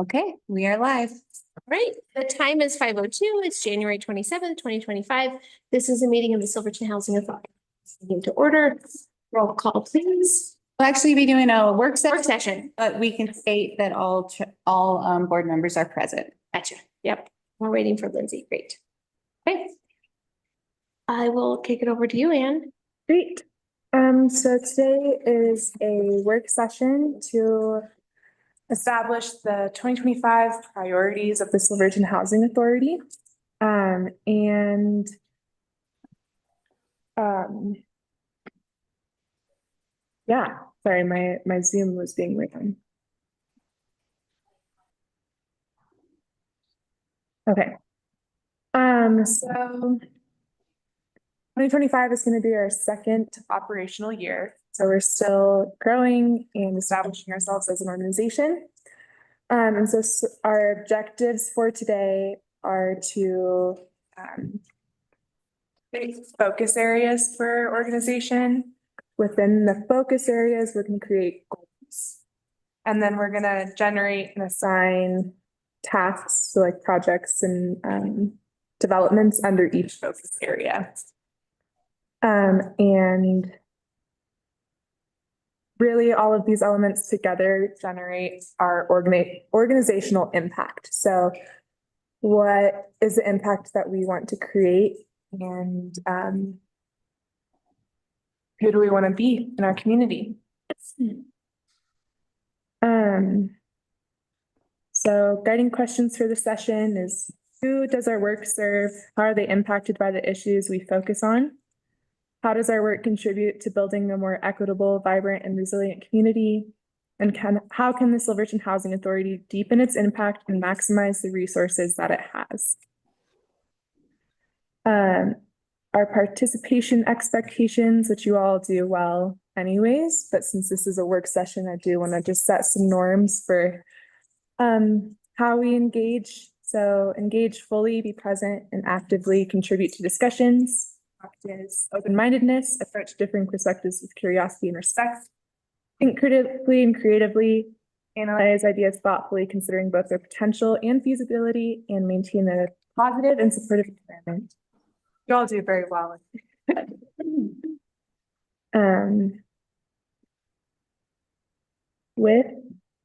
Okay, we are live. Right, the time is 5:02. It's January 27th, 2025. This is a meeting of the Silverton Housing Authority. Meeting to order. Roll call, please. We'll actually be doing a work Work session, session. but we can state that all board members are present. Gotcha. Yep. We're waiting for Lindsay. Great. Okay. I will kick it over to you, Anne. Great. So today is a work session to establish the 2025 priorities of the Silverton Housing Authority. Yeah, sorry, my Zoom was being weird. Okay. So 2025 is going to be our second operational year. So we're still growing and establishing ourselves as an organization. And so our objectives for today are to create focus areas for our organization. Within the focus areas, we're going to create goals. And then we're going to generate and assign tasks, so like projects and developments under each focus area. And really all of these elements together generate our organizational impact. So what is the impact that we want to create, and who do we want to be in our community? So guiding questions for the session is, who does our work serve? How are they impacted by the issues we focus on? How does our work contribute to building a more equitable, vibrant, and resilient community? And how can the Silverton Housing Authority deepen its impact and maximize the resources that it has? Our participation expectations, which you all do well anyways, but since this is a work session, I do want to just set some norms for how we engage. So engage fully, be present, and actively contribute to discussions. Practice open-mindedness, approach differing perspectives with curiosity and respect. Think critically and creatively, analyze ideas thoughtfully, considering both their potential and feasibility, and maintain a positive and supportive environment. You all do very well. With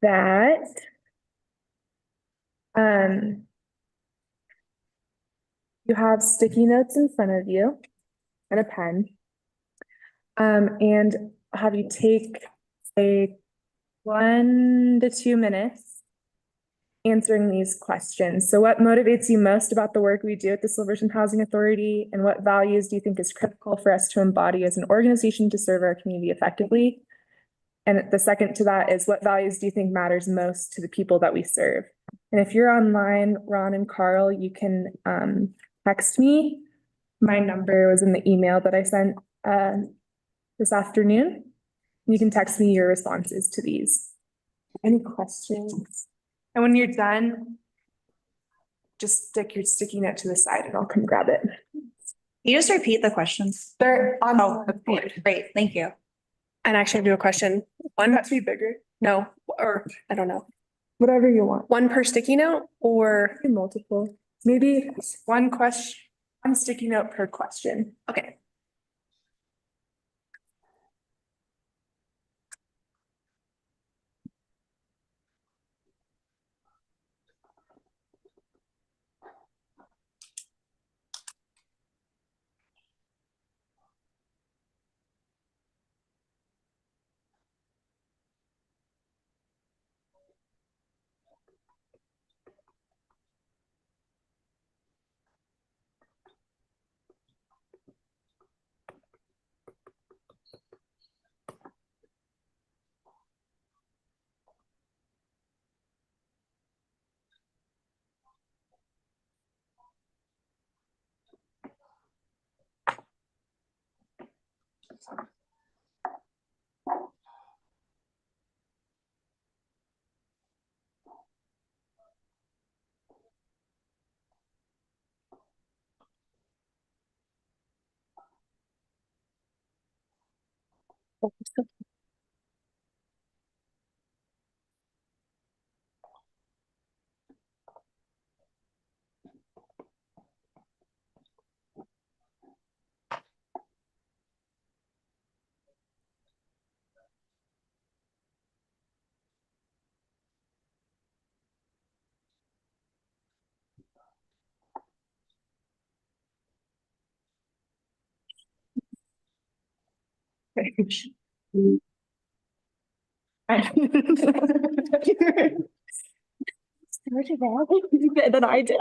that, you have sticky notes in front of you and a pen. And have you take, say, 1 to 2 minutes answering these questions. So what motivates you most about the work we do at the Silverton Housing Authority, and what values do you think is critical for us to embody as an organization to serve our community effectively? And the second to that is, what values do you think matters most to the people that we serve? And if you're online, Ron and Carl, you can text me. My number was in the email that I sent this afternoon. You can text me your responses to these. Any questions? And when you're done, just stick your sticky note to the side and I'll come grab it. You just repeat the questions. They're on the board. Great, thank you. And actually do a question. One has to be bigger. No, or I don't know. Whatever you want. One per sticky note or Multiple. Maybe one question, one sticky note per question. okay. Then I did.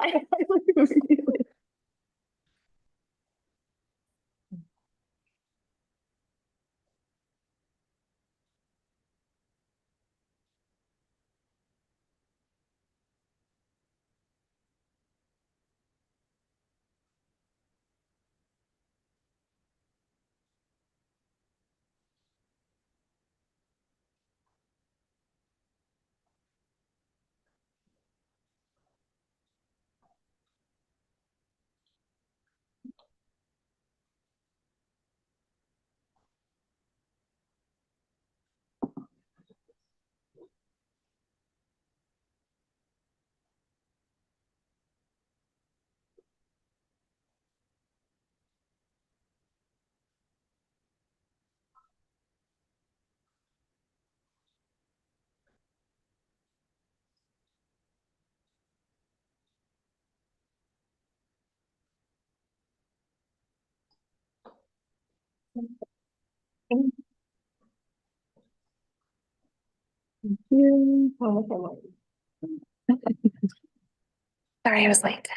Sorry, I was late.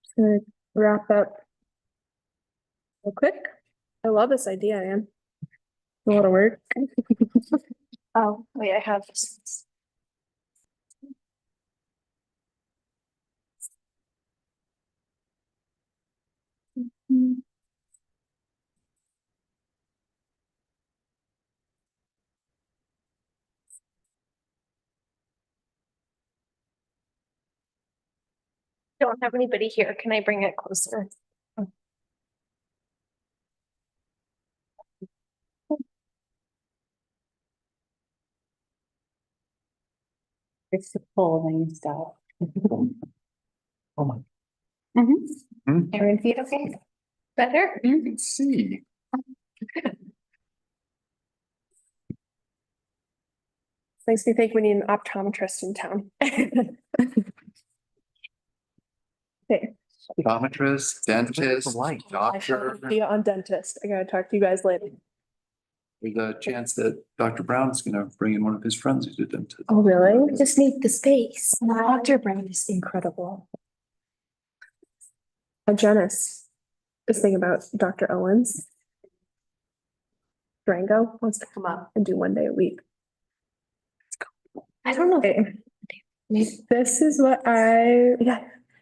Just gonna wrap up real quick. I love this idea, Anne. A lot of work. Oh, wait, I have. Don't have anybody here. Can I bring it closer? It's the poll when you stop. Oh my. Mhm. Everyone feet okay? Better? You can see. Makes me think we need an optometrist in town. Okay. Optometrist, dentist, doctor. Be on dentist. I gotta talk to you guys later. There's a chance that Dr. Brown's gonna bring in one of his friends who's a dentist. Oh, really? We just need the space. Dr. Brown is incredible. Janice is thinking about Dr. Owens. Durango wants to come up and do 1 day a week. I don't know. Okay. This is what I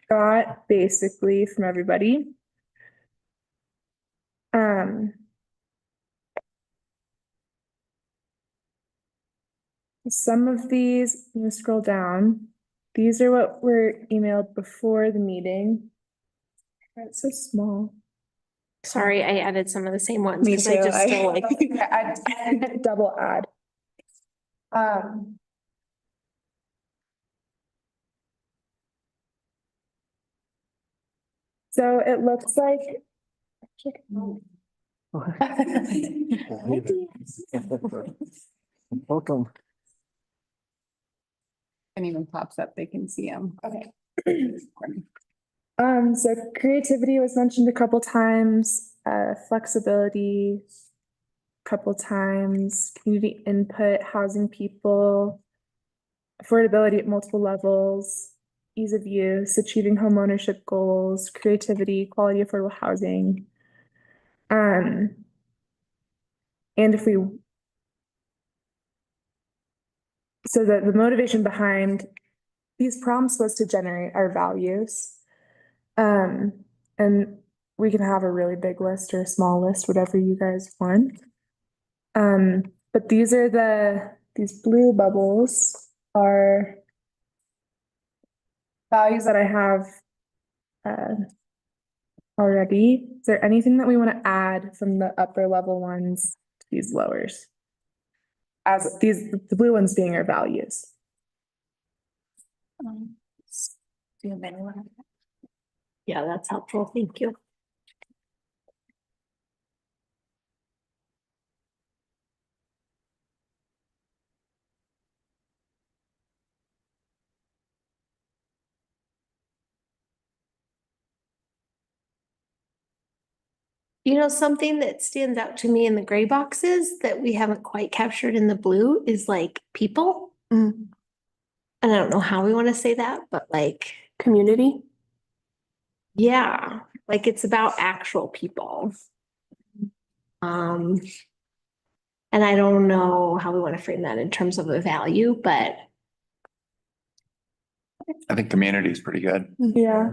got basically from everybody. Some of these, I'm gonna scroll down. These are what were emailed before the meeting. It's so small. Sorry, I added some of the same ones. Me 'cause I too, just still like. I double add. So it looks like. Welcome. And even pops up, they can see them. Okay. So creativity was mentioned a couple times, flexibility, couple times, community input, housing people, affordability at multiple levels, ease of use, achieving homeownership goals, creativity, quality affordable housing. And if we so the motivation behind these prompts was to generate our values. And we can have a really big list or a small list, whatever you guys want. But these blue bubbles are values that I have already. Is there anything that we want to add from the upper level ones to these lowers? As the blue ones being our values. Yeah, that's helpful. Thank you. You know, something that stands out to me in the gray boxes that we haven't quite captured in the blue is like people. Mm. And I don't know how we want to say that, but like, Community. yeah, like it's about actual people. And I don't know how we want to frame that in terms of a value, but I think community is pretty good. Yeah.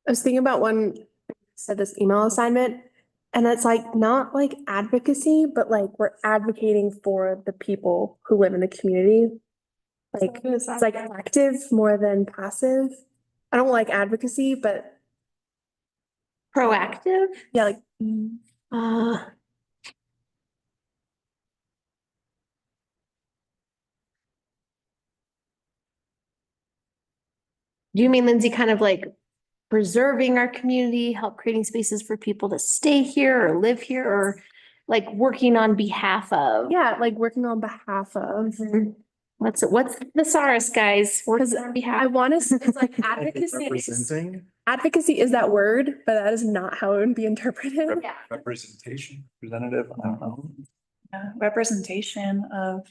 I was thinking about when I said this email assignment, and it's like not like advocacy, but like we're advocating for the people who live in the community. Like it's like active more than passive. I don't like advocacy, but proactive. yeah, like Uh, do you mean, Lindsay, kind of like preserving our community, help creating spaces for people to stay here or live here, or like working on behalf of? yeah, like working on behalf of. What's the thesaurus, guys? Working on behalf. I want to, it's like advocacy. Representing. Advocacy is that word, but that is not how it would be interpreted. Yeah. Representation, representative, I don't know. Representation of,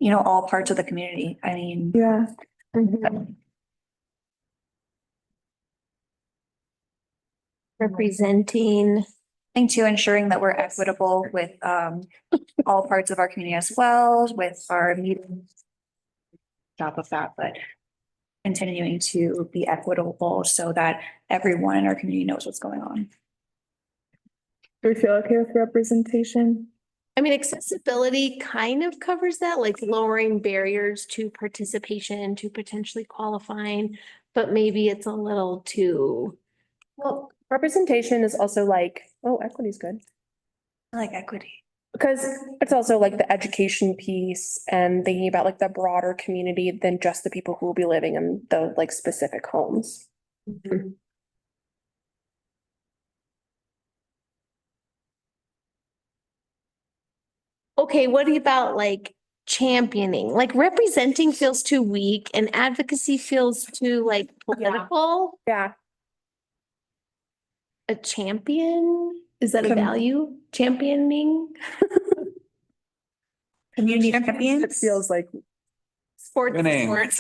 all parts of the community. I mean, Yeah. Representing. and to ensuring that we're equitable with all parts of our community as well, with our meetings. Top of that, but continuing to be equitable so that everyone in our community knows what's going on. Do we feel okay with representation? I mean, accessibility kind of covers that, like lowering barriers to participation, to potentially qualifying, but maybe it's a little too. Well, representation is also like, oh, equity is good. I like equity. Because it's also like the education piece and thinking about like the broader community than just the people who will be living in the like specific homes. Okay, what about like championing? Like representing feels too weak and advocacy feels too like political. Yeah. A champion, is that a Com- value? Championing? Community It champions. feels like Sports. Winning. Sports.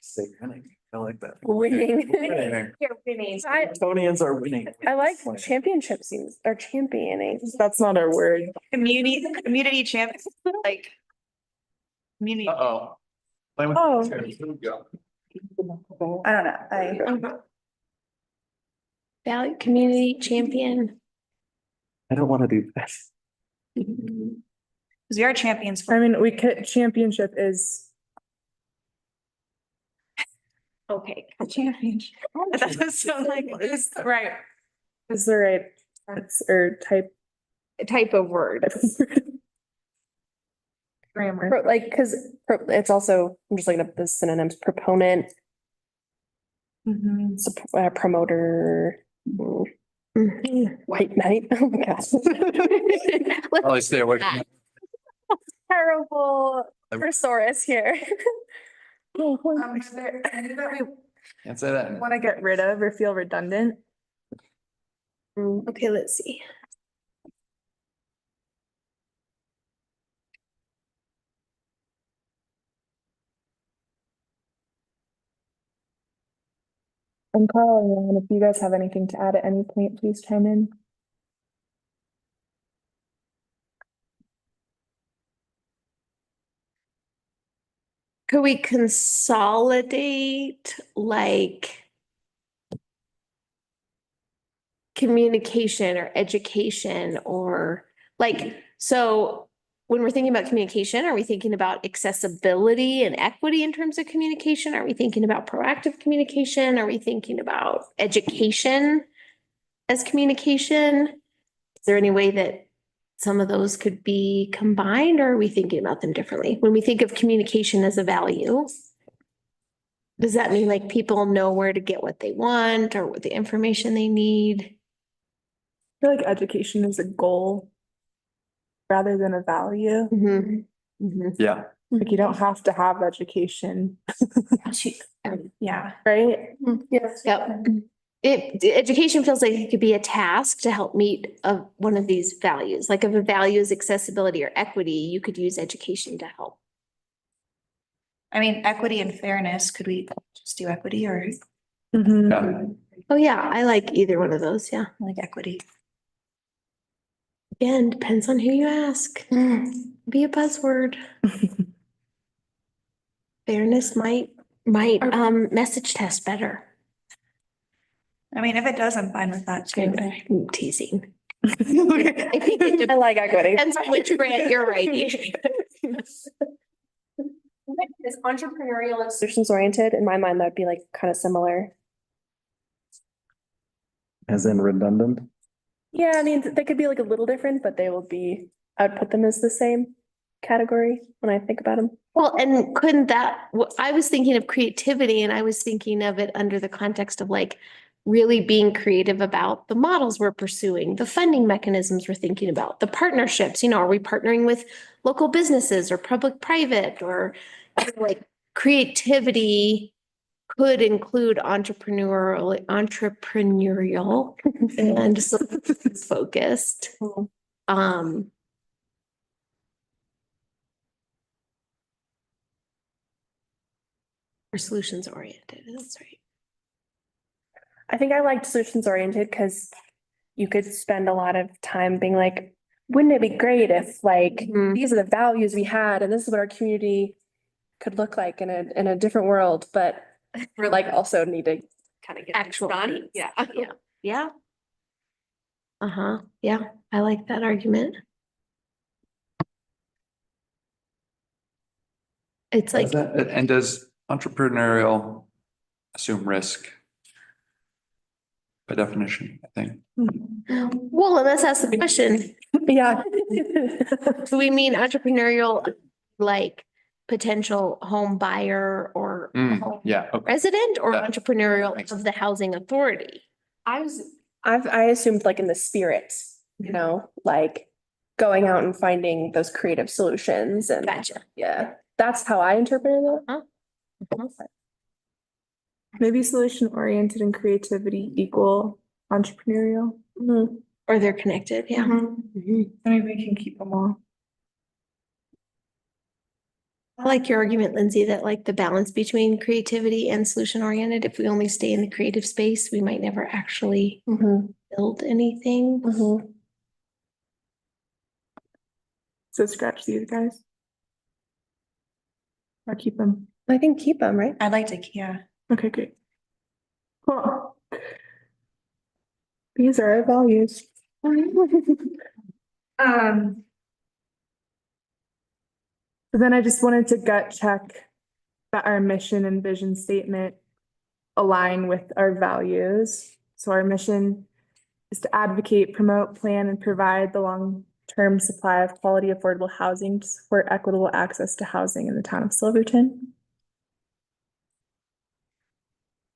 Say winning, I like that. Winning. Winning. You're winning. Estonians are winning. I like championship scenes or championing. that's not our word. Community champions, like. Community, Uh-oh. Playing with- Oh. Here we go. I don't know, Value, community champion. I don't want to do that. because we are champions. I mean, we could, championship is Okay. That was so like. Right. Is the right sense or type Type of word. grammar? Like, cause it's also, I'm just looking up the synonyms, proponent, Mhm. promoter, white knight, oh my gosh. Probably stay away from that. Terrible thesaurus here. Is there any that we Can't say that. want to get rid of or feel redundant? Okay, let's see. And Carl and Ryan, if you guys have anything to add at any point, please chime in. Could we consolidate like communication or education or like, so when we're thinking about communication, are we thinking about accessibility and equity in terms of communication? Are we thinking about proactive communication? Are we thinking about education as communication? Is there any way that some of those could be combined, or are we thinking about them differently? When we think of communication as a value, does that mean like people know where to get what they want or what the information they need? I feel like education is a goal rather than a value. Mhm. Mhm. Yeah, Like you don't have to have education, Yeah. right? Yes. Yep. Education feels like it could be a task to help meet one of these values. Like if a value is accessibility or equity, you could use education to help. I mean, equity and fairness, could we just do equity or Mhm. yeah. Oh, yeah, I like either one of those, yeah. like equity? Again, depends on who you ask. Be a buzzword. Fairness might message test better. I mean, if it does, I'm fine with that too. I'm teasing. I think it I like equity. depends on which grant you're writing. Is entrepreneurial and Solutions oriented, in my mind, that'd be like kind of similar. As in redundant? Yeah, I mean, they could be like a little different, but they will be, I would put them as the same category when I think about them. well, and couldn't that, I was thinking of creativity and I was thinking of it under the context of like really being creative about the models we're pursuing, the funding mechanisms we're thinking about, the partnerships, are we partnering with local businesses or public-private or like creativity could include entrepreneurial and focused. Or solutions oriented, that's right. I think I liked solutions oriented because you could spend a lot of time being like, wouldn't it be great if like, Mhm. these are the values we had and this is what our community could look like in a different world, but we're like also need to kind of get Actual done. needs. Yeah. Yeah, yeah. Uh-huh, yeah, I like that argument. It's like, And does entrepreneurial assume risk? By definition, I think. well, and let's ask the question, Yeah. do we mean entrepreneurial, like potential home buyer or home Yeah, okay. resident or That entrepreneurial makes of the housing authority? I assumed like in the spirit, like going out and finding those creative solutions and Gotcha. yeah, that's how I interpreted it. Maybe solution oriented and creativity equal entrepreneurial. Mhm. Or they're connected, yeah. Mhm. Maybe we can keep them all. I like your argument, Lindsay, that like the balance between creativity and solution oriented, if we only stay in the creative space, we might never actually Mhm. build anything. Mhm. So scratch these guys. Or keep them. I think keep them, right? I'd like to, yeah. Okay, great. Cool. These are our values. So then I just wanted to gut check that our mission and vision statement align with our values. So our mission is to advocate, promote, plan, and provide the long-term supply of quality, affordable housing to support equitable access to housing in the town of Silverton.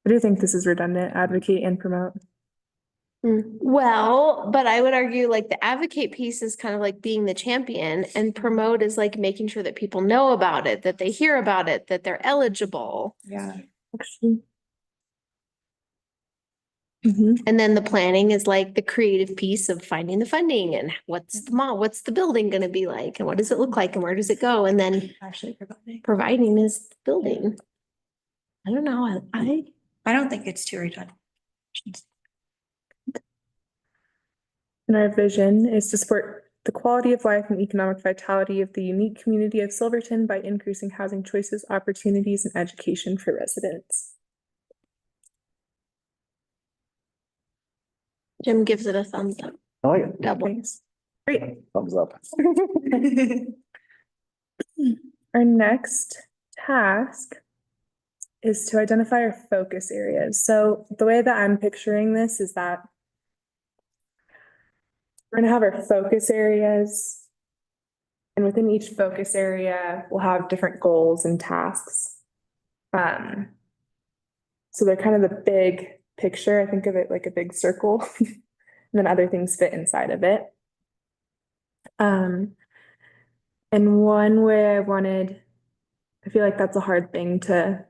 I do think this is redundant, advocate and promote. Well, but I would argue like the advocate piece is kind of like being the champion and promote is like making sure that people know about it, that they hear about it, that they're eligible. Yeah, actually. Mhm. And then the planning is like the creative piece of finding the funding and what's the building gonna be like and what does it look like and where does it go? And then Actually, providing is the building. I don't know, I don't think it's too redundant. And our vision is to support the quality of life and economic vitality of the unique community of Silverton by increasing housing choices, opportunities, and education for residents. Jim gives it a thumbs up, I like it. double. Thanks. Great. Thumbs up. Our next task is to identify our focus areas. So the way that I'm picturing this is that we're gonna have our focus areas. And within each focus area, we'll have different goals and tasks. So they're kind of the big picture. I think of it like a big circle. And then other things fit inside of it. And one way I feel like that's a hard thing to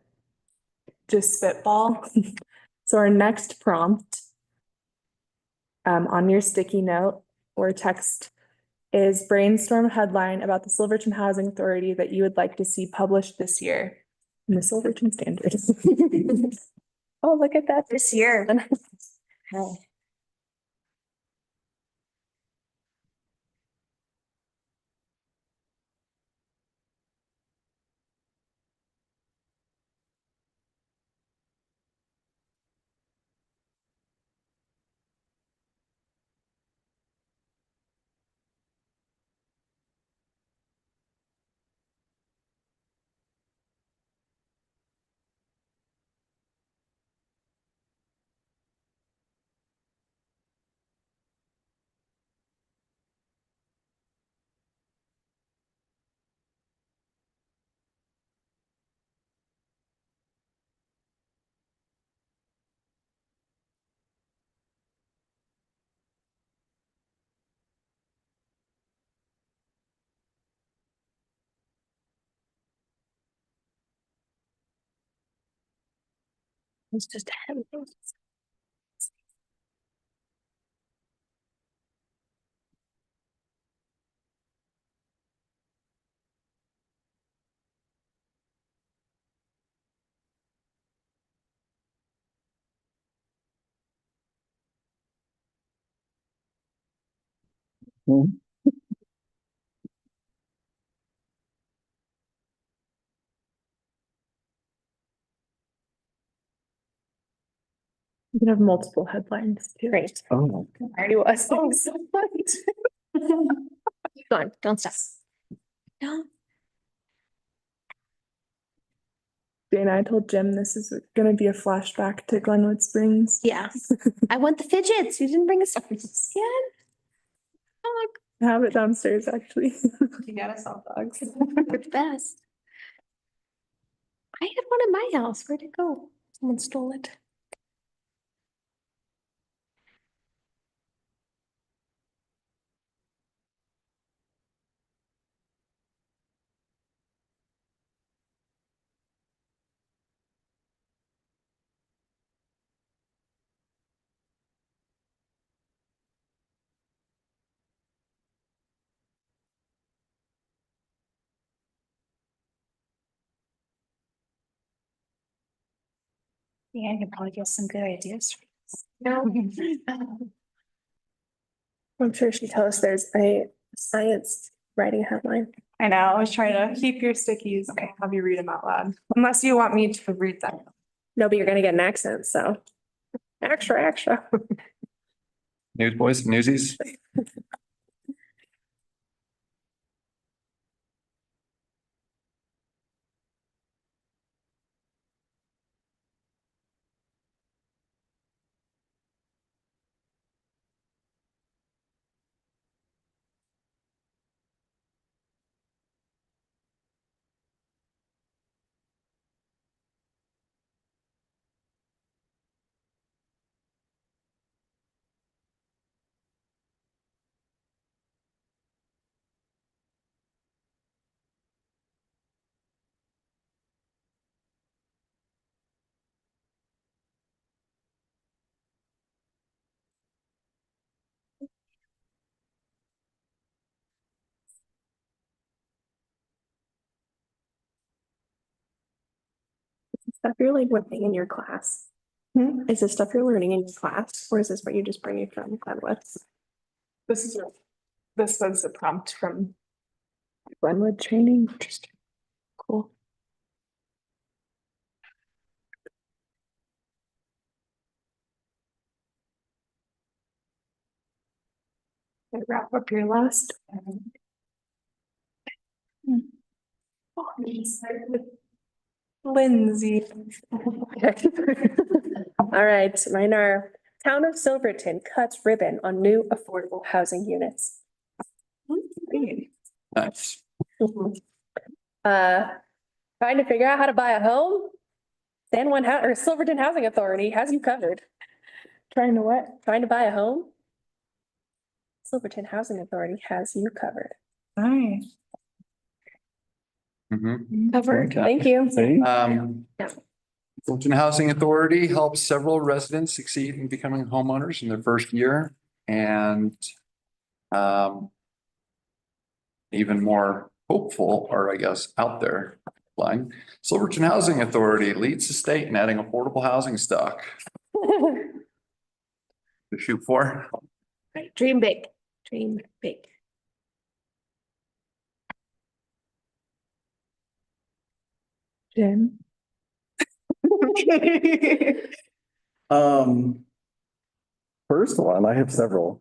just spitball. So our next prompt on your sticky note or text is brainstorm a headline about the Silverton Housing Authority that you would like to see published this year in the Silverton Standard. Oh, look at that. This year. It's just a heavy. You can have multiple headlines too. Great. Oh, I already was. Thanks so much. Go on, don't stop. No, Dana, I told Jim this is gonna be a flashback to Glenwood Springs. yeah. I want the fidgets. You didn't bring us yet? Oh, I have it downstairs, actually. You gotta sell dogs. they're the best. I had one in my house. Where'd it go? Someone stole it. Yeah, I can probably get some good ideas. No. I'm sure she'd tell us there's a science writing headline. I know, I was trying to keep your stickies. Okay, have you read them out loud, unless you want me to read them. No, but you're gonna get an accent, so. Extra. Newsboys, newsies? Stuff you're like learning in your class. Is this stuff you're learning in your class, or is this what you just bring it from Glenwood's? This was a prompt from Glenwood training. Interesting. Cool. Wrap up your last. Lindsay. All right, mine are Town of Silverton cuts ribbon on new affordable housing units. Nice. Trying to figure out how to buy a home? San Juan or Silverton Housing Authority has you covered. Trying to what? Trying to buy a home? Silverton Housing Authority has you covered. Nice. Covered, Okay. thank you. Yeah. Silverton Housing Authority helps several residents succeed in becoming homeowners in their first year and even more hopeful, or I guess out there line. Silverton Housing Authority leads the state in adding affordable housing stock to shoot for. Right, dream big, dream big. Jim. First one, I have several.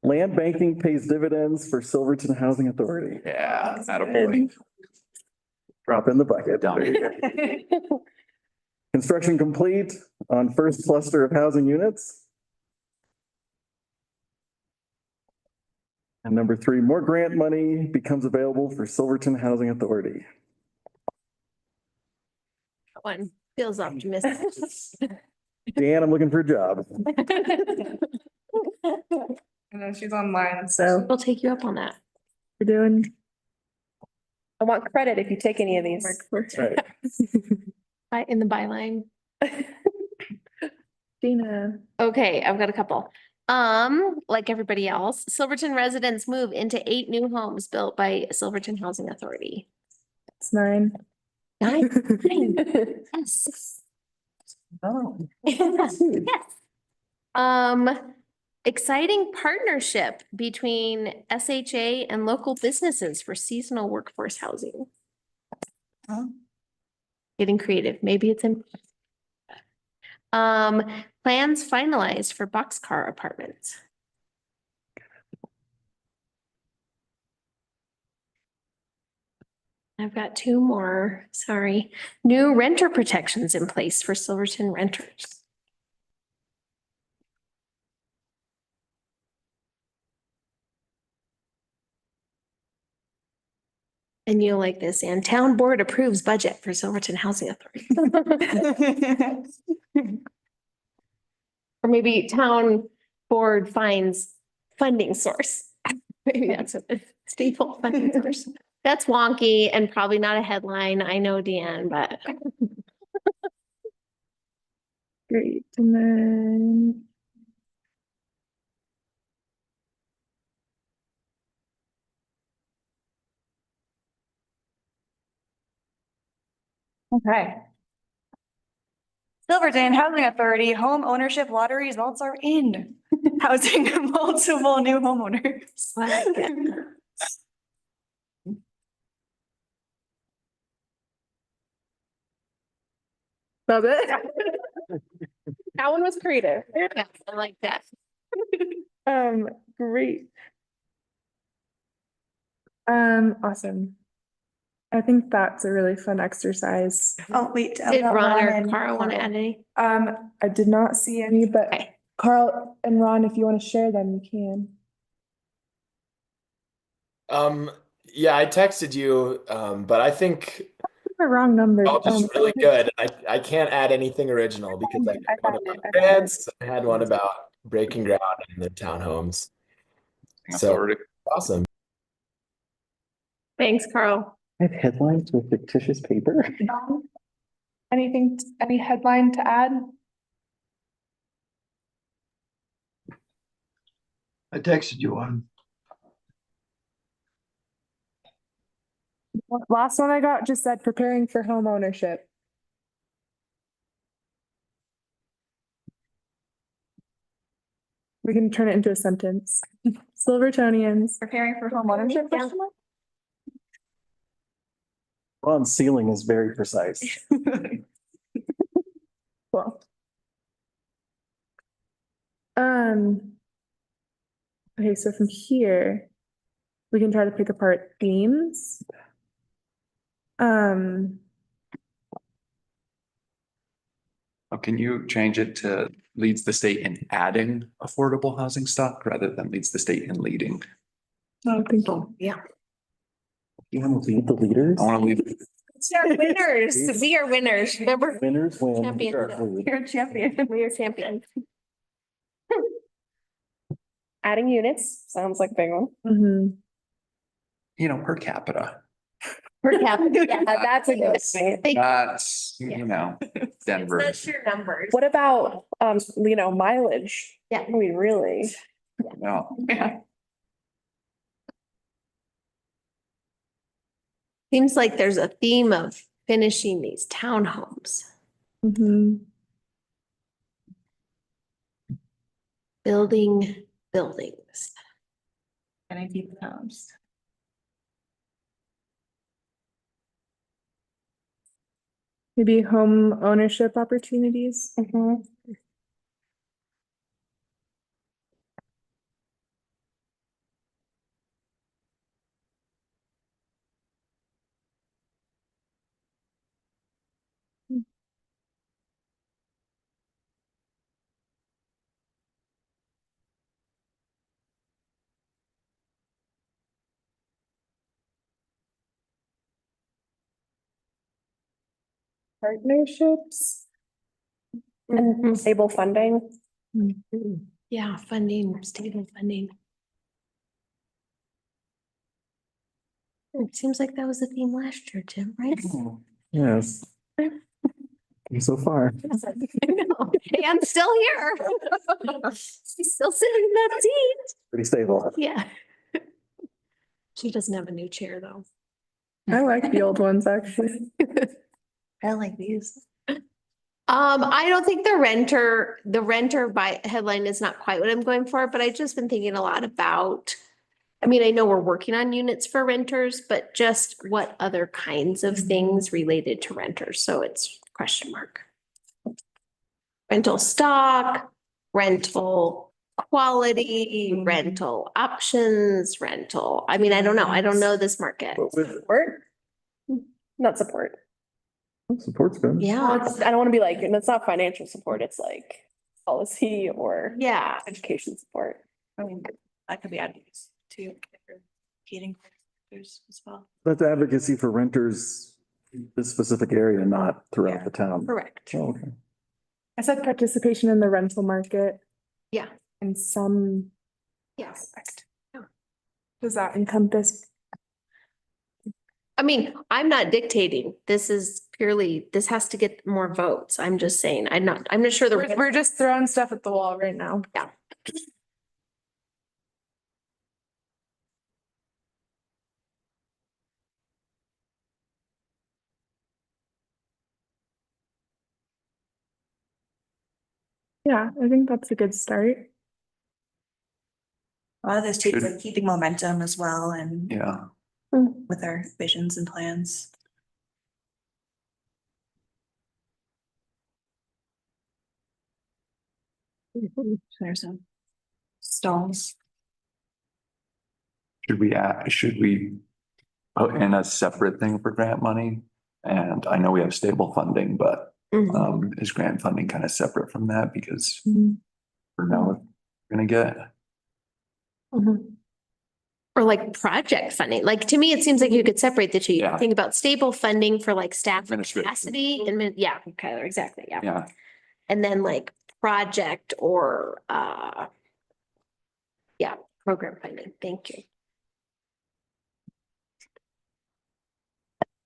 Land banking pays dividends for Silverton Housing Authority. Yeah, attaboy. Drop in the bucket. Down. There you go. Construction complete on first cluster of housing units. And number 3, more grant money becomes available for Silverton Housing Authority. That one feels optimistic. Dan, I'm looking for a job. I know she's online, so We'll take you up on that. we're doing. I want credit if you take any of these. Right. In the byline. Gina. Okay, I've got a couple. Like everybody else, Silverton residents move into 8 new homes built by Silverton Housing Authority. It's 9. 9. Yes. Oh. Yes. Exciting partnership between SHA and local businesses for seasonal workforce housing. Getting creative, maybe it's in. Plans finalized for boxcar apartments. I've got 2 more, sorry. New renter protections in place for Silverton renters. And you'll like this, and town board approves budget for Silverton Housing Authority. Or maybe town board finds funding source. Maybe that's a staple funding source. That's wonky and probably not a headline. I know, Deanne, but. Great. And then. Okay. Silverton Housing Authority home ownership lottery results are in. Housing multiple new homeowners. That's it. That one was creative. Yeah, I like that. Great. Awesome. I think that's a really fun exercise. Oh, wait. Did Ron or Carl want to add any? I did not see any, but Okay. Carl and Ron, if you want to share them, you can. Yeah, I texted you, but I think The wrong number. all just really good. I can't add anything original because I had one about grants, I had one about breaking ground in the townhomes. So awesome. Thanks, Carl. I have headlines with fictitious paper. Anything, any headline to add? I texted you one. Last one I got just said preparing for home ownership. We can turn it into a sentence. Silvertonians. Preparing for homeownership? Yeah. Ron's ceiling is very precise. Cool. Okay, so from here, we can try to pick apart themes. Can you change it to leads the state in adding affordable housing stock rather than leads the state in leading? Oh, thank you. Yeah. You want to lead the leaders? I want to lead. Winners, we are winners. Remember, Winners win. Champion. Lead. You're a champion. we are champions. Adding units sounds like a big one. Mhm. You know, per capita, Per capita. Yeah, That's a good thing. not, you know, Denver. That's your numbers. What about, mileage? Yeah. I mean, really? No, Seems like there's a theme of finishing these townhomes, Mhm. building buildings. And I keep homes. Maybe home ownership opportunities. Partnerships and stable funding. Yeah, funding, stable funding. It seems like that was the theme last year, Jim, right? Yes. So far. I know. Hey, I'm still here. She's still sitting in that seat. Pretty stable. Yeah. She doesn't have a new chair, though. I like the old ones, actually. I like these. I don't think the renter by headline is not quite what I'm going for, but I've just been thinking a lot about. I mean, I know we're working on units for renters, but just what other kinds of things related to renters, so it's question mark. Rental stock, rental quality, rental options, rental, I mean, I don't know this market. But with Support? Not support. support's good. Well, Yeah, I don't want to be like, and it's not financial support, it's like policy or yeah, education support. I mean, that could be advocates too. Heating factors as well. That's advocacy for renters in this specific area, not throughout the town. correct. Oh, okay. I said participation in the rental market Yeah, in some yeah. aspect. Does that encompass? I mean, I'm not dictating. This is purely, this has to get more votes. I'm just saying, I'm not sure the. We're just throwing stuff at the wall right now. Yeah. Yeah, I think that's a good start. A lot of this takes Should- like keeping momentum as well and Yeah, with our visions and plans. There's some stalls. should we put in a separate thing for grant money? And I know we have stable funding, but Mhm. is grant funding kind of separate from that because Mhm. for now, we're gonna get. Or like project funding. Like, to me, it seems like you could separate the two. You Yeah. think about stable funding for like staff Administrative. capacity and, yeah, okay, exactly, yeah. Yeah, And then like project or, yeah, program funding. Thank you.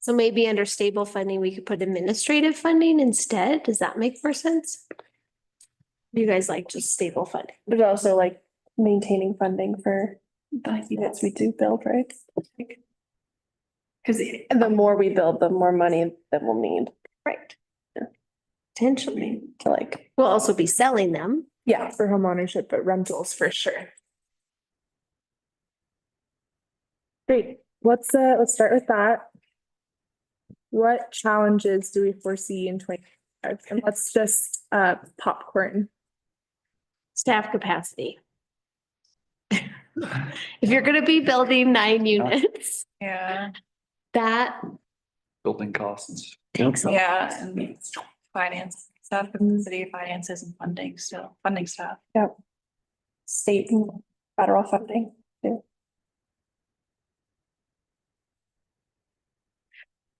So maybe under stable funding, we could put administrative funding instead. Does that make more sense? You guys like just stable funding? But also like maintaining funding for the units we do build, right? Cause the more we build, the more money that we'll need Right. Potentially. to like, We'll also be selling them. Yeah, for homeownership, but rentals for sure. Great, let's start with that. What challenges do we foresee in 2025? And let's just popcorn. Staff capacity. If you're gonna be building 9 units, Yeah, that Building costs. takes a yeah, and finance, stuff, city finances and funding still, funding stuff. State and federal funding.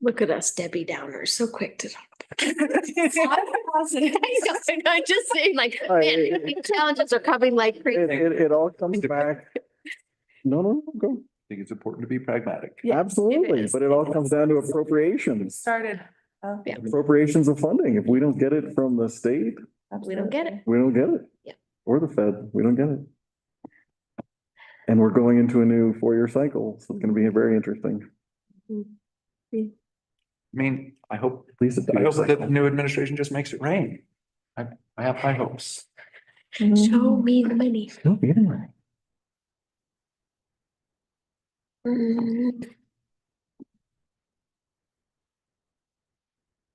Look at us, Debbie Downers, so quick to talk. Positive. I'm just saying, like, Oh, man, yeah, yeah. these challenges are coming like crazy. It all comes back. No, go. I think it's important to be pragmatic. Yeah, Absolutely, is. but it all comes down to appropriations. started. Yeah. Appropriations of funding. If we don't get it from the state, We don't get it. we don't get it. Yeah. Or the Fed, we don't get it. And we're going into a new 4-year cycle, so it's gonna be very interesting. I mean, I hope, At least a I 2-year hope that cycle. the new administration just makes it rain. I have high hopes. Show me the money. No, you didn't worry.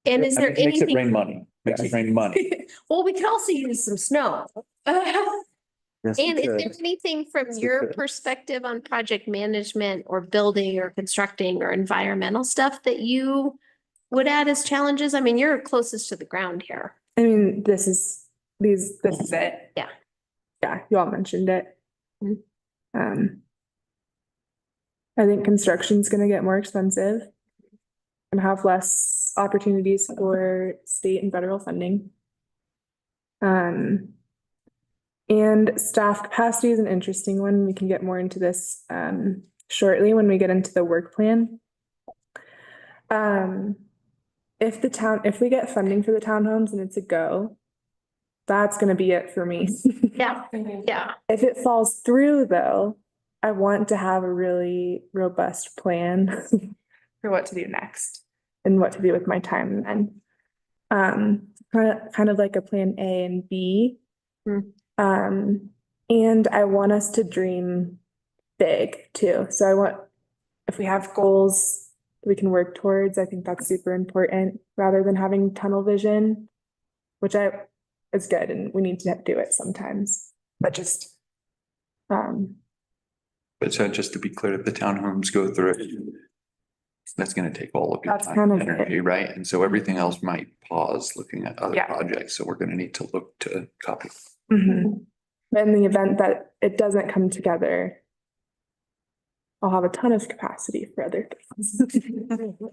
And is there Makes it anything, rain money, makes it rain money. well, we could also use some snow. Yes, we And is could. there anything from Yes, we your could. perspective on project management or building or constructing or environmental stuff that you would add as challenges? I mean, you're closest to the ground here. I mean, this is it. Yeah. Yeah, you all mentioned it. Mhm. I think construction's gonna get more expensive and have less opportunities for state and federal funding. And staff capacity is an interesting one. We can get more into this shortly when we get into the work plan. If we get funding for the townhomes and it's a go, that's gonna be it for me. Yeah, yeah. If it falls through, though, I want to have a really robust plan for what to do next and what to do with my time then. Kind of like a plan A and B. And I want us to dream big too. So if we have goals we can work towards, I think that's super important rather than having tunnel vision, which is good and we need to do it sometimes, but just But so just to be clear, if the townhomes go through it, that's gonna take all of your That's time kind and of it. energy, right? And so everything else might pause looking at other Yeah. projects, so we're gonna need to look to copy. in the event that it doesn't come together, I'll have a ton of capacity for other things.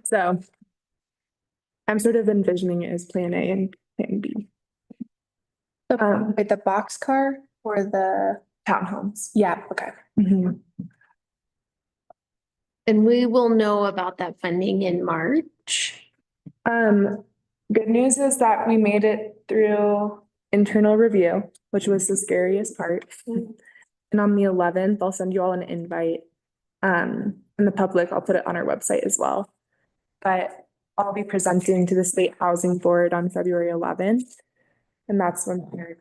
So I'm sort of envisioning it as plan A and plan B. With the boxcar or the, Townhomes. yeah, okay. Mhm. And we will know about that funding in March. Good news is that we made it through internal review, which was the scariest part. And on the 11th, I'll send you all an invite. And the public, I'll put it on our website as well. But I'll be presenting to the State Housing Board on February 11th. And that's when we're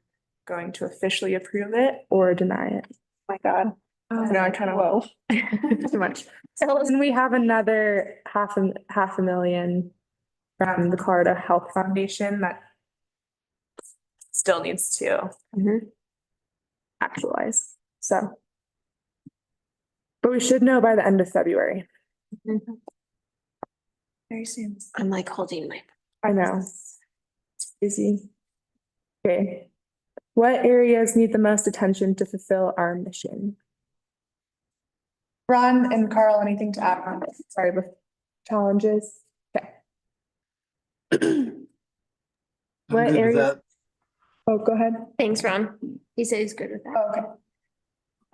going to officially approve it or deny it. My God. I know, I kind of will. Too much. And we have another half a million from the Florida Health Foundation that still needs to actualize, so. But we should know by the end of February. Very soon. I'm like holding my, I know. It's easy. Okay. What areas need the most attention to fulfill our mission? Ron and Carl, anything to add on this? Sorry, the challenges? Okay. What areas? Oh, go ahead. thanks, Ron. He said he's good with that.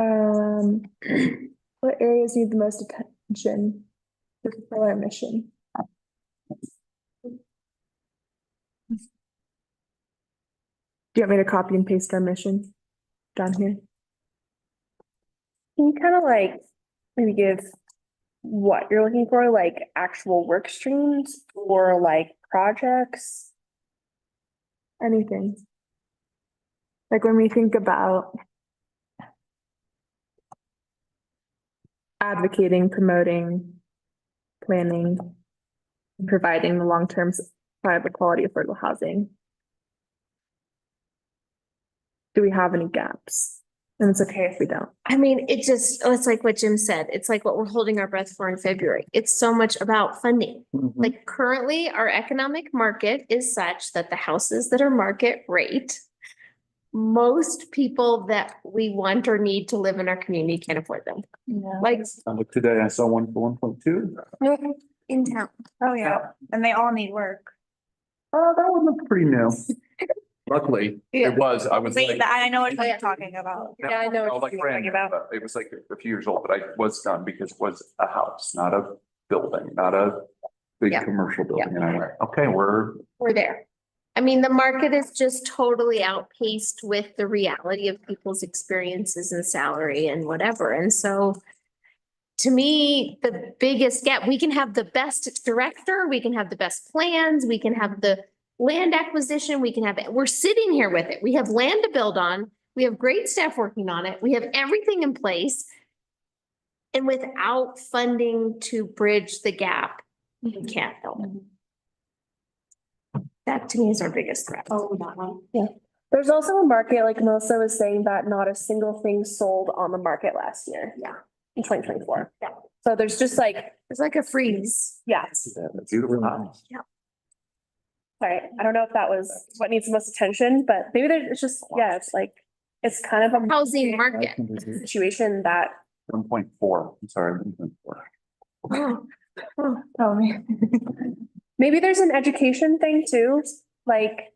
Oh, okay. What areas need the most attention to fulfill our mission? Do you want me to copy and paste our mission down here? Can you kind of like maybe give what you're looking for, like actual work streams or like projects? Anything? Like when we think about advocating, promoting, planning, and providing the long-term supply of quality affordable housing. Do we have any gaps? And it's okay if we don't. I mean, it's like what Jim said. It's like what we're holding our breath for in February. It's so much about funding. Like currently, our economic market is such that the houses that are market rate, most people that we want or need to live in our community can't afford them. Like Look, today I saw one for 1.2. in town. Oh, yeah, and they all need work. Oh, that one looked pretty new. Luckily, Yeah. it was, I was Wait, like. I know what you're talking about. Yeah, I know what Like you're brand talking new, about. but it was like a few years old, but I was done because it was a house, not a building, not a big Yeah. commercial building. And I went, okay, we're There. I mean, the market is just totally outpaced with the reality of people's experiences and salary and whatever. And so to me, the biggest gap, we can have the best director, we can have the best plans, we can have the land acquisition, we can have it. We're sitting here with it. We have land to build on. We have great staff working on it. We have everything in place. And without funding to bridge the gap, we can't build it. That to me is our biggest threat. Oh, that one. There's also a market, like Melissa was saying, that not a single thing sold on the market last year. Yeah. In 2024. Yeah. So there's just like, It's like a freeze. yes, beautiful. sorry, I don't know if that was what needs the most attention, but maybe there's, it's just, yeah, it's like, it's kind of a Housing market. situation that 1.4, I'm sorry, 1.4. Oh, man. maybe there's an education thing too, like,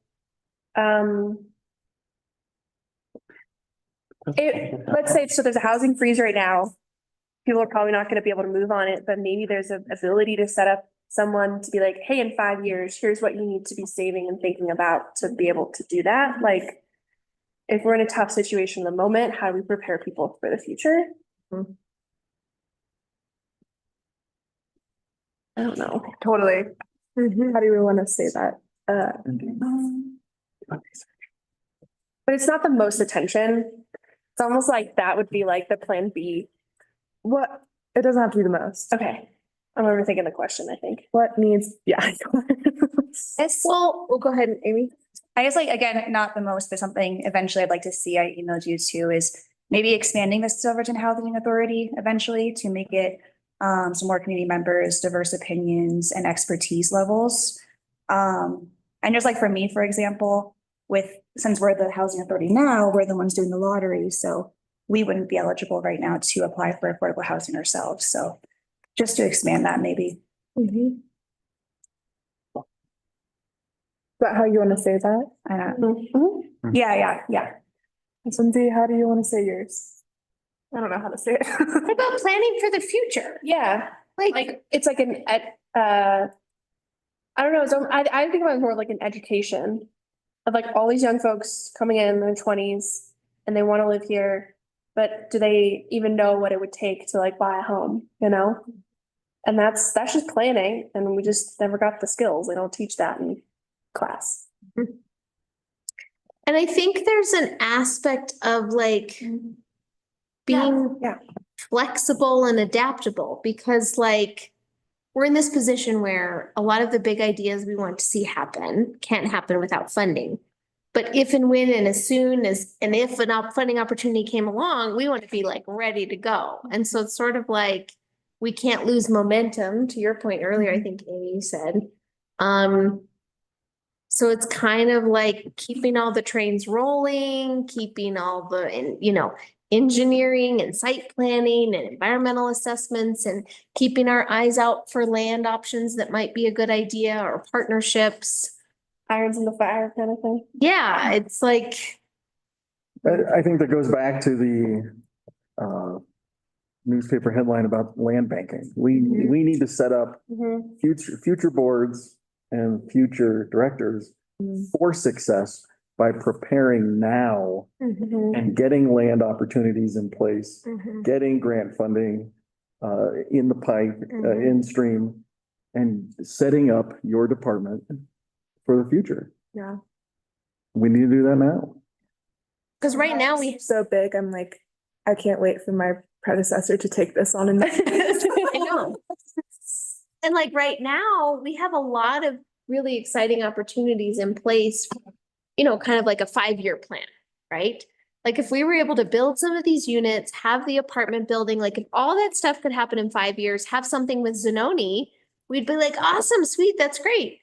let's say, so there's a housing freeze right now. People are probably not gonna be able to move on it, but maybe there's an ability to set up someone to be like, hey, in 5 years, here's what you need to be saving and thinking about to be able to do that, like. If we're in a tough situation in the moment, how do we prepare people for the future? I don't know. Totally. How do we want to say that? But it's not the most attention. It's almost like that would be like the plan B. What, it doesn't have to be the most. Okay. I'm overthinking the question, I think. What needs, yeah. Well, we'll go ahead and Amy. I guess like, again, not the most, but something eventually I'd like to see, I emailed you too, is maybe expanding the Silverton Housing Authority eventually to make it some more community members, diverse opinions and expertise levels. And just like for me, for example, since we're the housing authority now, we're the ones doing the lottery, so we wouldn't be eligible right now to apply for affordable housing ourselves. So just to expand that maybe. Is that how you want to say that? Yeah. Cindy, how do you want to say yours? I don't know how to say it. What about planning for the future? Yeah, like, it's like I don't know, so I think about it more like an education of like all these young folks coming in their 20s and they want to live here, but do they even know what it would take to like buy a home, you know? And that's just planning, and we just never got the skills. They don't teach that in class. And I think there's an aspect of like being Yeah. flexible and adaptable, because like we're in this position where a lot of the big ideas we want to see happen can't happen without funding. But if and when and as soon as, and if an funding opportunity came along, we want to be like ready to go. And so it's sort of like, we can't lose momentum, to your point earlier, I think Amy said. So it's kind of like keeping all the trains rolling, keeping all the, engineering and site planning and environmental assessments, and keeping our eyes out for land options that might be a good idea, or partnerships. Irons in the fire kind of thing. Yeah, it's like, I think that goes back to the newspaper headline about land banking. We need to set up future boards and future directors for success by preparing now and getting land opportunities in place, getting grant funding in the pipe, in stream, and setting up your department for the future. Yeah. We need to do that now. Because right now we, So big, I'm like, I can't wait for my predecessor to take this on and. I know. And like right now, we have a lot of really exciting opportunities in place, you know, kind of like a 5-year plan, right? Like if we were able to build some of these units, have the apartment building, like if all that stuff could happen in 5 years, have something with Zanoni, we'd be like, awesome, sweet, that's great.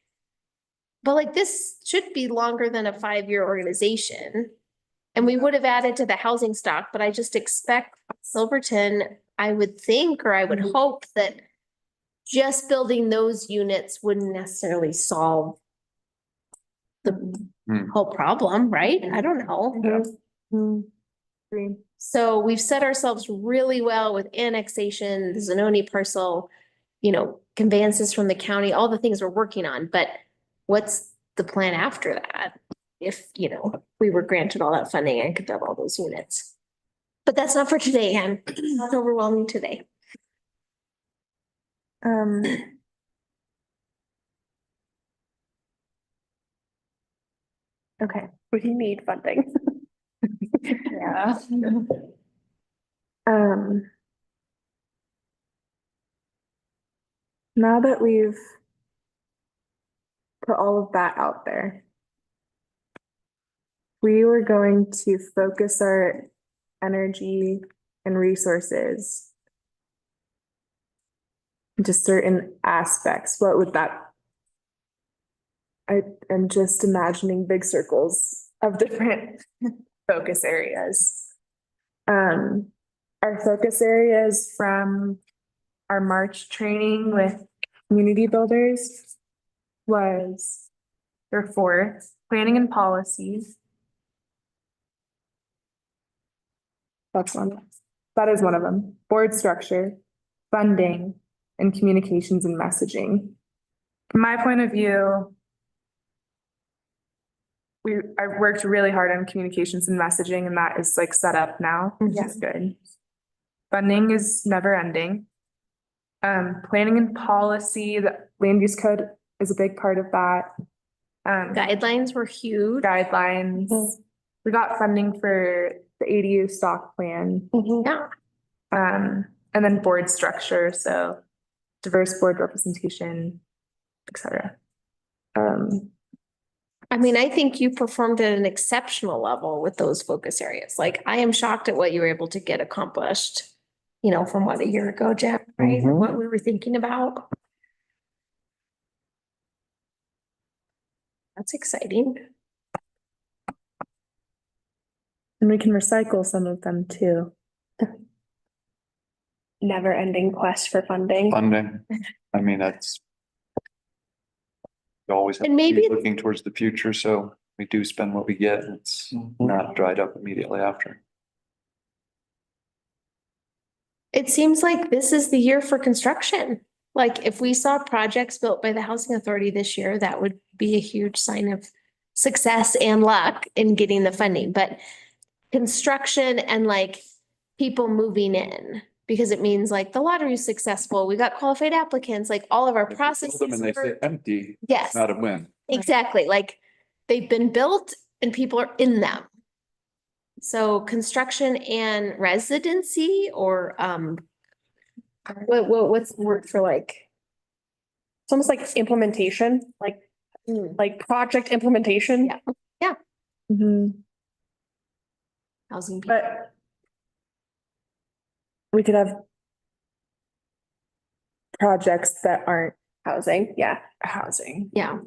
But like this should be longer than a 5-year organization. And we would have added to the housing stock, but I just expect Silverton, I would think, or I would hope that just building those units wouldn't necessarily solve the whole problem, right? I don't know. So we've set ourselves really well with annexation, the Zanoni parcel, you know, conveyances from the county, all the things we're working on, but what's the plan after that? If, you know, we were granted all that funding and could build all those units. But that's not for today, Anne. Not overwhelming today. Okay, we need funding. Yeah. Now that we've put all of that out there, we were going to focus our energy and resources into certain aspects. What would that? I am just imagining big circles of different focus areas. Our focus areas from our March training with community builders was, there were 4: planning and policies. That's one. That is one of them. Board structure, funding, and communications and messaging. From my point of view, I worked really hard on communications and messaging, and that is like set up now, which is good. Funding is never ending. Planning and policy, the land use code is a big part of that. Guidelines were huge. Guidelines. We got funding for the ADU stock plan. Yeah. And then board structure, so diverse board representation, et cetera. I mean, I think you performed at an exceptional level with those focus areas. Like, I am shocked at what you were able to get accomplished, you know, from what, a year ago, Jeff, right? Mhm. What we were thinking about. That's exciting. And we can recycle some of them too. Never ending quest for funding. Funding, I mean, that's. You always have And to maybe be it's- looking towards the future, so we do spend what we get, and it's not dried up immediately after. It seems like this is the year for construction. Like, if we saw projects built by the Housing Authority this year, that would be a huge sign of success and luck in getting the funding, but construction and like people moving in, because it means like the lottery is successful, we got qualified applicants, like all of our processes. Build them and they were- say empty, Yes, not a win. exactly. Like, they've been built and people are in them. So construction and residency or, what's the word for like? It's almost like implementation, like project implementation. Yeah. Housing. people. But we could have projects that aren't Housing, yeah. housing, Yeah,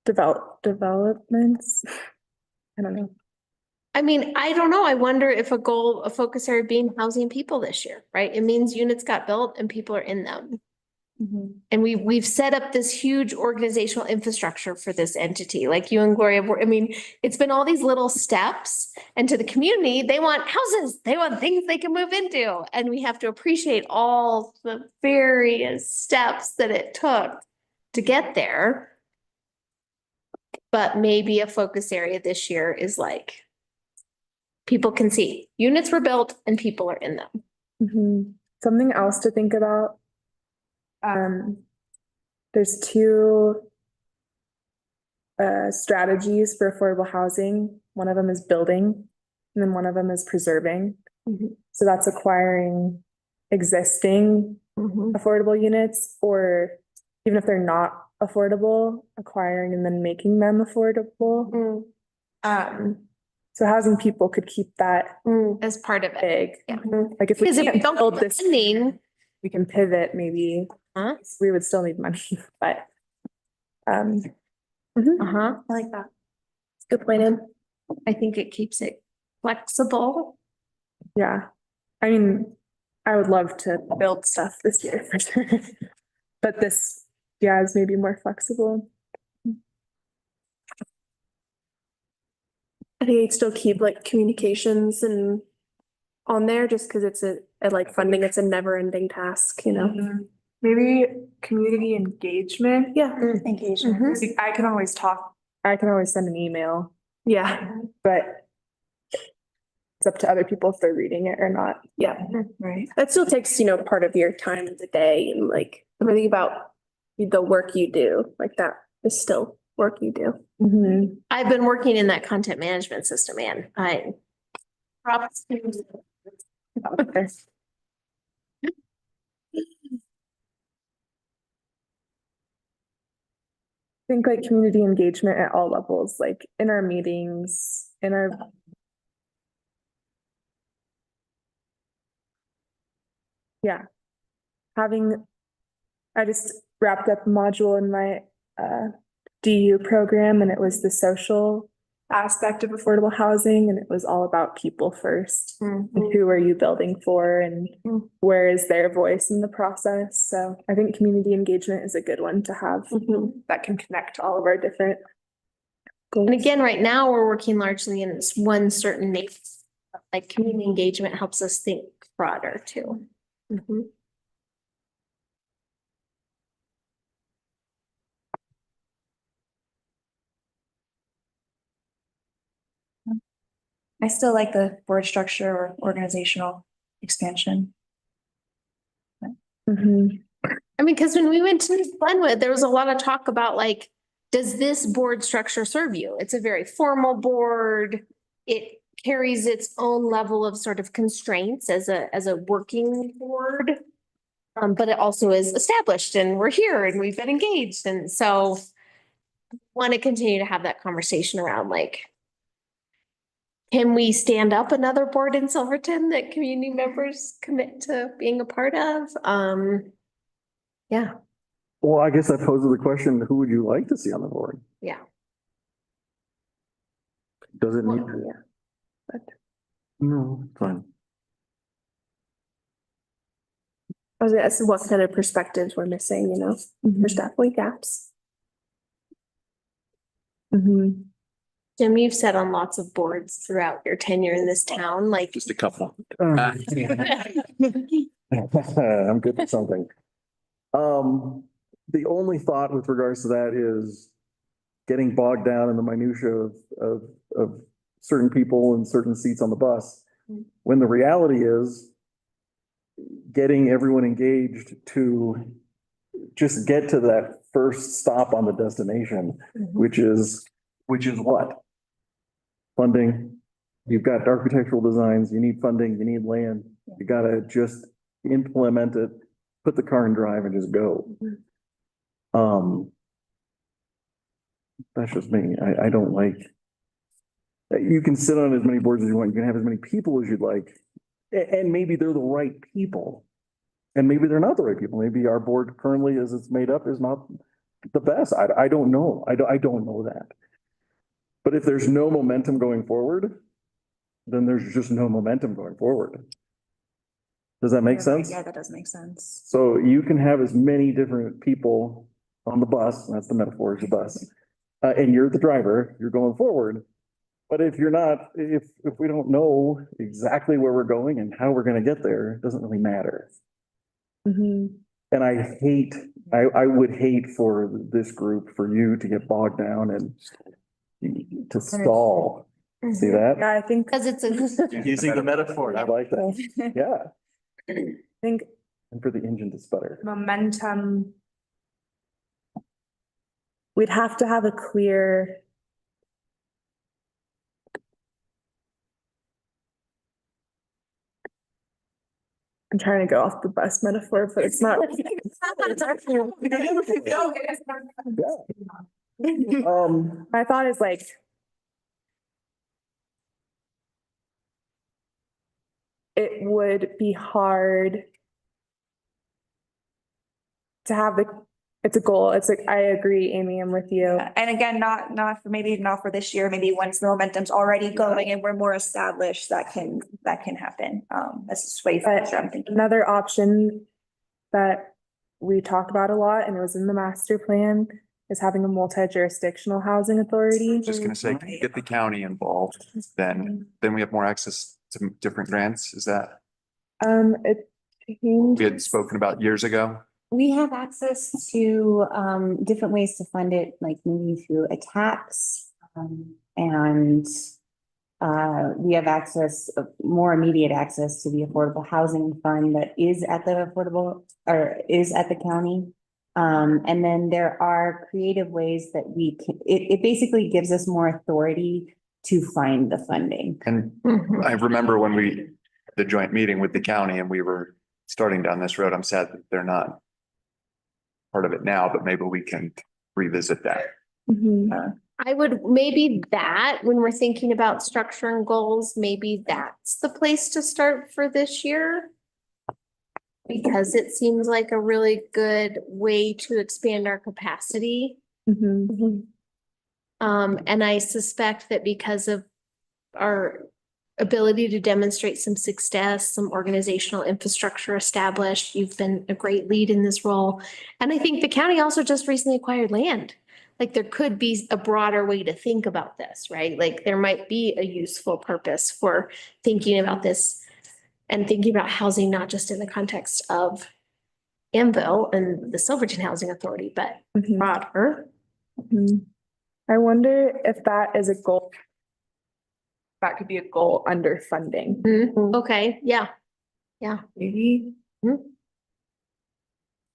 developments. I don't know. I mean, I don't know. I wonder if a goal, a focus area being housing people this year, right? It means units got built and people are in them. And we've set up this huge organizational infrastructure for this entity, like you and Gloria, I mean, it's been all these little steps. And to the community, they want houses, they want things they can move into. And we have to appreciate all the various steps that it took to get there. But maybe a focus area this year is like, people can see units were built and people are in them. Something else to think about. There's 2 strategies for affordable housing. One of them is building, and then one of them is preserving. Mhm. So that's acquiring existing Mhm. affordable units, or even if they're not affordable, acquiring and then making them affordable. Mm, So housing people could keep that as part of it. big. Yeah. Like if we Because if you can't don't build have this, funding, we can pivot maybe. Huh? We would still need money, but. uh-huh, I like that. Good point, Ed. I think it keeps it flexible. Yeah, I mean, I would love to build stuff this year for sure. But this, yeah, is maybe more flexible. I think I'd still keep like communications and on there just because it's a like funding, it's a never ending task, you know? Maybe community engagement. Yeah. Engagement. Mhm. I can always talk, I can always send an email, Yeah. but it's up to other people if they're reading it or not. Yeah. Right. That still takes, you know, part of your time of the day and like everything about the work you do, like that is still work you do. Mhm. I've been working in that content management system, and props to- Okay. I think like community engagement at all levels, like in our meetings, in our. Yeah. Having, I just wrapped up a module in my DU program, and it was the social aspect of affordable housing, and it was all about people first. And who are you building for, and Mm. where is their voice in the process? So I think community engagement is a good one to have that can connect all of our different goals. And again, right now, we're working largely in this one certain name. Like community engagement helps us think broader too. Mhm. I still like the board structure or organizational expansion. Mhm. I mean, because when we went to New Glenwood, there was a lot of talk about like, does this board structure serve you? It's a very formal board. It carries its own level of sort of constraints as a working board. But it also is established and we're here and we've been engaged. And so want to continue to have that conversation around like, can we stand up another board in Silverton that community members commit to being a part of? Yeah. Well, I guess that poses the question, who would you like to see on the board? Yeah. Does it need? Yeah. No, fine. I was gonna ask what kind of perspectives we're missing, you know, there's definitely gaps. Mhm. Jim, you've sat on lots of boards throughout your tenure in this town, like. Just a couple. I'm good for something. The only thought with regards to that is getting bogged down in the minutia of certain people and certain seats on the bus. When the reality is getting everyone engaged to just get to that first stop on the destination, which is what? Funding. You've got architectural designs, you need funding, you need land, you gotta just implement it, put the car in drive and just go. That's just me. I don't like. You can sit on as many boards as you want, you can have as many people as you'd like, and maybe they're the right people. And maybe they're not the right people. Maybe our board currently as it's made up is not the best. I don't know. I don't know that. But if there's no momentum going forward, then there's just no momentum going forward. Does that make sense? Yeah, that does make sense. So you can have as many different people on the bus, that's the metaphor, is the bus. And you're the driver, you're going forward. But if you're not, if we don't know exactly where we're going and how we're gonna get there, it doesn't really matter. Mhm. And I would hate for this group, for you to get bogged down and to stall. See that? Yeah, I think, Cause it's a. Using the metaphor. I like that. Yeah. I think And for the engine to sputter. momentum we'd have to have a clear. I'm trying to go off the bus metaphor, but it's not. My thought is like. It would be hard. To have it's a goal. It's like, I agree, Amy, I'm with you. And again, maybe not for this year, maybe once the momentum's already going and we're more established, that can happen. That's just way faster, I'm thinking. Another option that we talked about a lot and it was in the master plan is having a multi-jurisdictional housing authority. Just gonna say, get the county involved, then we have more access to different grants. Is that It changed. we had spoken about years ago? We have access to different ways to fund it, like maybe through a tax. And we have access, more immediate access to the affordable housing fund that is at the is at the county. And then there are creative ways that we can, it basically gives us more authority to find the funding. And I remember when the joint meeting with the county and we were starting down this road, I'm sad that they're not part of it now, but maybe we can revisit that. I would, maybe that, when we're thinking about structuring goals, maybe that's the place to start for this year. Because it seems like a really good way to expand our capacity. And I suspect that because of our ability to demonstrate some success, some organizational infrastructure established, you've been a great lead in this role. And I think the county also just recently acquired land. Like there could be a broader way to think about this, right? Like there might be a useful purpose for thinking about this and thinking about housing, not just in the context of Anvil and the Silverton Housing Authority, but broader. I wonder if that is a goal. That could be a goal under funding. Okay, yeah. Maybe.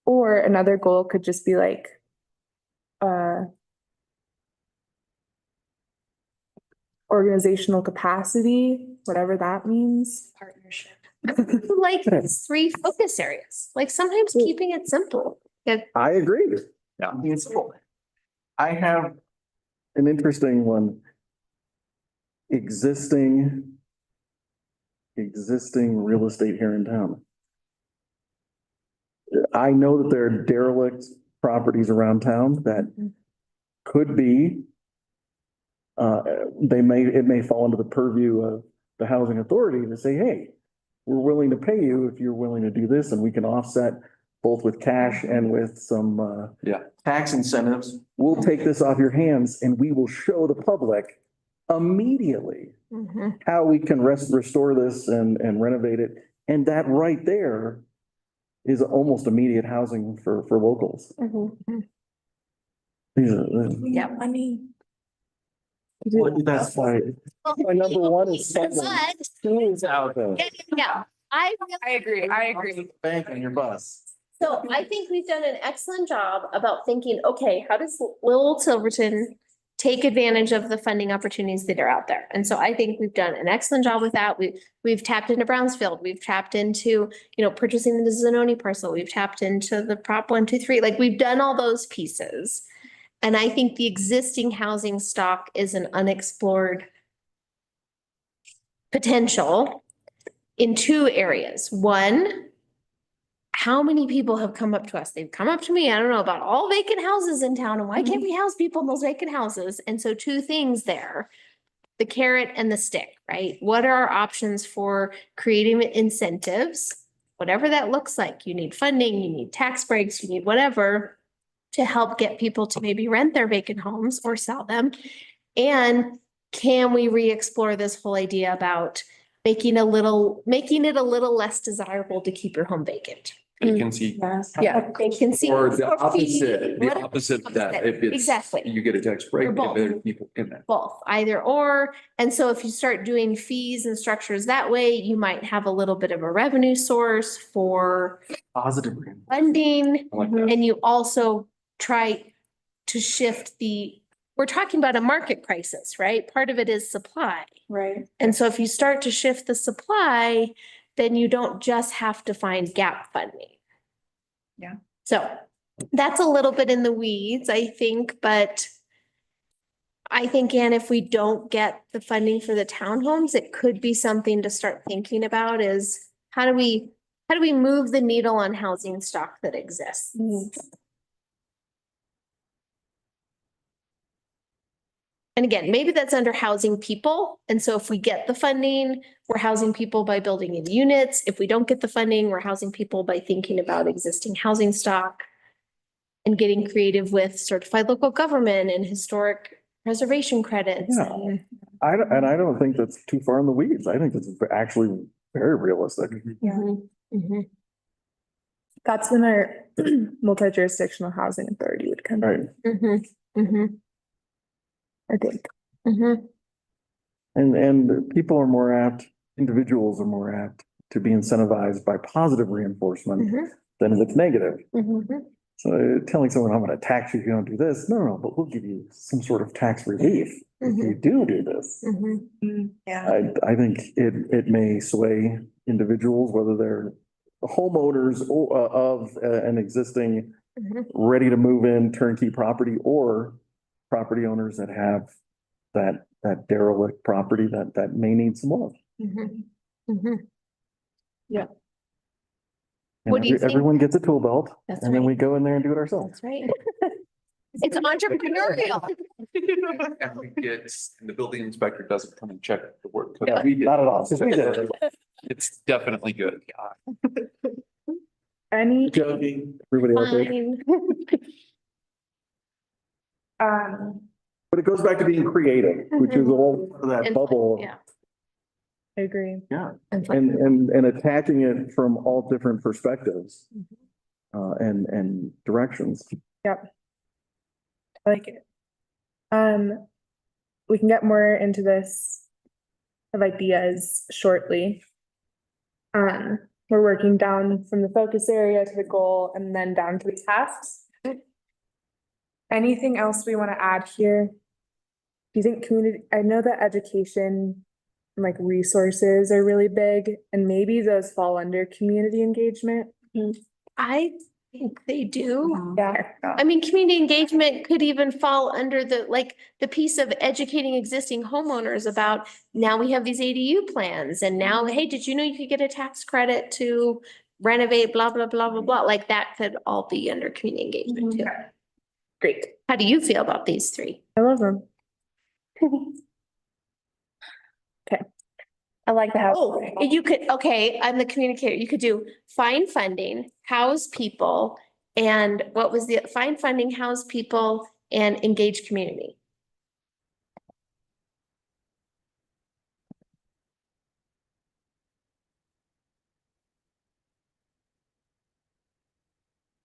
Or another goal could just be like, organizational capacity, whatever that means. Partnership. Like three focus areas, like sometimes keeping it simple. I agree. Yeah. I have an interesting one. Existing real estate here in town. I know that there are derelict properties around town that could be, it may fall into the purview of the housing authority to say, hey, we're willing to pay you if you're willing to do this, and we can offset both with cash and with some tax incentives. We'll take this off your hands and we will show the public immediately how we can restore this and renovate it. And that right there is almost immediate housing for locals. Yeah. Money. That's why my number one is schools out there. Yeah, I agree. Bank on your bus. So I think we've done an excellent job about thinking, okay, how does Little Silverton take advantage of the funding opportunities that are out there? And so I think we've done an excellent job with that. We've tapped into Brownsfield. We've tapped into, purchasing the Zanoni parcel. We've tapped into the Prop 123. Like we've done all those pieces. And I think the existing housing stock is an unexplored potential in two areas. One, how many people have come up to us? They've come up to me, I don't know, about all vacant houses in town and why can't we house people in those vacant houses? And so two things there, the carrot and the stick, right? What are our options for creating incentives? Whatever that looks like, you need funding, you need tax breaks, you need whatever to help get people to maybe rent their vacant homes or sell them. And can we re-explore this whole idea about making it a little less desirable to keep your home vacant? Vacancy. Yeah, vacancy. Or the What- opposite of that, if it's. Exactly. You get a tax break, Or if both. there are people in that. Both, either or. And so if you start doing fees and structures that way, you might have a little bit of a revenue source for Positive. funding. I like that. And you also try to shift we're talking about a market crisis, right? Part of it is supply. Right. And so if you start to shift the supply, then you don't just have to find gap funding. Yeah. So that's a little bit in the weeds, I think, but I think, Anne, if we don't get the funding for the townhomes, it could be something to start thinking about is how do we move the needle on housing stock that exists? And again, maybe that's under housing people. And so if we get the funding, we're housing people by building in units. If we don't get the funding, we're housing people by thinking about existing housing stock and getting creative with certified local government and historic preservation credits. Yeah. I don't think that's too far in the weeds. I think it's actually very realistic. Mhm, mhm. That's when our multi-jurisdictional housing authority would come in, Right. Mhm, mhm, I think. mhm. And people are more apt, individuals are more apt to be incentivized by positive reinforcement Mhm. than if it's negative. Mhm. So telling someone, I'm gonna tax you if you don't do this, no, but we'll give you some sort of tax relief if you do this. Mhm. Yeah. I think it may sway individuals, whether they're homeowners of an existing Mhm. ready to move in turnkey property or property owners that have that derelict property that may need some love. Mhm. Mhm. And What do you think? everyone gets a tool belt That's and then we right. go in there and do it ourselves. That's right. It's entrepreneurial. And we get, and the building inspector doesn't come and check the work. Yeah. Not at all. Since we did it. It's definitely good. Any, Joking, everybody out there. Fine. But it goes back to being creative, which is all part of that And- bubble. Yeah. I agree. Yeah. And fun. And attacking it from all different perspectives. And directions. Yep. I like it. We can get more into this of ideas shortly. We're working down from the focus area to the goal and then down to the tasks. Anything else we want to add here? Do you think community, I know that education and like resources are really big and maybe those fall under community engagement? I think they do. Yeah. I mean, community engagement could even fall under the piece of educating existing homeowners about now we have these ADU plans and now, hey, did you know you could get a tax credit to renovate, blah, blah, blah, blah, blah. Like that could all be under community engagement too. Great. How do you feel about these three? I love them. I like the house. Oh, you could, okay, I'm the communicator. You could do find funding, house people, and what was the, find funding, house people, and engage community.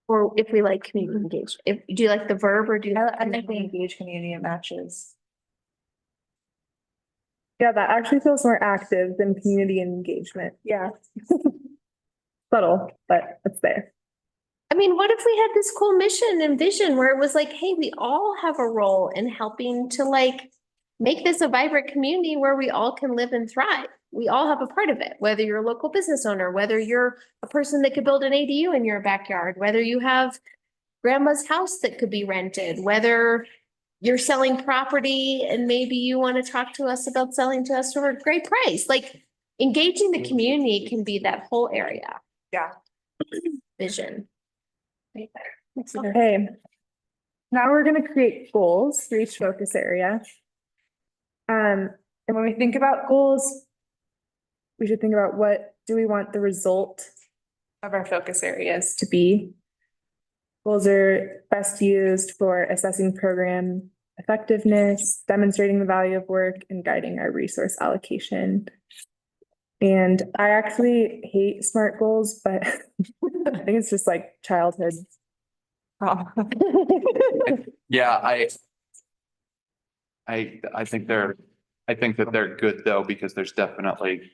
Or if we like community engagement, do you like the verb or do you? I think the engaged community matches. Yeah, that actually feels more active than community engagement. Yeah. Subtle, but it's there. I mean, what if we had this cool mission and vision where it was like, hey, we all have a role in helping to like make this a vibrant community where we all can live and thrive. We all have a part of it, whether you're a local business owner, whether you're a person that could build an ADU in your backyard, whether you have grandma's house that could be rented, whether you're selling property and maybe you want to talk to us about selling to us for a great price. Like engaging the community can be that whole area. Yeah. Vision. Okay. Now we're gonna create goals for each focus area. And when we think about goals, we should think about what do we want the result of our focus areas to be? Goals are best used for assessing program effectiveness, demonstrating the value of work, and guiding our resource allocation. And I actually hate SMART goals, but I think it's just like childhood. Yeah, I think that they're good though, because there's definitely.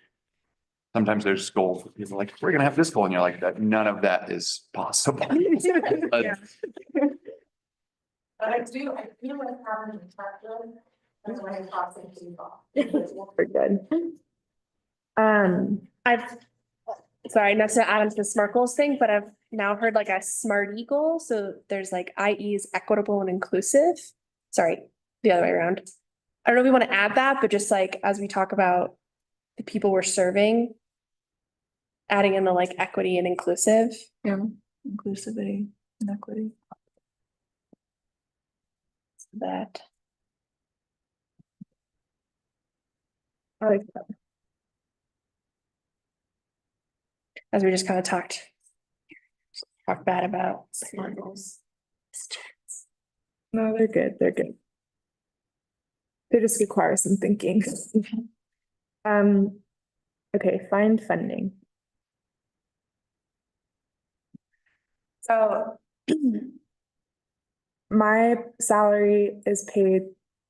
Sometimes there's goals, people are like, we're gonna have this goal, and you're like, that none of that is possible. I do like having a chapter. That's why I thought We're good. Sorry, not to add into the SMART goals thing, but I've now heard like a SMART goal. So there's like IE is equitable and inclusive. Sorry, the other way around. I don't know if we want to add that, but just like as we talk about the people we're serving, adding in the like equity and inclusive. Yeah, inclusivity and equity. That. I like that. As we just kind of talked bad about SMART goals. No, they're good. They're good. They just require some thinking. Okay, find funding. So my salary is paid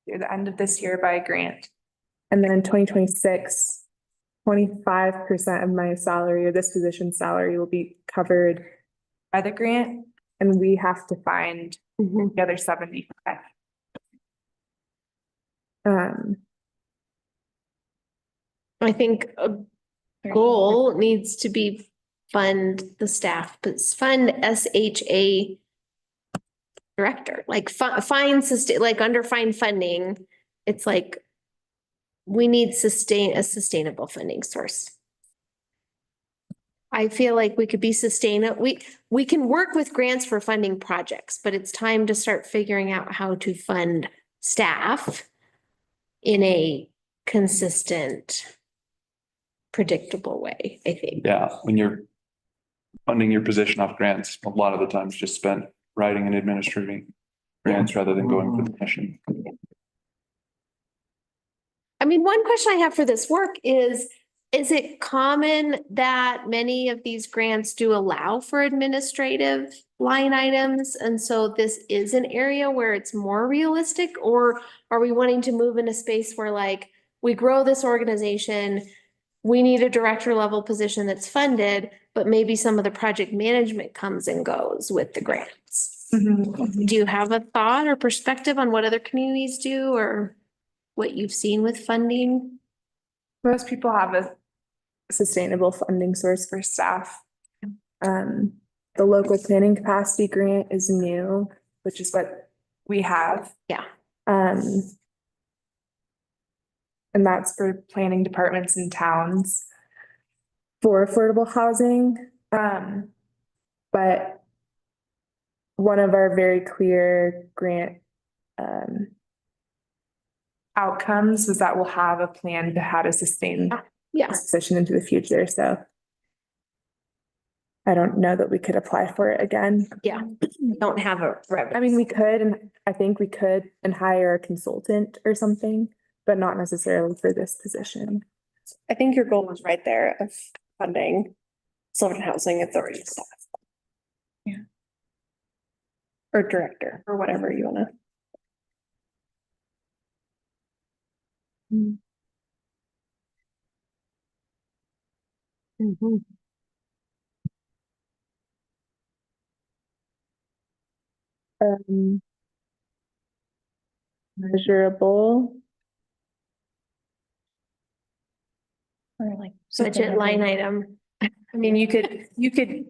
through the end of this year by a grant. And then in 2026, 25% of my salary or this position's salary will be covered by the grant. And we have to find the other 75. I think a goal needs to be fund the staff, but fund SHA director, like find sustain, like under find funding. It's like we need a sustainable funding source. I feel like we could be sustainable. We can work with grants for funding projects, but it's time to start figuring out how to fund staff in a consistent, predictable way, I think. Yeah, when you're funding your position off grants, a lot of the times just spent writing and administrating grants rather than going for the mission. I mean, one question I have for this work is it common that many of these grants do allow for administrative line items? And so this is an area where it's more realistic, or are we wanting to move in a space where like we grow this organization, we need a director level position that's funded, but maybe some of the project management comes and goes with the grants? Do you have a thought or perspective on what other communities do or what you've seen with funding? Most people have a sustainable funding source for staff. The local planning capacity grant is new, which is what we have. Yeah. And that's for planning departments in towns for affordable housing. But one of our very clear grant outcomes was that we'll have a plan to how to sustain Yeah. this position into the future, so I don't know that we could apply for it again. Yeah. Don't have a revenue. I mean, we could, and I think we could, and hire a consultant or something, but not necessarily for this position. I think your goal was right there of funding Silverton Housing Authority staff. Yeah. Or director, or whatever you wanna. Measurable. Or like. Budget line item. I mean, you could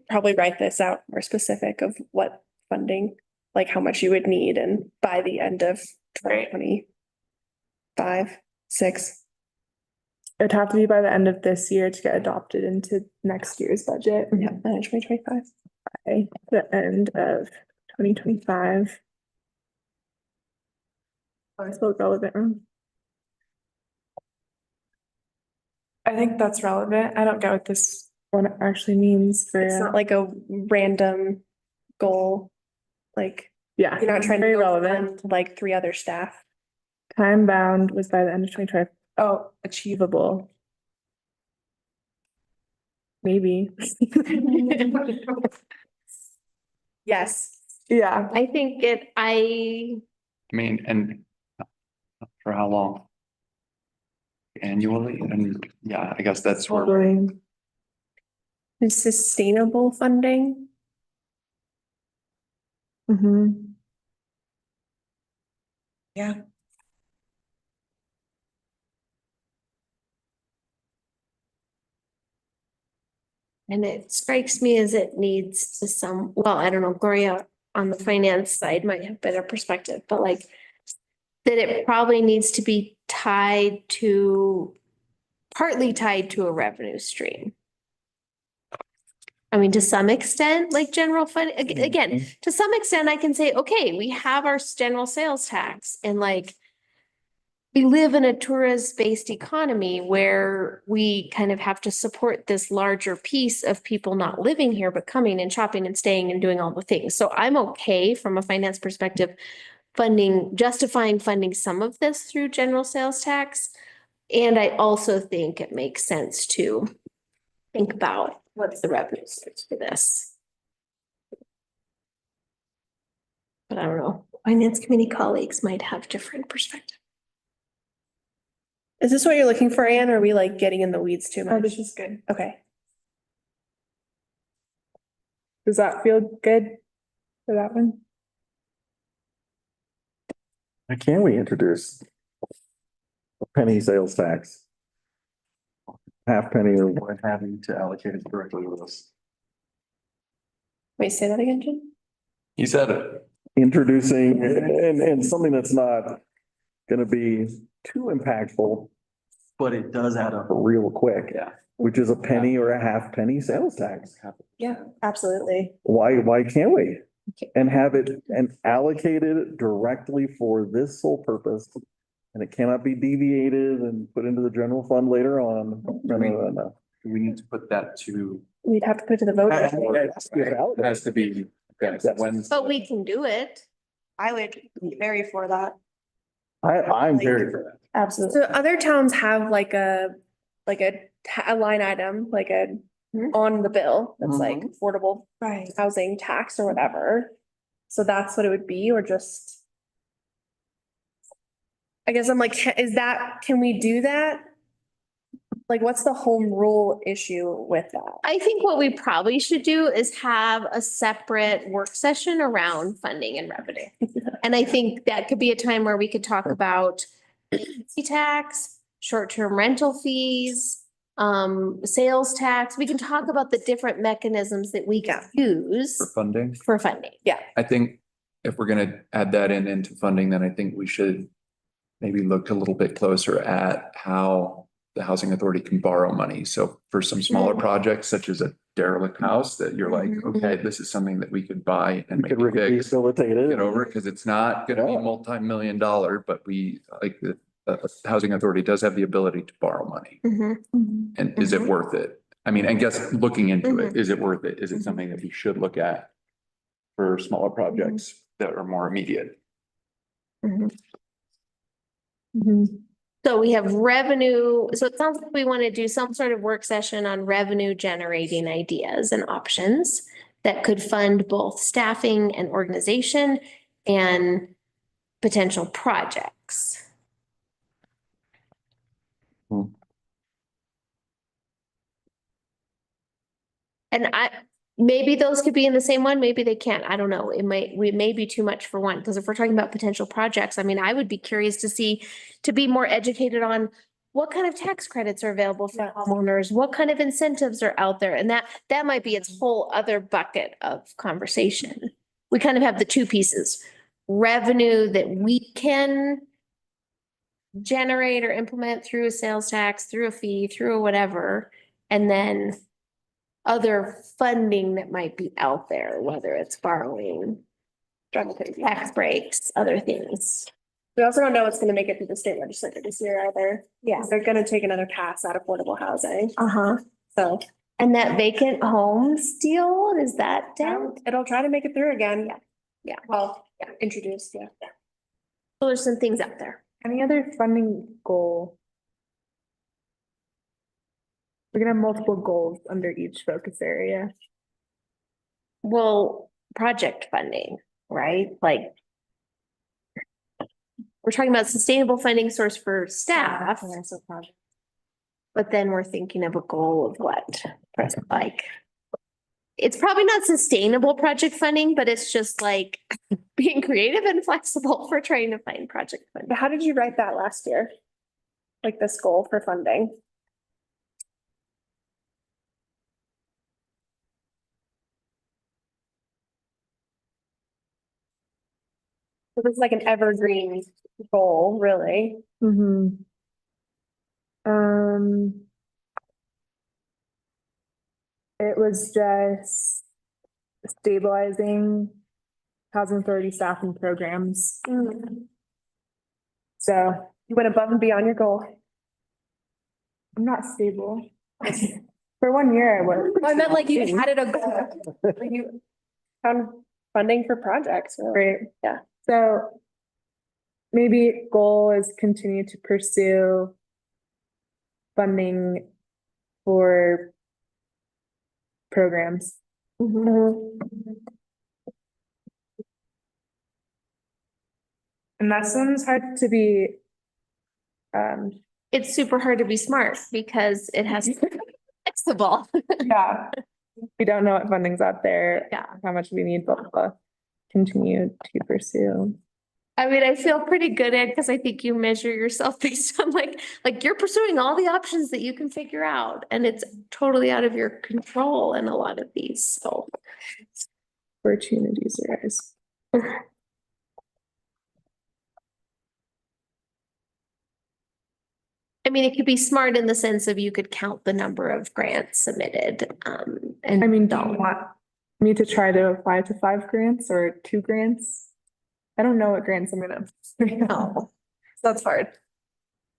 probably write this out more specific of what funding, like how much you would need and by the end of 2025, 6. It'd have to be by the end of this year to get adopted into next year's budget. Yeah, and 2025. By the end of 2025. Oh, I spelled relevant wrong. I think that's relevant. I don't get what this one actually means for. It's not like a random goal, like Yeah. you're not trying to very go relevant. fund like 3 other staff. Time bound was by the end of 2025. Oh, achievable. Maybe. Yes. Yeah. I think I mean, and for how long? Annually? And yeah, I guess that's where, Totally. And sustainable funding. Mm-hmm. Yeah. And it strikes me as it needs to some, well, I don't know, Gloria on the finance side might have better perspective, but like that it probably needs to be tied to, partly tied to a revenue stream. I mean, to some extent, like general fund, again, to some extent, I can say, okay, we have our general sales tax and like we live in a tourist-based economy where we kind of have to support this larger piece of people not living here, but coming and shopping and staying and doing all the things. So I'm okay from a finance perspective, justifying funding some of this through general sales tax. And I also think it makes sense to think about what's the revenue source for this. But I don't know, finance committee colleagues might have different perspective. Is this what you're looking for, Anne? Or are we like getting in the weeds too Oh, much? this is good. Okay. Does that feel good for that one? Why can't we introduce a penny sales tax? Half penny or what have you to allocate it directly with us. Wait, say that again, Jim? He said it. Introducing and something that's not gonna be too impactful, but it does add up real quick. Yeah. Which is a penny or a half penny sales tax. Yeah, absolutely. Why can't we? And have it and allocate it directly for this sole purpose. And it cannot be deviated and put into the general fund later on. No. We need to put that to. We'd have to put it to the vote. It has to be. Yes. When. But we can do it. I would be very for that. I'm very for that. Absolutely. So other towns have like a line item, like a on the bill that's like affordable Right. housing tax or whatever. So that's what it would be, or just. I guess I'm like, can we do that? Like, what's the home rule issue with that? I think what we probably should do is have a separate work session around funding and revenue. And I think that could be a time where we could talk about vacancy tax, short-term rental fees, sales tax. We can talk about the different mechanisms that we can use For funding. for funding. I think if we're gonna add that into funding, then I think we should maybe look a little bit closer at how the housing authority can borrow money. So for some smaller projects, such as a derelict house, that you're like, okay, this is something that we could buy and make Could it big. rehabilitate it. Get over it, because it's not gonna be Yeah. multi-million-dollar, but we, like, the housing authority does have the ability to borrow money. And is it worth it? I mean, I guess looking into it, is it worth it? Is it something that we should look at for smaller projects that are more immediate? So we have revenue, so it sounds like we want to do some sort of work session on revenue generating ideas and options that could fund both staffing and organization and potential projects. And maybe those could be in the same one, maybe they can't, I don't know, we may be too much for one, because if we're talking about potential projects, I mean, I would be curious to be more educated on what kind of tax credits are available for homeowners, what kind of incentives are out there, and that might be its whole other bucket of conversation. We kind of have the two pieces, revenue that we can generate or implement through a sales tax, through a fee, through a whatever, and then other funding that might be out there, whether it's borrowing, tax breaks, other things. We also don't know what's gonna make it through the state legislature this year either. Yeah. They're gonna take another pass at affordable housing, Uh-huh. so And that vacant homes deal, is that down? it'll try to make it through again. Yeah. Well, yeah, introduced, yeah. So there's some things out there. Any other funding goal? We're gonna have multiple goals under each focus area. Well, project funding, right? Like we're talking about sustainable funding source for staff, but then we're thinking of a goal of what? Like, it's probably not sustainable project funding, but it's just like being creative and flexible for trying to find project funding. But how did you write that last year? Like this goal for funding? It was like an evergreen goal, really. Mhm. It was just stabilizing housing authority staff and programs. So You went above and beyond your goal. I'm not stable. For 1 year I was. I meant like you added a goal. Like you found funding for projects, really. Right. Yeah. So maybe goal is continue to pursue funding for programs. And that sounds hard to be, It's super hard to be smart because it has to be flexible. yeah. We don't know what funding's out there. Yeah. How much we need, but continue to pursue. I mean, I feel pretty good at, because I think you measure yourself based on like you're pursuing all the options that you can figure out, and it's totally out of your control in a lot of these, so. Opportunities arise. I mean, it could be smart in the sense of you could count the number of grants submitted, and. I mean, do you don't. want me to try to apply to 5 grants or 2 grants? I don't know what grants I'm gonna. No, That's hard.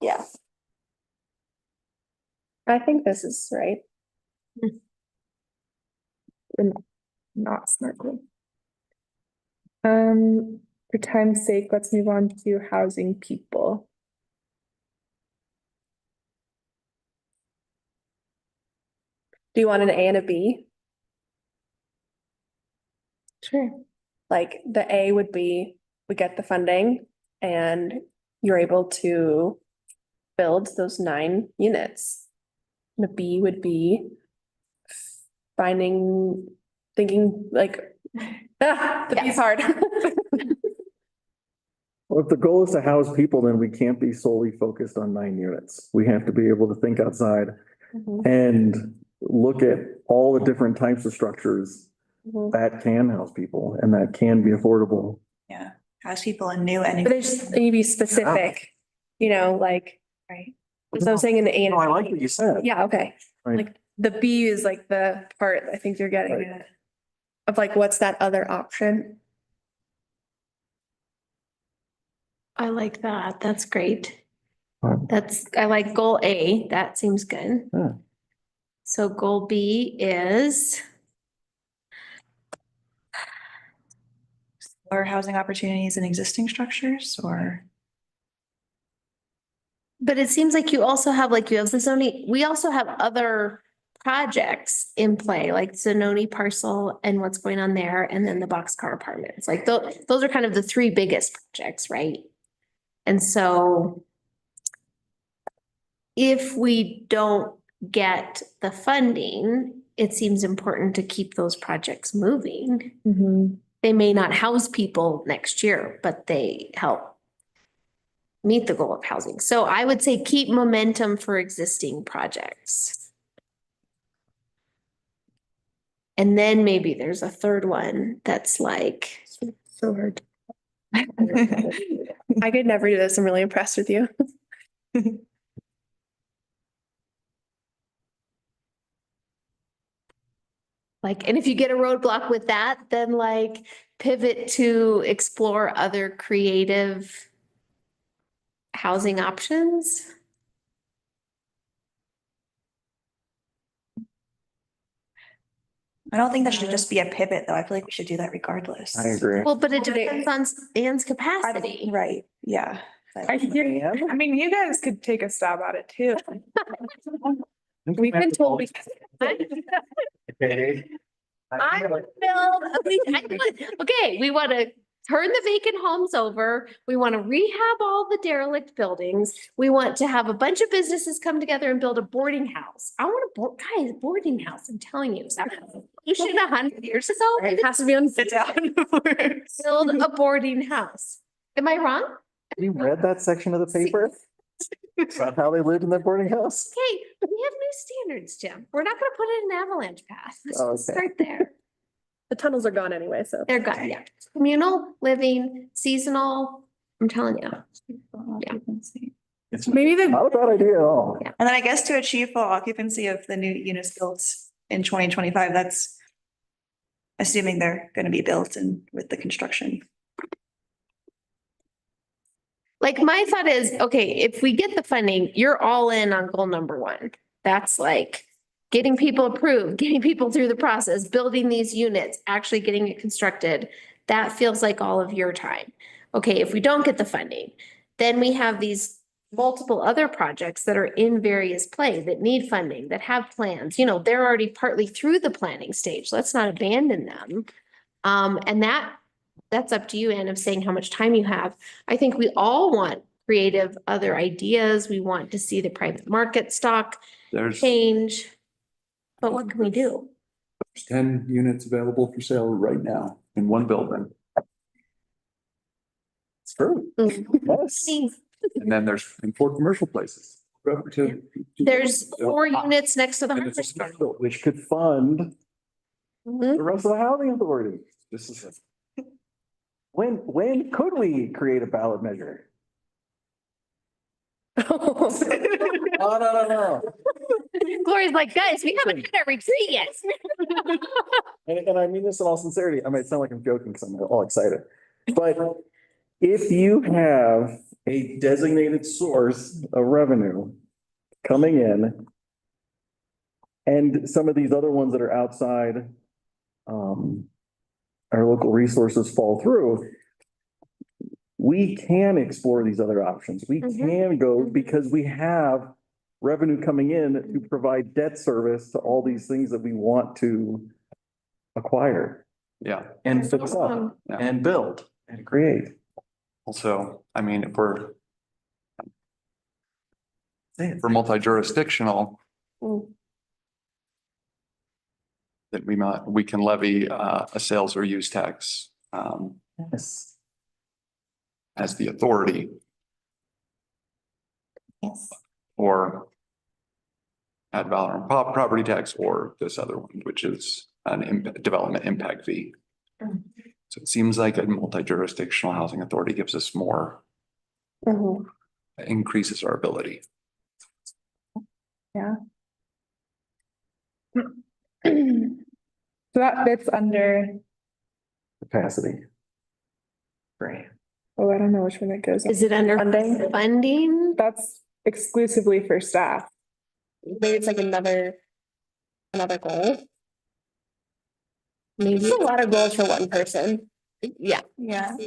Yeah. I think this is right. Not smartly. For time's sake, let's move on to housing people. Do you want an A and a B? Sure. Like the A would be, we get the funding and you're able to build those 9 units. And the B would be thinking like, the B is hard. Well, if the goal is to house people, then we can't be solely focused on 9 units. We have to be able to think outside and look at all the different types of structures that can house people and that can be affordable. Yeah, house people in new and. But there's, you be specific, you know, like, Right. as I was saying in the A and No, I like what you said. Yeah, okay. Right. Like the B is like the part I think you're getting Right. at. Of like, what's that other option? I like that. That's great. Right. I like goal A. That seems good. Yeah. So goal B is, Or housing opportunities in existing structures or. but it seems like you also have, like, you have the zoning, we also have other projects in play, like Zanoni parcel and what's going on there, and then the boxcar apartments. Like those are kind of the 3 biggest projects, right? And so if we don't get the funding, it seems important to keep those projects moving. They may not house people next year, but they help meet the goal of housing. So I would say keep momentum for existing projects. And then maybe there's a third one that's like, So hard. I could never do this. I'm really impressed with you. like, and if you get a roadblock with that, then like pivot to explore other creative housing options. I don't think that should just be a pivot, though. I feel like we should do that regardless. I agree. Well, but it depends on Anne's capacity. Right, yeah. I mean, you guys could take a stab at it too. We've been told. I build, okay, we want to turn the vacant homes over. We want to rehab all the derelict buildings. We want to have a bunch of businesses come together and build a boarding house. I want a boarding house. I'm telling you, is that you should 100 years ago? It has to be on. Sit down. Build a boarding house. Am I wrong? You read that section of the paper? About how they lived in their boarding house? Okay, we have new standards, Jim. We're not gonna put it in avalanche path. Let's Oh, just okay. start there. The tunnels are gone anyway, so. They're good, yeah. Communal, living, seasonal, I'm telling you. It's Maybe the, not a bad idea at all. Yeah. And then I guess to achieve full occupancy of the new units built in 2025, that's assuming they're going to be built and with the construction. Like my thought is, okay, if we get the funding, you're all in on goal number one. That's like getting people approved, getting people through the process, building these units, actually getting it constructed. That feels like all of your time. Okay, if we don't get the funding, then we have these multiple other projects that are in various play that need funding, that have plans. You know, they're already partly through the planning stage. Let's not abandon them. And that's up to you, Anne, of saying how much time you have. I think we all want creative other ideas. We want to see the private market stock There's change. But what can we do? 10 units available for sale right now in one building. It's true. Yes. And then there's in 4 commercial places. There's 4 units next to the And it's a hardware store. special, Which could fund Mhm. the rest of the housing authority. this is a When could we create a ballot measure? No. Gloria's like, guys, we haven't had our retreat yet. And I mean this in all sincerity. I might sound like I'm joking because I'm all excited. But if you have a designated source of revenue coming in and some of these other ones that are outside our local resources fall through, we can explore these other options. We Mhm. can go because we have revenue coming in to provide debt service to all these things that we want to acquire yeah. and fix up and build and create. Also, I mean, if we're multi-jurisdictional, Mm. that we can levy a sales or use tax Yes. as the authority, Yes. or ad valorem property tax, or this other one, which is an development impact fee. So it seems like a multi-jurisdictional housing authority gives us more, increases our ability. So that fits under, Capacity. Great. oh, I don't know which one that goes. Is it under Funding? funding? That's exclusively for staff. Maybe it's like another goal. Maybe a lot of goals for one person. Yeah. Yeah.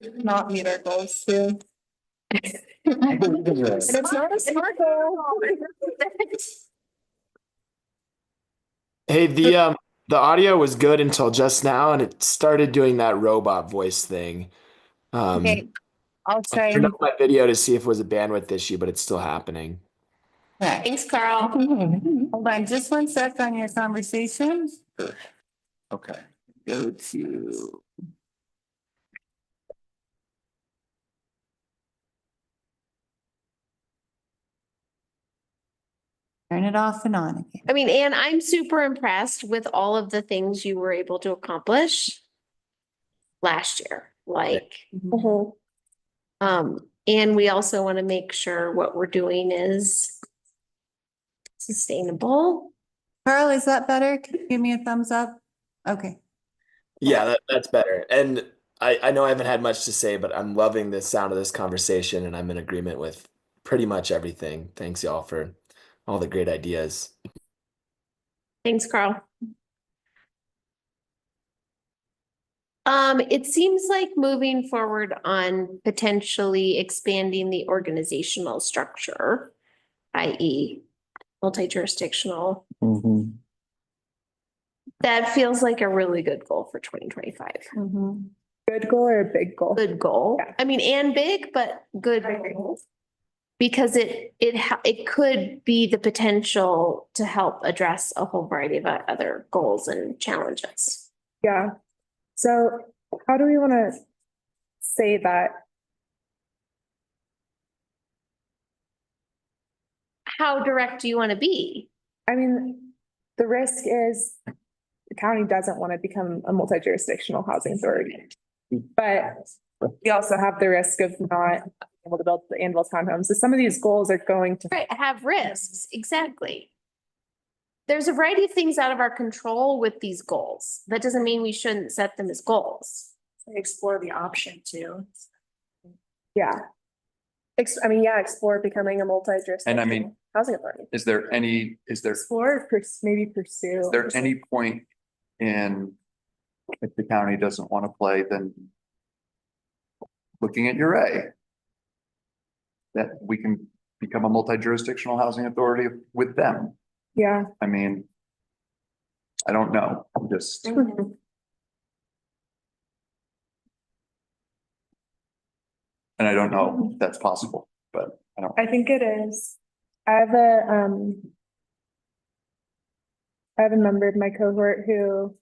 Not meet our goals too. But it's not a smart goal. Hey, the audio was good until just now, and it started doing that robot voice thing. Okay, I'll I turned up my video to see if it was a bandwidth issue, but it's still happening. Thanks, Carl. Hold on just one sec on your conversation. Okay. Go to. Turn it off and on again. I mean, Anne, I'm super impressed with all of the things you were able to accomplish last year, like, and we also want to make sure what we're doing is sustainable. Carl, is that better? Can you give me a thumbs up? Okay. Yeah, that's better. And I know I haven't had much to say, but I'm loving the sound of this conversation, and I'm in agreement with pretty much everything. Thanks, y'all, for all the great ideas. Thanks, Carl. It seems like moving forward on potentially expanding the organizational structure, i.e. multi-jurisdictional. That feels like a really good goal for 2025. Good good goal or a big goal? good goal. Yeah. I mean, and big, but good. goal. Because it could be the potential to help address a whole variety of other goals and challenges. Yeah. So how do we want to say that? How direct do you want to be? I mean, the risk is the county doesn't want to become a multi-jurisdictional housing authority. But we also have the risk of not being able to build the Anvil townhomes. So some of these goals are going to, Right, have risks, exactly. There's a variety of things out of our control with these goals. That doesn't mean we shouldn't set them as goals. Explore the option too. yeah. I mean, yeah, explore becoming a multi-jurisdictional. And I mean- Housing authority. Is there any Explore, maybe pursue. is there any point in if the county doesn't want to play, then looking at your A, that we can become a multi-jurisdictional housing authority with them? Yeah, I mean, I don't know. I'm just, and I don't know if that's possible, but I don't. I think it is. I have a member of my cohort who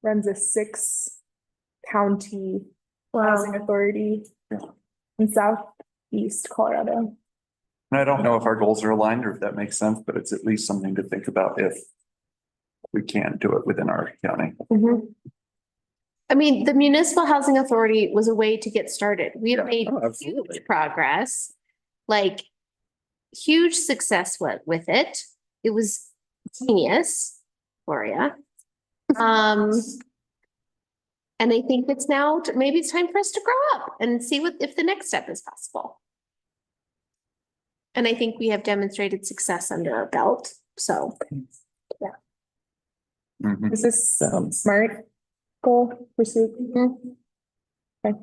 runs a 6-county housing authority in southeast Colorado. And I don't know if our goals are aligned or if that makes sense, but it's at least something to think about if we can do it within our county. I mean, the municipal housing authority was a way to get started. We have made Oh, absolutely. huge progress, like huge success with it. It was genius, Gloria. And I think it's now, maybe it's time for us to grow up and see if the next step is possible. And I think we have demonstrated success under our belt, so. Mhm. Is this smart goal pursuit? Okay.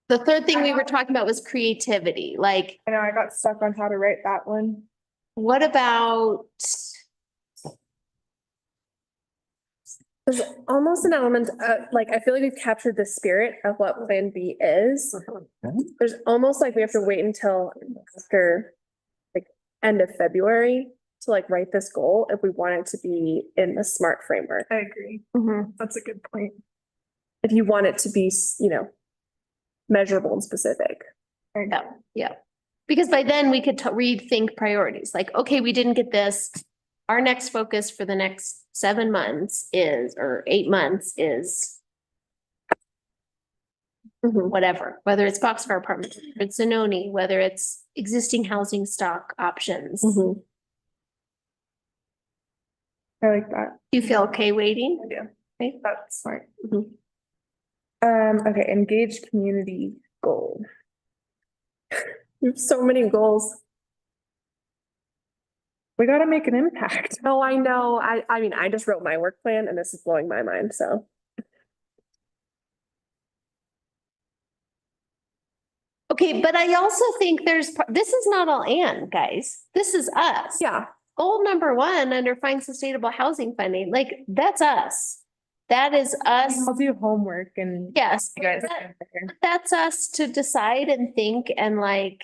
The third thing we were talking about was creativity, like, I know I got stuck on how to write that one. what about? There's almost an element, like, I feel like we've captured the spirit of what Plan B is. There's almost like we have to wait until after, like, end of February to like write this goal if we want it to be in the SMART framework. I agree. That's a good point. If you want it to be, measurable and specific. Yeah. Because by then we could rethink priorities, like, okay, we didn't get this. Our next focus for the next 7 months or 8 months is whatever, whether it's boxcar apartment, whether it's Zanoni, whether it's existing housing stock options. I like that. Do you feel okay waiting? I do. Okay. That's smart. Okay, engage community goal. We have so many goals. We gotta make an impact. Oh, I know. I mean, I just wrote my work plan and this is blowing my mind, so. Okay, but I also think this is not all Ann, guys. This is us. Yeah. Goal number 1 under find sustainable housing funding, like, that's us. That is us. I'll do homework and. Yes, You guys. that's us to decide and think and like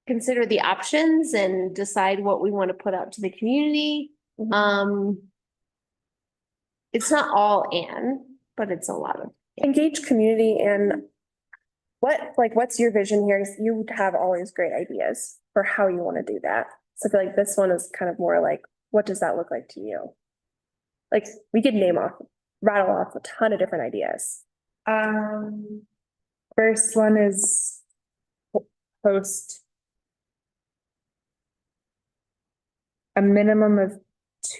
consider the options and decide what we want to put out to the community. It's not all Ann, but it's a lot of. Engage community and what's your vision here? You have all these great ideas for how you want to do that. So I feel like this one is kind of more like, what does that look like to you? Like, we could rattle off a ton of different ideas. First one is post a minimum of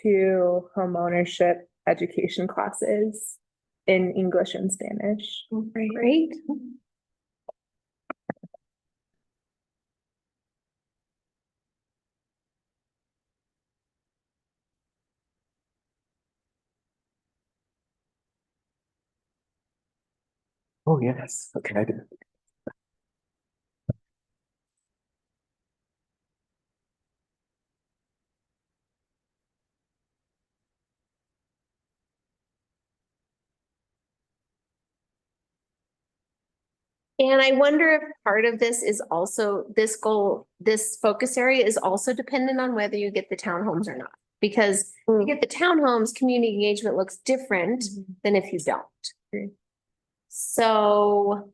2 homeownership education classes in English and Spanish. Great. Oh, yes. Okay, I did. And I wonder if part of this is also, this goal, this focus area is also dependent on whether you get the townhomes or not. Because if you get the townhomes, community engagement looks different than if you don't. So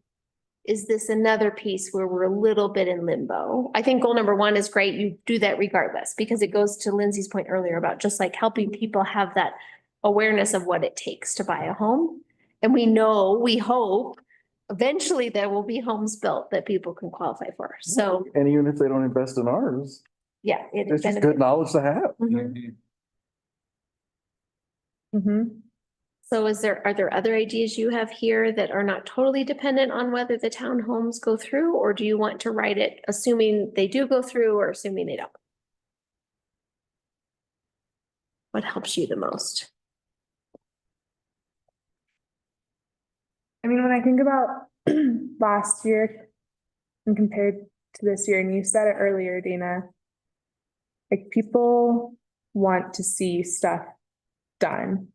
is this another piece where we're a little bit in limbo? I think goal number 1 is great. You do that regardless, because it goes to Lindsay's point earlier about just like helping people have that awareness of what it takes to buy a home. And we know, we hope eventually there will be homes built that people can qualify for. So, And even if they don't invest in ours, yeah. it's just good benefits. knowledge to have. Mhm. Mhm. So are there other ideas you have here that are not totally dependent on whether the townhomes go through? Or do you want to write it assuming they do go through or assuming they don't? What helps you the most? I mean, when I think about last year and compared to this year, and you said it earlier, Dana, like people want to see stuff done.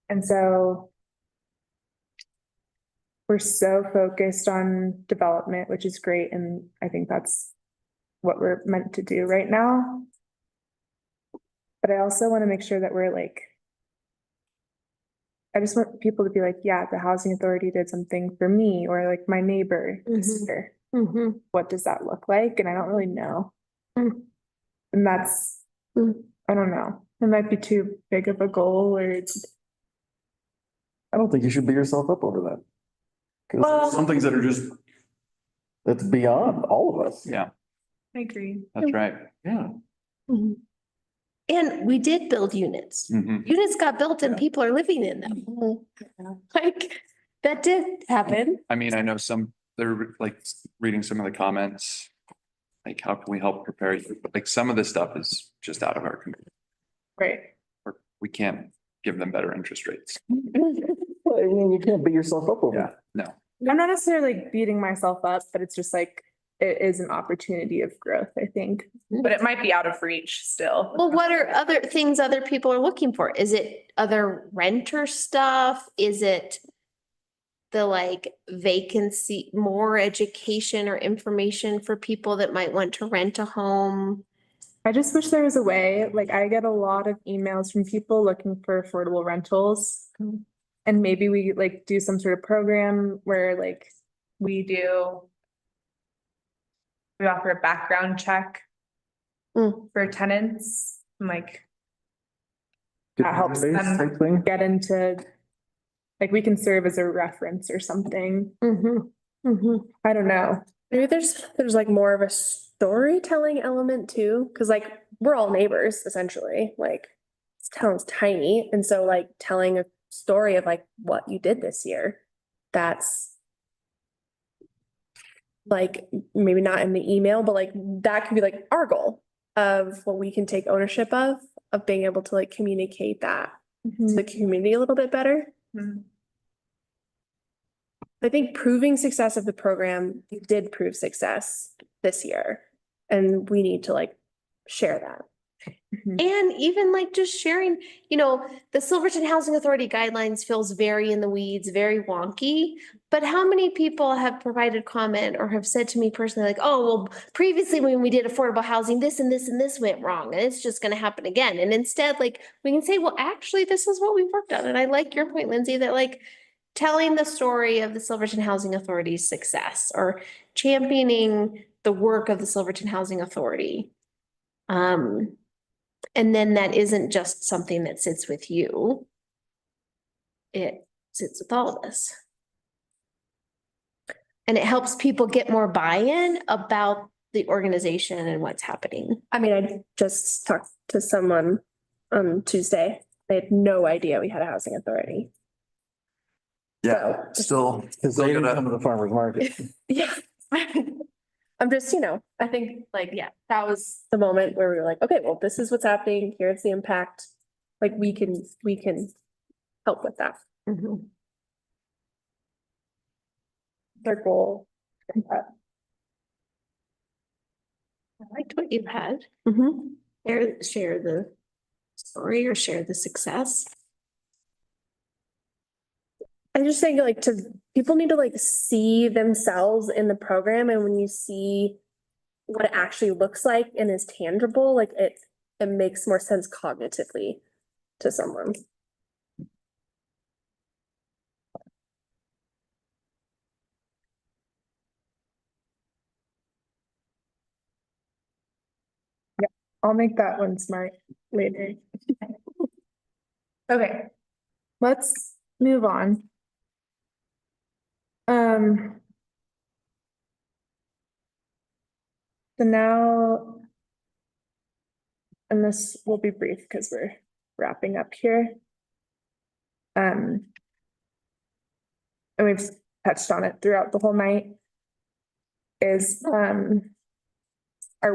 And so we're so focused on development, which is great. And I think that's what we're meant to do right now. But I also want to make sure that we're like, I just want people to be like, yeah, the housing authority did something for me or like my neighbor this year. What does that look like? And I don't really know. Mm. And that's, I don't know. It might be too big of a goal or it's, I don't think you should beat yourself up over that. 'Cause Well- there's some things that are just, that's beyond all of us. Yeah, I agree. that's right. Yeah. And we did build units. Mhm. Units got built and people are living in them. Like, that did happen. I mean, I know they're like reading some of the comments. Like, how can we help prepare you? But like, some of this stuff is just out of our control. Right. We can't give them better interest rates. Well, I mean, you can't beat yourself up over it. No. I'm not necessarily like beating myself up, but it's just like, it is an opportunity of growth, I think. But it might be out of reach still. Well, what are other things other people are looking for? Is it other renter stuff? Is it the like vacancy, more education or information for people that might want to rent a home? I just wish there was a way, like I get a lot of emails from people looking for affordable rentals. And maybe we like do some sort of program where like we offer a background check for tenants and like that helps them Type thing. get into, like we can serve as a reference or something. I don't know. Maybe there's like more of a storytelling element too, because like we're all neighbors essentially, like this town's tiny. And so like telling a story of like what you did this year, that's like maybe not in the email, but like that could be like our goal of what we can take ownership of being able to like communicate that to the community a little bit better. I think proving success of the program did prove success this year, and we need to like share that. And even like just sharing, the Silverton Housing Authority guidelines feels very in the weeds, very wonky. But how many people have provided comment or have said to me personally, like, oh, well, previously when we did affordable housing, this and this and this went wrong, and it's just gonna happen again. And instead, like, we can say, well, actually, this is what we've worked on. And I like your point, Lindsay, that like telling the story of the Silverton Housing Authority's success or championing the work of the Silverton Housing Authority. And then that isn't just something that sits with you. It sits with all of us. And it helps people get more buy-in about the organization and what's happening. I mean, I just talked to someone on Tuesday. They had no idea we had a housing authority. Yeah, still. Cause they didn't come to the farmer's market. Yeah. I'm just, I think like, yeah, that was the moment where we were like, okay, well, this is what's happening. Here's the impact. Like we can help with that. Their goal. I liked what you had. Share the story or share the success. I just think like people need to like see themselves in the program, and when you see what it actually looks like and is tangible, like it makes more sense cognitively to someone. I'll make that one smart later. Okay, let's move on. So now, and this will be brief because we're wrapping up here. And we've touched on it throughout the whole night, is our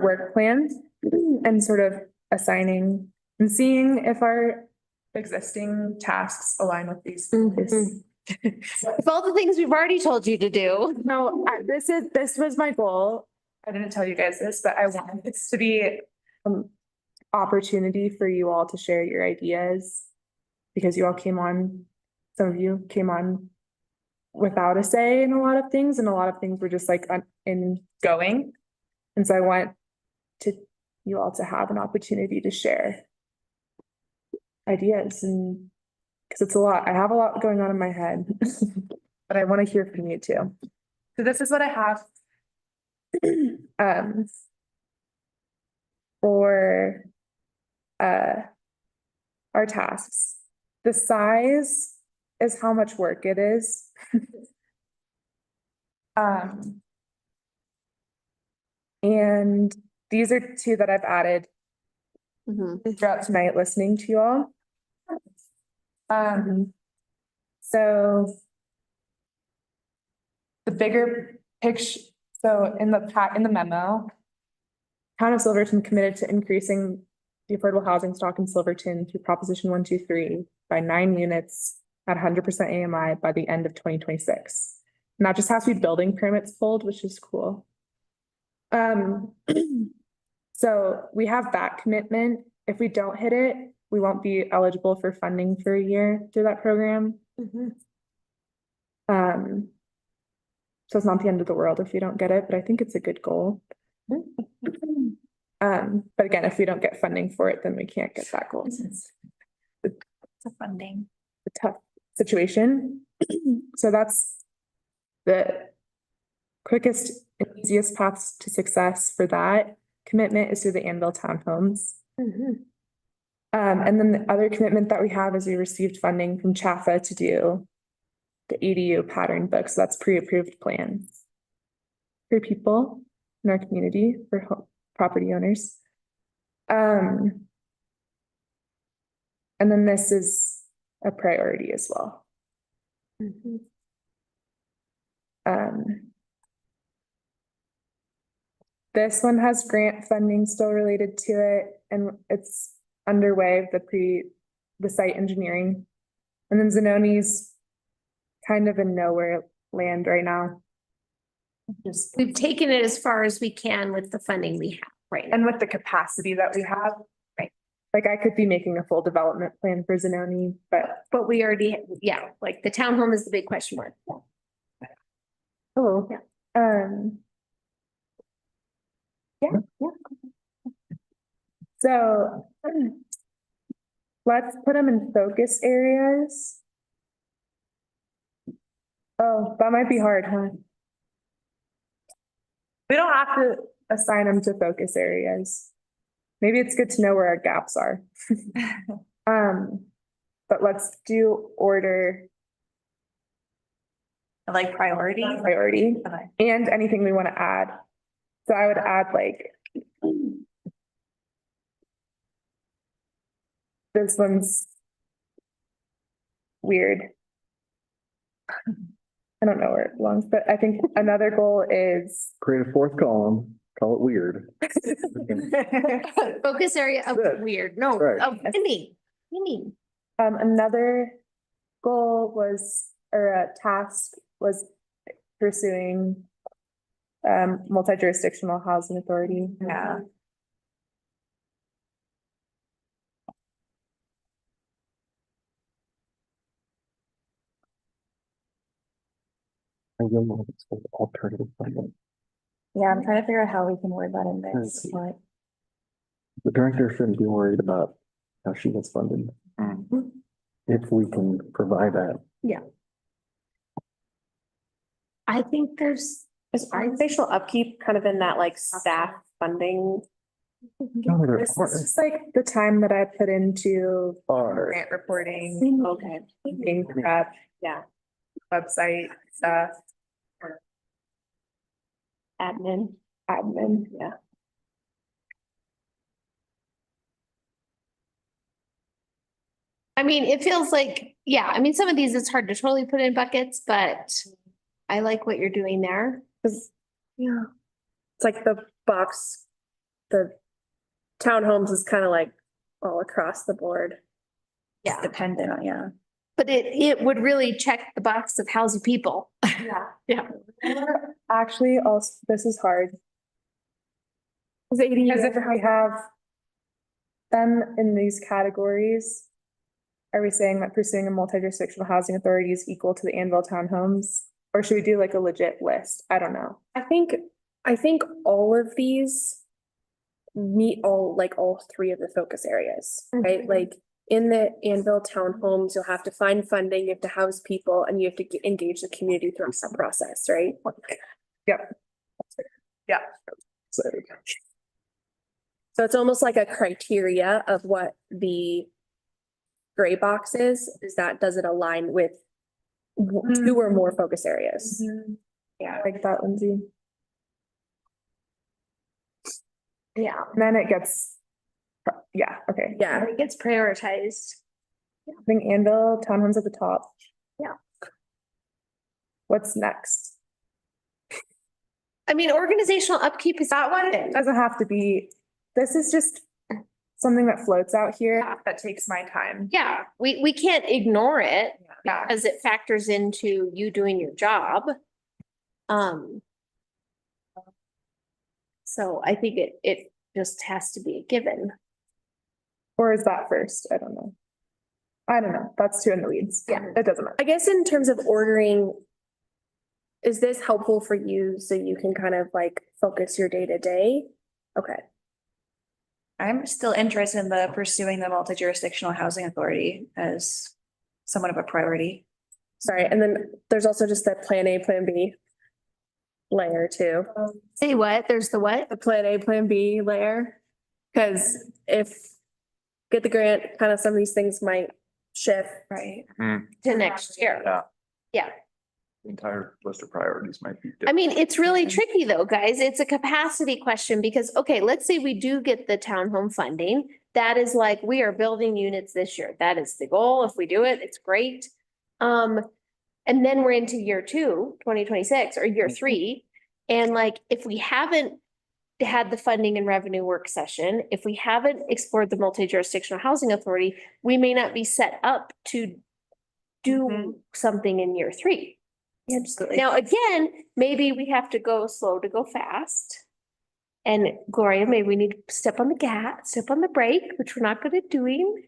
work plan and sort of assigning and seeing if our existing tasks align with these. If all the things we've already told you to do. No, this was my goal. I didn't tell you guys this, but I wanted this to be opportunity for you all to share your ideas. Because you all came on, some of you came on without a say in a lot of things, and a lot of things were just like in going. And so I want you all to have an opportunity to share ideas, and because it's a lot. I have a lot going on in my head, but I want to hear from you too. So this is what I have for our tasks. The size is how much work it is. And these are two that I've added throughout tonight, listening to you all. So the bigger picture, so in the memo, Town of Silverton committed to increasing the affordable housing stock in Silverton through Proposition 123 by 9 units at 100% AMI by the end of 2026. And that just has to be building permits pulled, which is cool. So we have that commitment. If we don't hit it, we won't be eligible for funding for a year through that program. So it's not the end of the world if we don't get it, but I think it's a good goal. But again, if we don't get funding for it, then we can't get that goal. It's It's a funding. a tough situation. So that's the quickest and easiest paths to success for that commitment is through the Anvil Townhomes. And then the other commitment that we have is we received funding from CHAFA to do the ADU pattern book. So that's pre-approved plans for people in our community, for property owners. And then this is a priority as well. This one has grant funding still related to it, and it's underway, the site engineering. And then Zanoni's kind of in nowhere land right now. We've taken it as far as we can with the funding we have right now. And with the capacity that we have, right? Like I could be making a full development plan for Zanoni, But we already, yeah, like the townhome is the big question mark. oh, yeah. So let's put them in focus areas. Oh, that might be hard, huh? We don't have to assign them to focus areas. Maybe it's good to know where our gaps are. But let's do order. Like priority. Priority Okay. and anything we want to add. So I would add like. This one's weird. I don't know where it belongs, but I think another goal is. Create a fourth column, call it weird. Focus area of Good. weird, no, Right. of any. Another goal was, or a task was pursuing multi-jurisdictional housing authority. Yeah. I don't know if it's called alternative funding. Yeah, I'm trying to figure out how we can word that in Let's this, see. but. The director shouldn't be worried about how she gets funded. If we can provide that. I think there's. Is organizational upkeep kind of in that like staff funding? This is just like the time that I put into grant reporting, Okay. meeting prep, Yeah. website stuff, Admin. admin. Yeah. I mean, it feels like, yeah, I mean, some of these it's hard to totally put in buckets, but I like what you're doing there. Yeah. It's like the box, the townhomes is kind of like all across the board. Yeah, Dependent on, yeah. but it would really check the box of housing people. Yeah. Yeah. Actually, also, this is hard. Because if we have them in these categories, are we saying that pursuing a multi-jurisdictional housing authority is equal to the Anvil townhomes? Or should we do like a legit list? I don't know. I think all of these meet all three of the focus areas, right? Mhm. Like in the Anvil townhomes, you'll have to find funding, you have to house people, and you have to engage the community throughout that process, right? Yep. Yeah. So it's almost like a criteria of what the gray box is that does it align with two or more focus areas? Yeah, like that, Lindsay. Yeah. And then it gets, yeah, okay. Yeah. It gets prioritized. I think Anvil townhomes at the top. Yeah. What's next? I mean, organizational upkeep is that one. It doesn't have to be, this is just something that floats out here Yeah. that takes my time. Yeah, we can't ignore it Yeah. because it factors into you doing your job. So I think it just has to be a given. Or is that first? I don't know. I don't know. That's too in the weeds. Yeah. It doesn't matter. I guess in terms of ordering, is this helpful for you so you can kind of like focus your day to day? Okay. I'm still interested in the pursuing the multi-jurisdictional housing authority as somewhat of a priority. Sorry, and then there's also just that plan A, plan B layer too. Say what? There's the what? The plan A, plan B layer. Cause if get the grant, kind of some of these things might shift. Right. To next year. Yeah. Yeah. The entire list of priorities might be. I mean, it's really tricky though, guys. It's a capacity question because, okay, let's say we do get the townhome funding. That is like, we are building units this year. That is the goal. If we do it, it's great. And then we're into year 2026 or year 3. And like, if we haven't had the funding and revenue work session, if we haven't explored the multi-jurisdictional housing authority, we may not be set up to do something in year 3. Absolutely. Now, again, maybe we have to go slow to go fast. And Gloria, maybe we need to step on the gas, step on the brake, which we're not good at doing.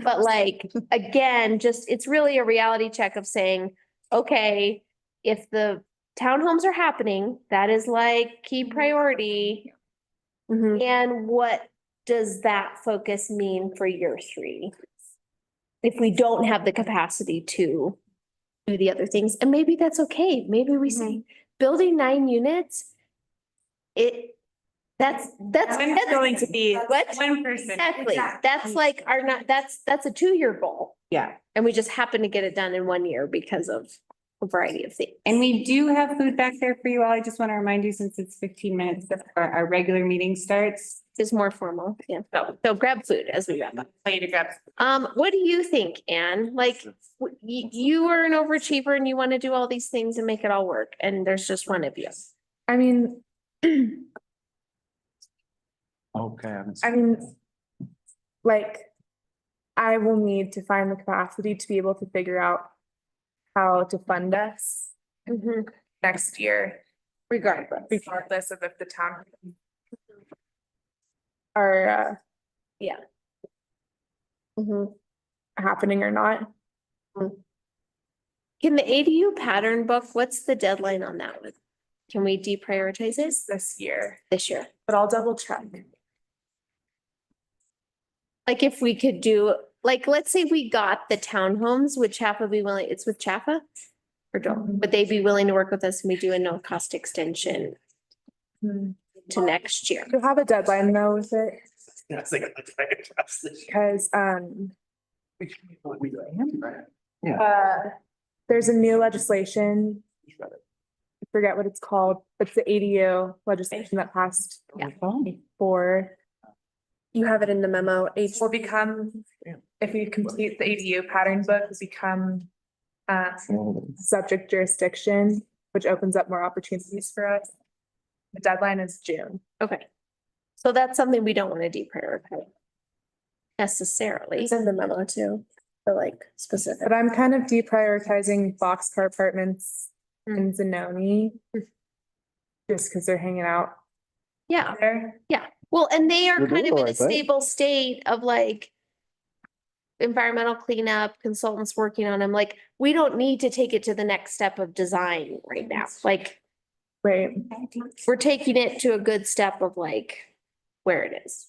But like, again, just, it's really a reality check of saying, okay, if the townhomes are happening, that is like key priority. And what does that focus mean for year 3? If we don't have the capacity to do the other things, and maybe that's okay. Maybe we say, building 9 units, that's going to be what? one person. Exactly. That's like that's a 2-year goal. Yeah. And we just happen to get it done in 1 year because of a variety of things. And we do have food back there for you all. I just want to remind you, since it's 15 minutes before our regular meeting starts. It's more formal, yeah. So grab food as we wrap up. Tell you to grab. What do you think, Anne? Like, you are an overachiever and you want to do all these things and make it all work, and there's just one of you. I mean, Okay. like, I will need to find the capacity to be able to figure out how to fund us next year, regardless of if the town are happening or not. Can the ADU pattern book, what's the deadline on that one? Can we deprioritize this This year, this year? but I'll double check. Like if we could do, like, let's say we got the townhomes, would Chaffa be willing, it's with Chaffa? Or don't, would they be willing to work with us and we do a no cost extension Hmm. to next year? You have a deadline though with it, Yes, because, Yeah. there's a new legislation. I forget what it's called, but it's the ADU legislation that passed for. You have it in the memo, Will become, if we complete the ADU pattern book, will become subject jurisdiction, which opens up more opportunities for us. The deadline is June. Okay. So that's something we don't want to deprioritize necessarily. It's in the memo too, for like specific. But I'm kind of deprioritizing boxcar apartments in Zanoni. Just because they're hanging out Yeah, there. well, and they are You're kind doing of in all a right, right? stable state of like environmental cleanup, consultants working on them, like, we don't need to take it to the next step of design right now. Like, Right. we're taking it to a good step of like where it is.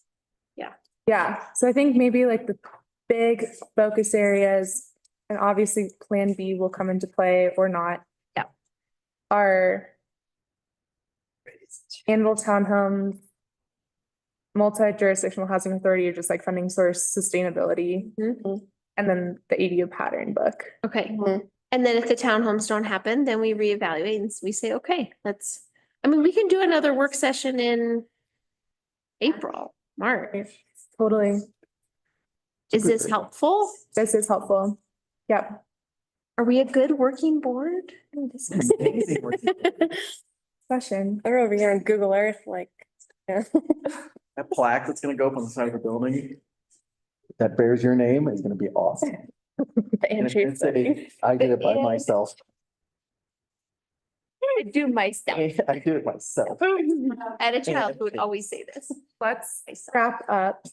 Yeah, so I think maybe like the big focus areas, and obviously Plan B will come into play or not. Yeah. Are Anvil Townhomes, multi-jurisdictional housing authority, or just like funding source sustainability, and then the ADU pattern book. Okay. Mhm. And then if the townhomes don't happen, then we reevaluate and we say, okay, let's, I mean, we can do another work session in April, March. Totally, Is this helpful? this is helpful. Yep, Are we a good working board? session. They're over here on Google Earth, like, yeah. That plaque that's gonna go up on the side of the building that bears your name is gonna be awesome. And it's gonna say, I did it by myself. I do myself. I did it myself. I had a child who would always say this. Let's wrap up.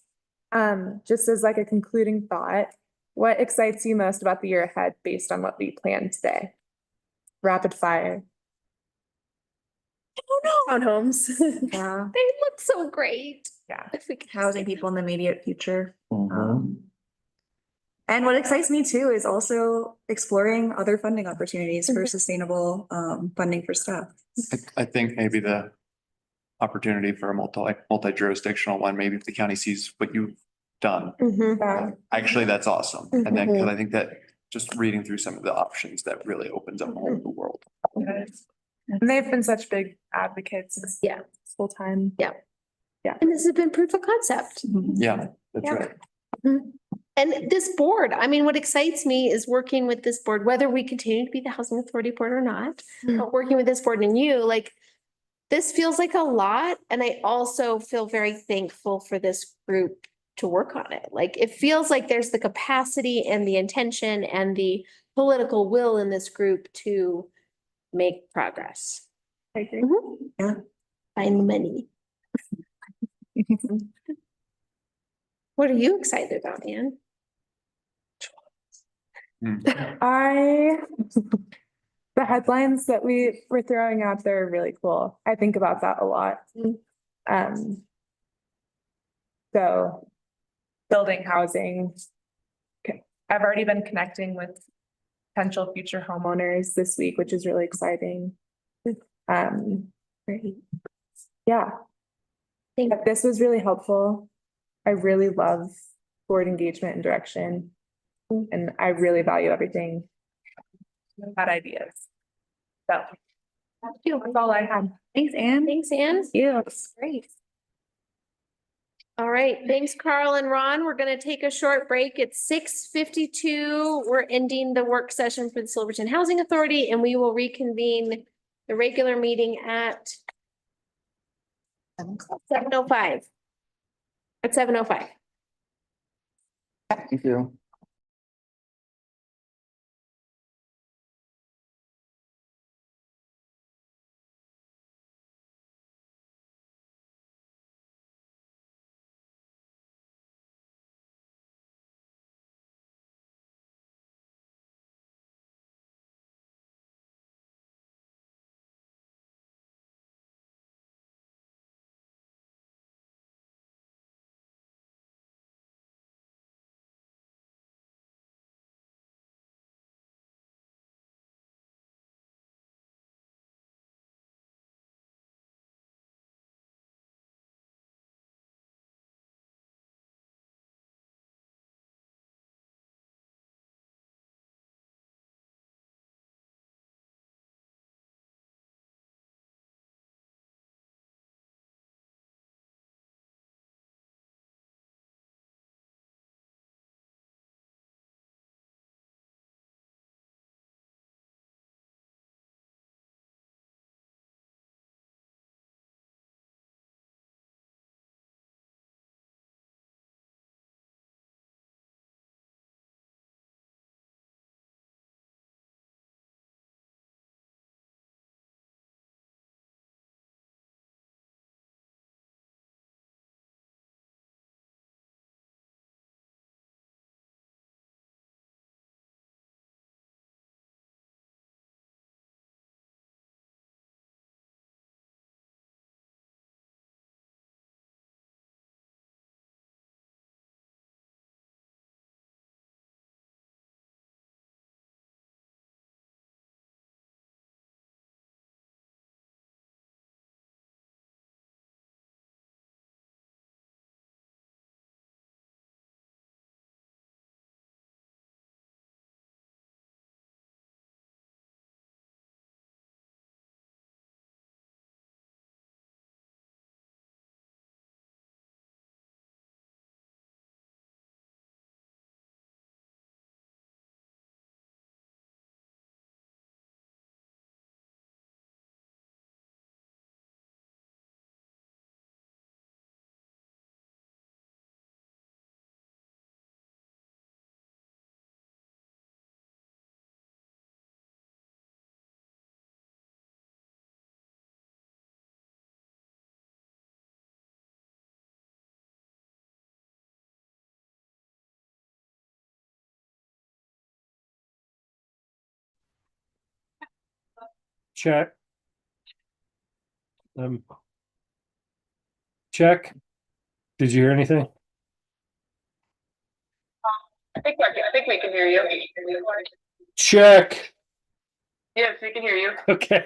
Just as like a concluding thought, what excites you most about the year ahead based on what we planned today? Rapid fire. Townhomes. Yeah, They look so great. Yeah. If we could housing people in the immediate future. Mhm. And what excites me too is also exploring other funding opportunities for sustainable funding for stuff. I think maybe the opportunity for a multi-jurisdictional one, maybe if the county sees what you've done, Yeah. actually, that's awesome. And then, because I think that just reading through some of the options, that really opens up a whole new world. And they've been such big advocates since Yeah. this whole time. And this has been proof of concept. Yeah, that's Yeah. right. And this board, I mean, what excites me is working with this board, whether we continue to be the housing authority board or not, but working with this board and you, like, this feels like a lot. And I also feel very thankful for this group to work on it. Like, it feels like there's the capacity and the intention and the political will in this group to make progress. I agree. Yeah. Find money. What are you excited about, Anne? The headlines that we were throwing out there are really cool. I think about that a lot. So building housing. Okay, I've already been connecting with potential future homeowners this week, which is really exciting. Yeah. Thank This was really helpful. I really love board engagement and direction. And I really value everything. Bad ideas. So you. that's all I had. Thanks, Anne. Thanks, Anne. Yeah. Great. All right, thanks, Carl and Ron. We're gonna take a short break. It's 6:52. We're ending the work session for the Silverton Housing Authority, and we will reconvene the regular meeting at 7:05. At 7:05. Thank you. Check. Check. Did you hear anything? I think we can hear you. Check. Yes, we can hear you. Okay.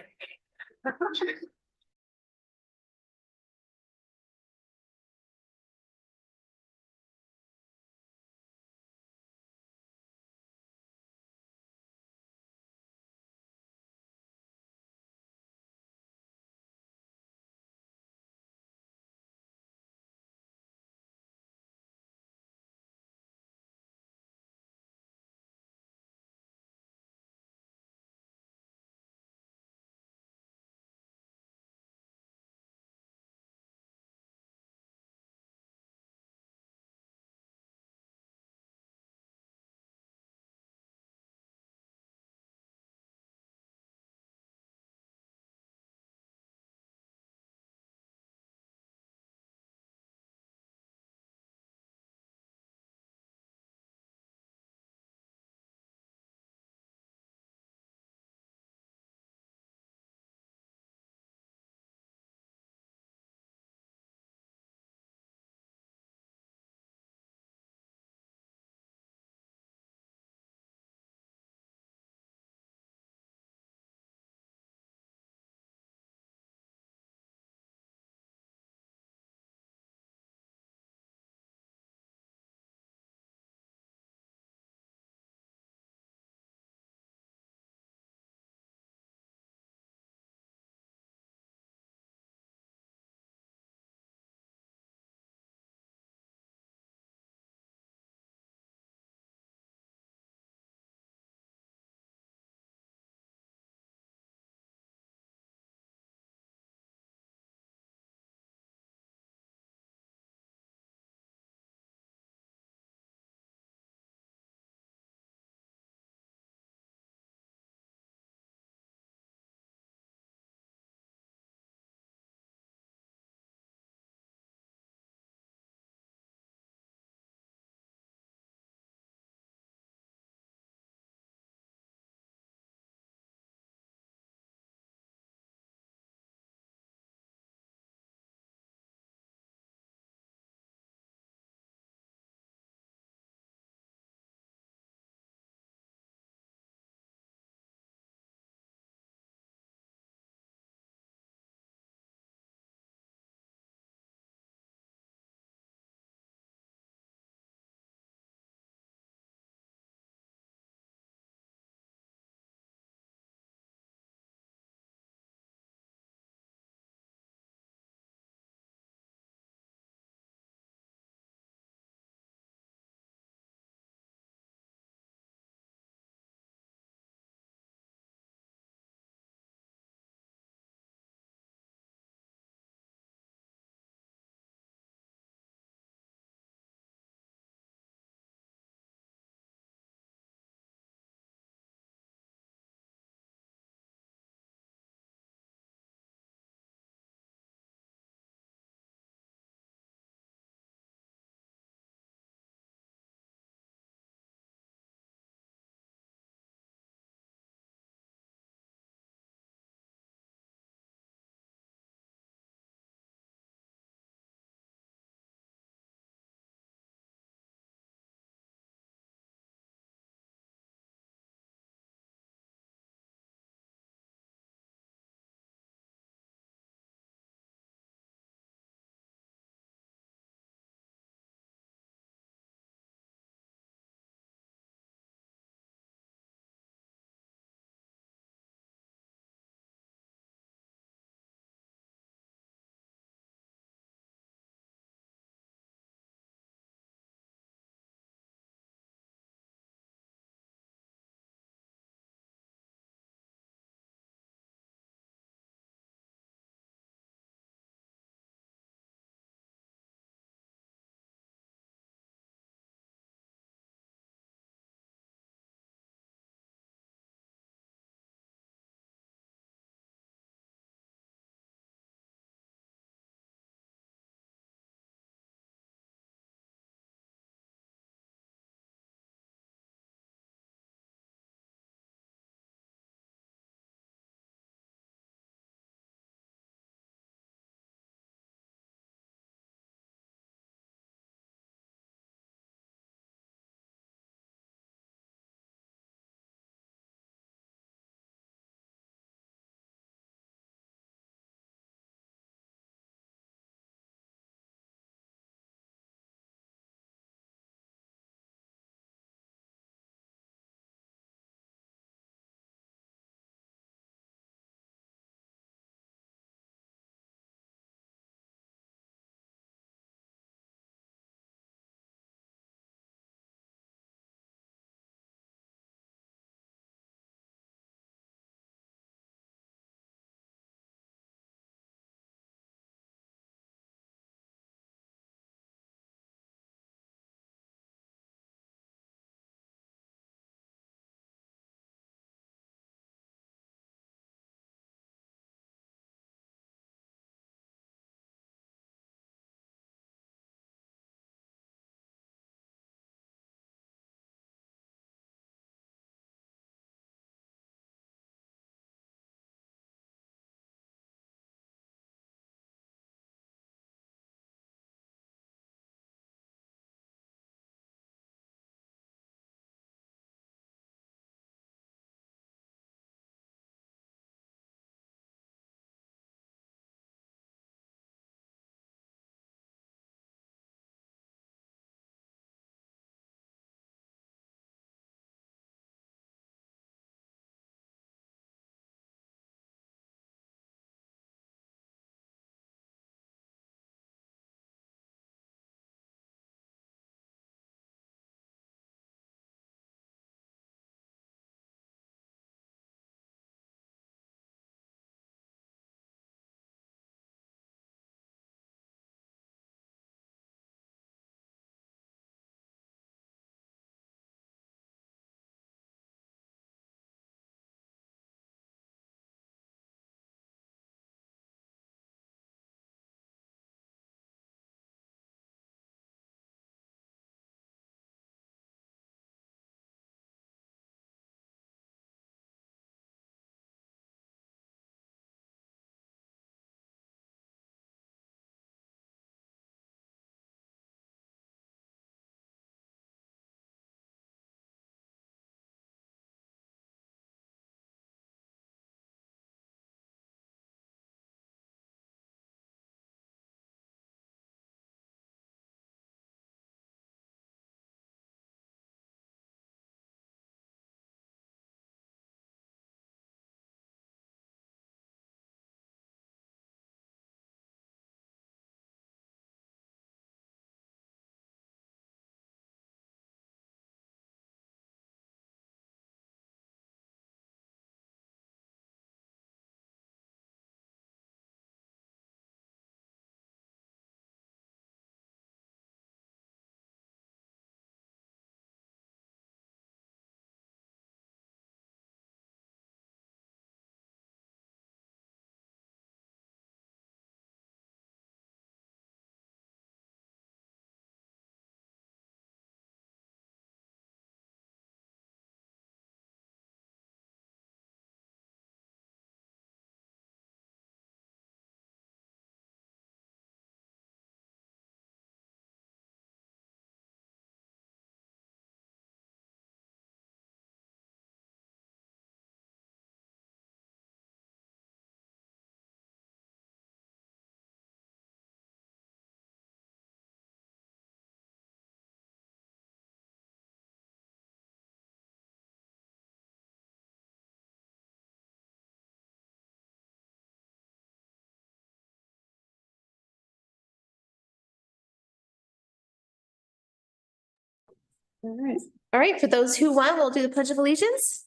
All right, for those who want, we'll do the Pledge of Allegiance.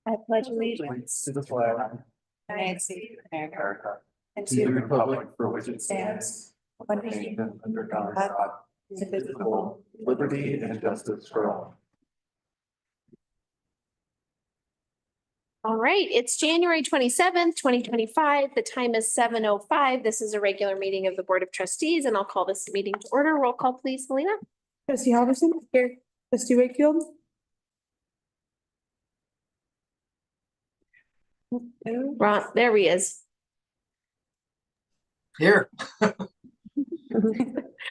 I pledge allegiance To the flag to the United States of America America, and to to the the republic for which it stands, one one nation, nation under God, indivisible, liberty and justice for all. All right, it's January 27th, 2025. The time is 7:05. This is a regular meeting of the Board of Trustees, and I'll call this meeting to order. Roll call, please, Melina. Trustee Halverson? Here. Trustee Wakefield? Ron, there he is. Here. Trustee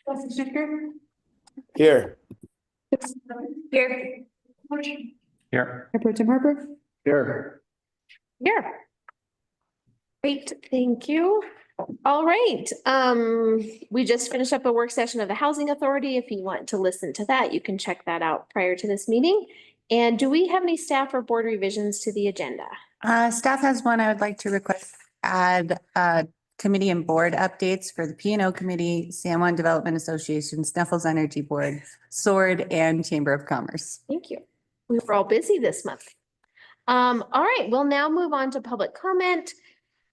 Schicker? Here. Here. Here. Pro Tem Harper? Here. Here. Great, thank you. All right, we just finished up a work session of the Housing Authority. If you want to listen to that, you can check that out prior to this meeting. And do we have any staff or board revisions to the agenda? Staff has one I would like to request add, committee and board updates for the P and O Committee, San Juan Development Association, Snuffles Energy Board, SWORD, and Chamber of Commerce. Thank you. We were all busy this month. All right, we'll now move on to public comment.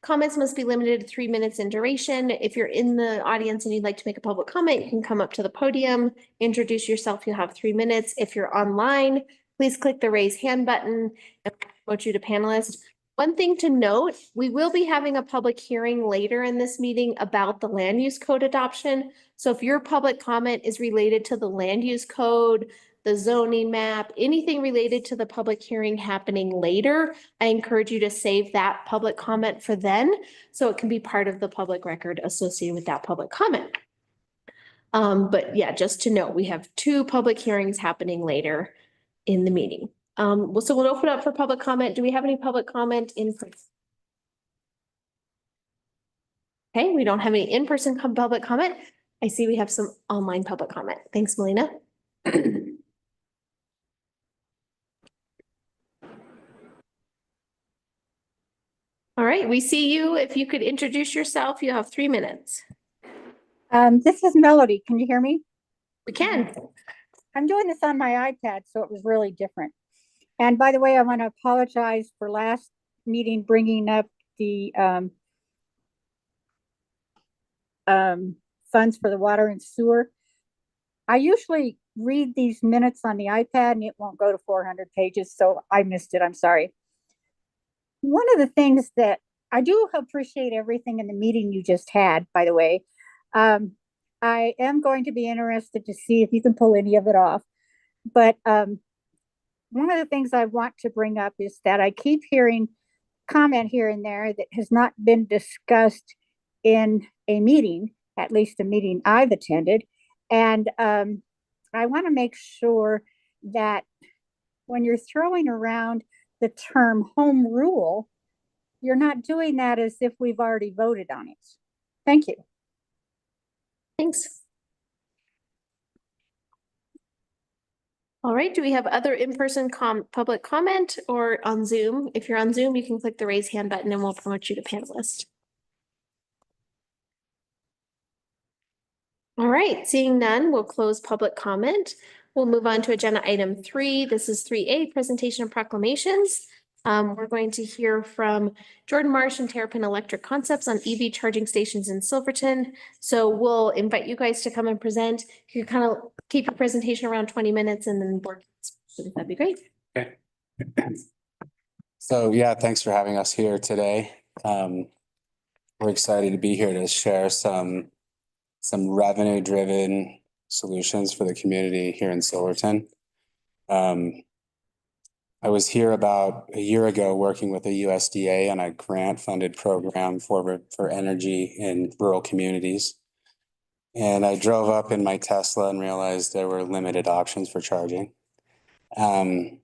Comments must be limited to 3 minutes in duration. If you're in the audience and you'd like to make a public comment, you can come up to the podium, introduce yourself. You'll have 3 minutes. If you're online, please click the raise hand button and promote you to panelist. One thing to note, we will be having a public hearing later in this meeting about the land use code adoption. So if your public comment is related to the land use code, the zoning map, anything related to the public hearing happening later, I encourage you to save that public comment for then, so it can be part of the public record associated with that public comment. But yeah, just to note, we have 2 public hearings happening later in the meeting. So we'll open up for public comment. Do we have any public comment in person? Okay, we don't have any in-person public comment. I see we have some online public comment. Thanks, Melina. All right, we see you. If you could introduce yourself, you have 3 minutes. This is Melody. Can you hear me? We can. I'm doing this on my iPad, so it was really different. And by the way, I want to apologize for last meeting bringing up the funds for the water and sewer. I usually read these minutes on the iPad and it won't go to 400 pages, so I missed it. I'm sorry. One of the things that I do appreciate everything in the meeting you just had, by the way. I am going to be interested to see if you can pull any of it off. But one of the things I want to bring up is that I keep hearing comment here and there that has not been discussed in a meeting, at least a meeting I've attended. And I want to make sure that when you're throwing around the term home rule, you're not doing that as if we've already voted on it. Thank you. Thanks. All right, do we have other in-person public comment or on Zoom? If you're on Zoom, you can click the raise hand button and we'll promote you to panelist. All right, seeing none, we'll close public comment. We'll move on to agenda item 3. This is 3A, presentation of proclamations. We're going to hear from Jordan Marsh and Terrapin Electric Concepts on EV charging stations in Silverton. So we'll invite you guys to come and present. You can kind of keep your presentation around 20 minutes and then board. That'd be great. Okay. So yeah, thanks for having us here today. We're excited to be here to share some revenue-driven solutions for the community here in Silverton. I was here about a year ago working with the USDA on a grant-funded program for energy in rural communities. And I drove up in my Tesla and realized there were limited options for charging. And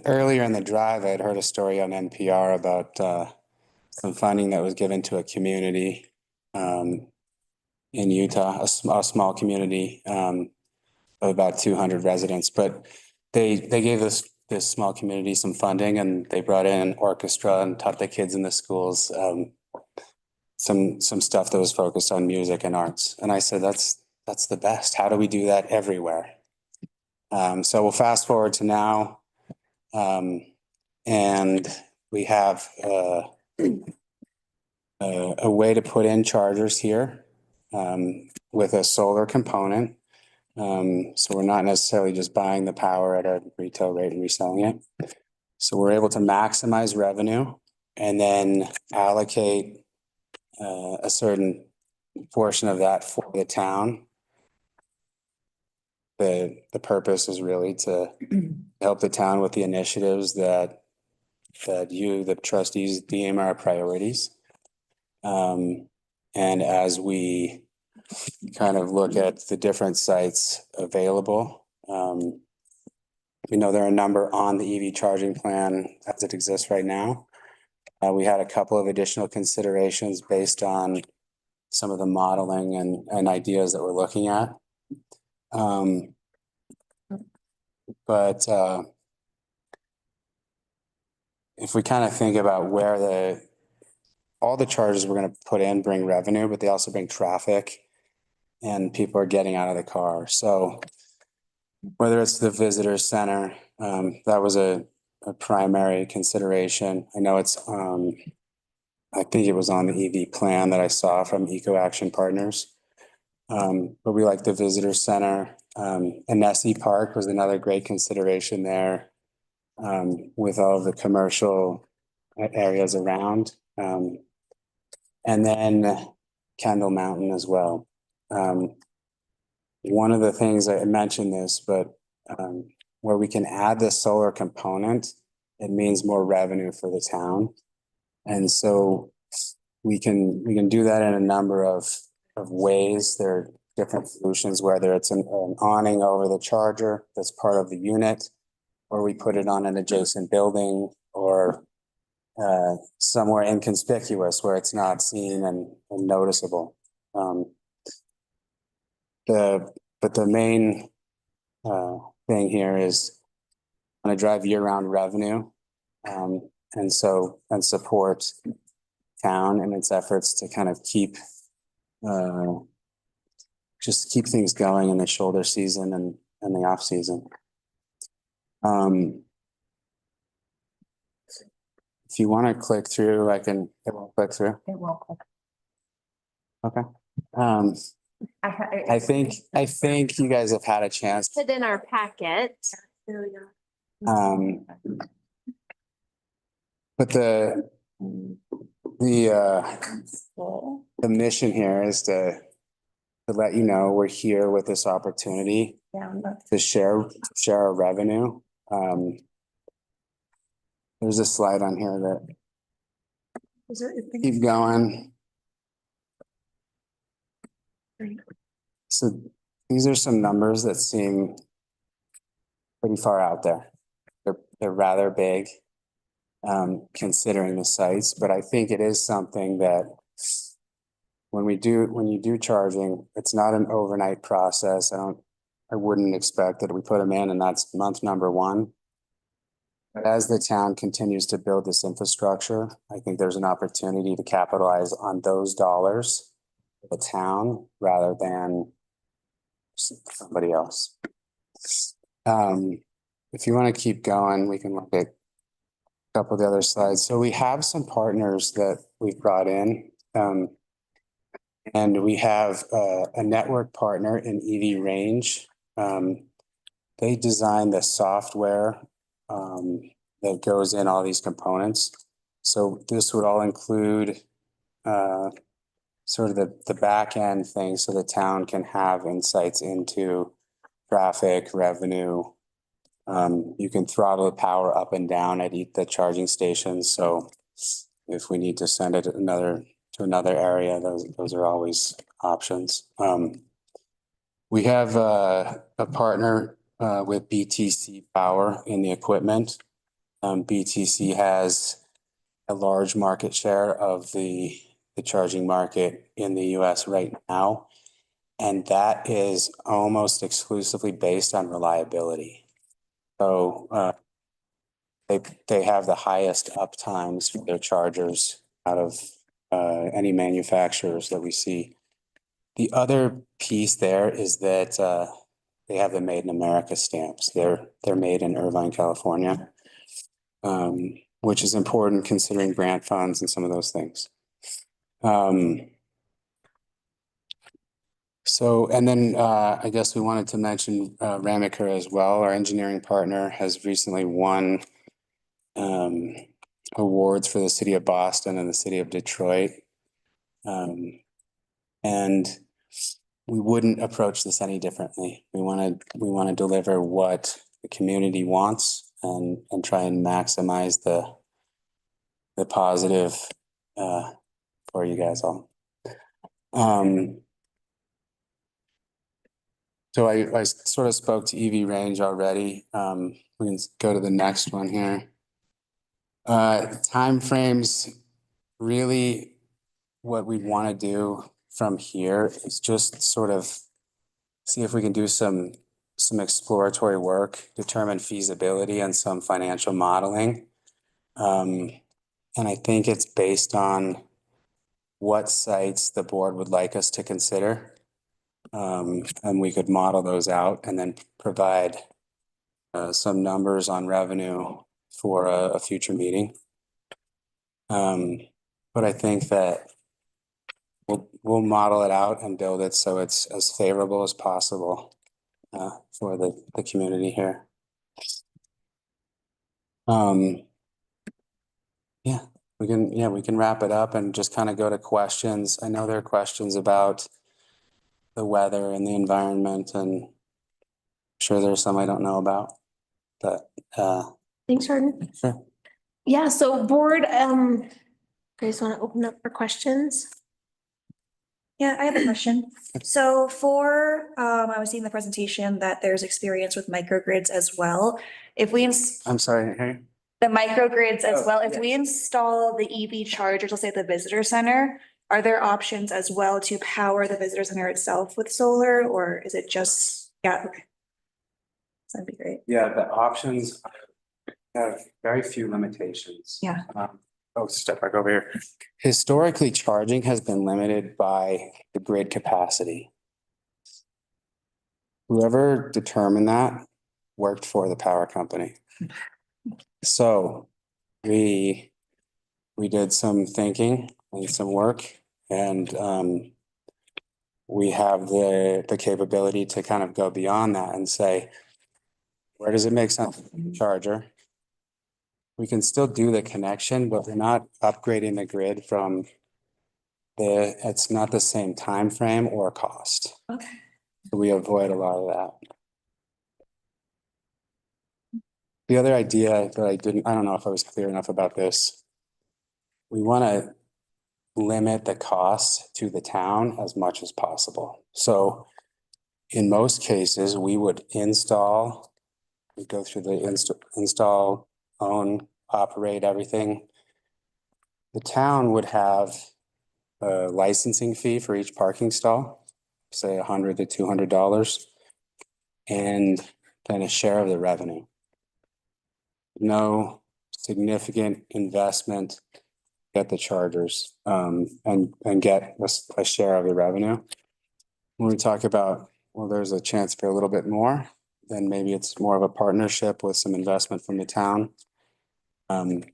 earlier in the drive, I'd heard a story on NPR about some funding that was given to a community in Utah, a small community of about 200 residents. But they gave this small community some funding, and they brought in an orchestra and taught the kids in the schools some stuff that was focused on music and arts. And I said, that's the best. How do we do that everywhere? So we'll fast forward to now. And we have a way to put in chargers here with a solar component. So we're not necessarily just buying the power at a retail rate and reselling it. So we're able to maximize revenue and then allocate a certain portion of that for the town. The purpose is really to help the town with the initiatives that you, the trustees, deem are priorities. And as we kind of look at the different sites available, we know there are a number on the EV charging plan as it exists right now. We had a couple of additional considerations based on some of the modeling and ideas that we're looking at. But if we kind of think about where all the charges we're going to put in bring revenue, but they also bring traffic and people are getting out of the car. So whether it's the visitor center, that was a primary consideration. I know it's, I think it was on the EV plan that I saw from Eco Action Partners. But we like the visitor center. Annecy Park was another great consideration there, with all of the commercial areas around. And then Kendall Mountain as well. One of the things I mentioned this, but where we can add the solar component, it means more revenue for the town. And so we can do that in a number of ways. There are different solutions, whether it's an awning over the charger that's part of the unit, or we put it on an adjacent building, or somewhere inconspicuous where it's not seen and noticeable. But the main thing here is want to drive year-round revenue, and support town in its efforts to kind of keep things going in the shoulder season and the off season. If you want to click through, it won't click through. It won't click. Okay. I think you guys have had a chance. Put in our packet. But the mission here is to let you know we're here with this opportunity to share our revenue. There's a slide on here that keep going. So these are some numbers that seem pretty far out there. They're rather big, considering the sites, but I think it is something that when you do charging, it's not an overnight process. I wouldn't expect that we put them in and that's month number one. But as the town continues to build this infrastructure, I think there's an opportunity to capitalize on those dollars for the town rather than somebody else. If you want to keep going, we can look at a couple of the other slides. So we have some partners that we've brought in, and we have a network partner in EV Range. They designed the software that goes in all these components. So this would all include sort of the back end thing so the town can have insights into traffic, revenue. You can throttle the power up and down at the charging stations. So if we need to send it to another area, those are always options. We have a partner with BTC Power in the equipment. BTC has a large market share of the charging market in the US right now. And that is almost exclusively based on reliability. So they have the highest uptimes for their chargers out of any manufacturers that we see. The other piece there is that they have the Made in America stamps. They're made in Irvine, California, which is important considering grant funds and some of those things. So, and then I guess we wanted to mention Ramaker as well. Our engineering partner has recently won awards for the city of Boston and the city of Detroit. And we wouldn't approach this any differently. We want to deliver what the community wants and try and maximize the positive for you guys all. So I sort of spoke to EV range already. We can go to the next one here. Timeframes, really what we want to do from here is just sort of see if we can do some exploratory work, determine feasibility and some financial modeling. And I think it's based on what sites the board would like us to consider. And we could model those out and then provide some numbers on revenue for a future meeting. But I think that we'll model it out and build it so it's as favorable as possible for the community here. Yeah, we can wrap it up and just kind of go to questions. I know there are questions about the weather and the environment, and I'm sure there's some I don't know about, but Thanks, Jordan. sure. Yeah, so board, you guys want to open up for questions? Yeah, I have a question. So for, I was seeing the presentation that there's experience with microgrids as well. If we, I'm sorry, hey. the microgrids as Oh, well, if yeah. we install the EV chargers, let's say at the visitor center, are there options as well to power the visitor center itself with solar, or is it just, yeah, okay. That'd be great. Yeah, the options have very few limitations. Yeah. Oh, step back over here. Historically, charging has been limited by the grid capacity. Whoever determined that worked for the power company. So we did some thinking and some work, and we have the capability to kind of go beyond that and say, where does it make sense to put a charger? We can still do the connection, but we're not upgrading the grid from it's not the same time frame or cost. Okay. So we avoid a lot of that. The other idea that I don't know if I was clear enough about this. We want to limit the cost to the town as much as possible. So in most cases, we would go through the install, own, operate everything. The town would have a licensing fee for each parking stall, say $100 to $200, and then a share of the revenue. No significant investment, get the chargers, and get a share of the revenue. When we talk about, well, there's a chance for a little bit more, then maybe it's more of a partnership with some investment from the town. And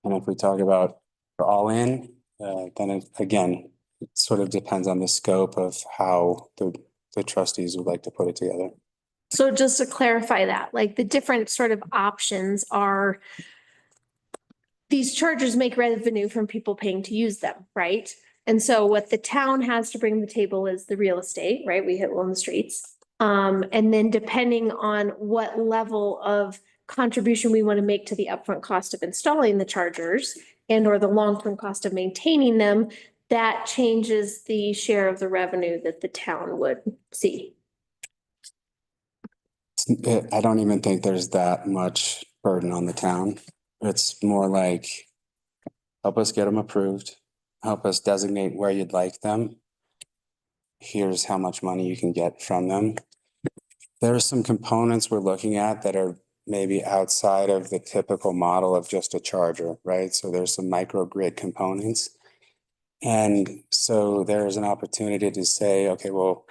if we talk about all in, then again, it sort of depends on the scope of how the trustees would like to put it together. So just to clarify that, like the different sort of options are these chargers make revenue from people paying to use them, right? And so what the town has to bring to the table is the real estate, right? We hit on the streets. And then depending on what level of contribution we want to make to the upfront cost of installing the chargers and or the long-term cost of maintaining them, that changes the share of the revenue that the town would see. I don't even think there's that much burden on the town. It's more like, help us get them approved, help us designate where you'd like them. Here's how much money you can get from them. There are some components we're looking at that are maybe outside of the typical model of just a charger, right? So there's some microgrid components And so there is an opportunity to say, okay, well,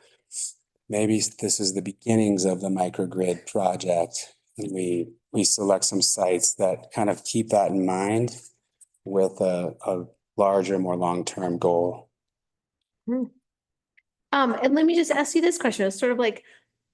maybe this is the beginnings of the microgrid project. And we select some sites that kind of keep that in mind with a larger, more long-term goal. And let me just ask you this question. It's sort of like,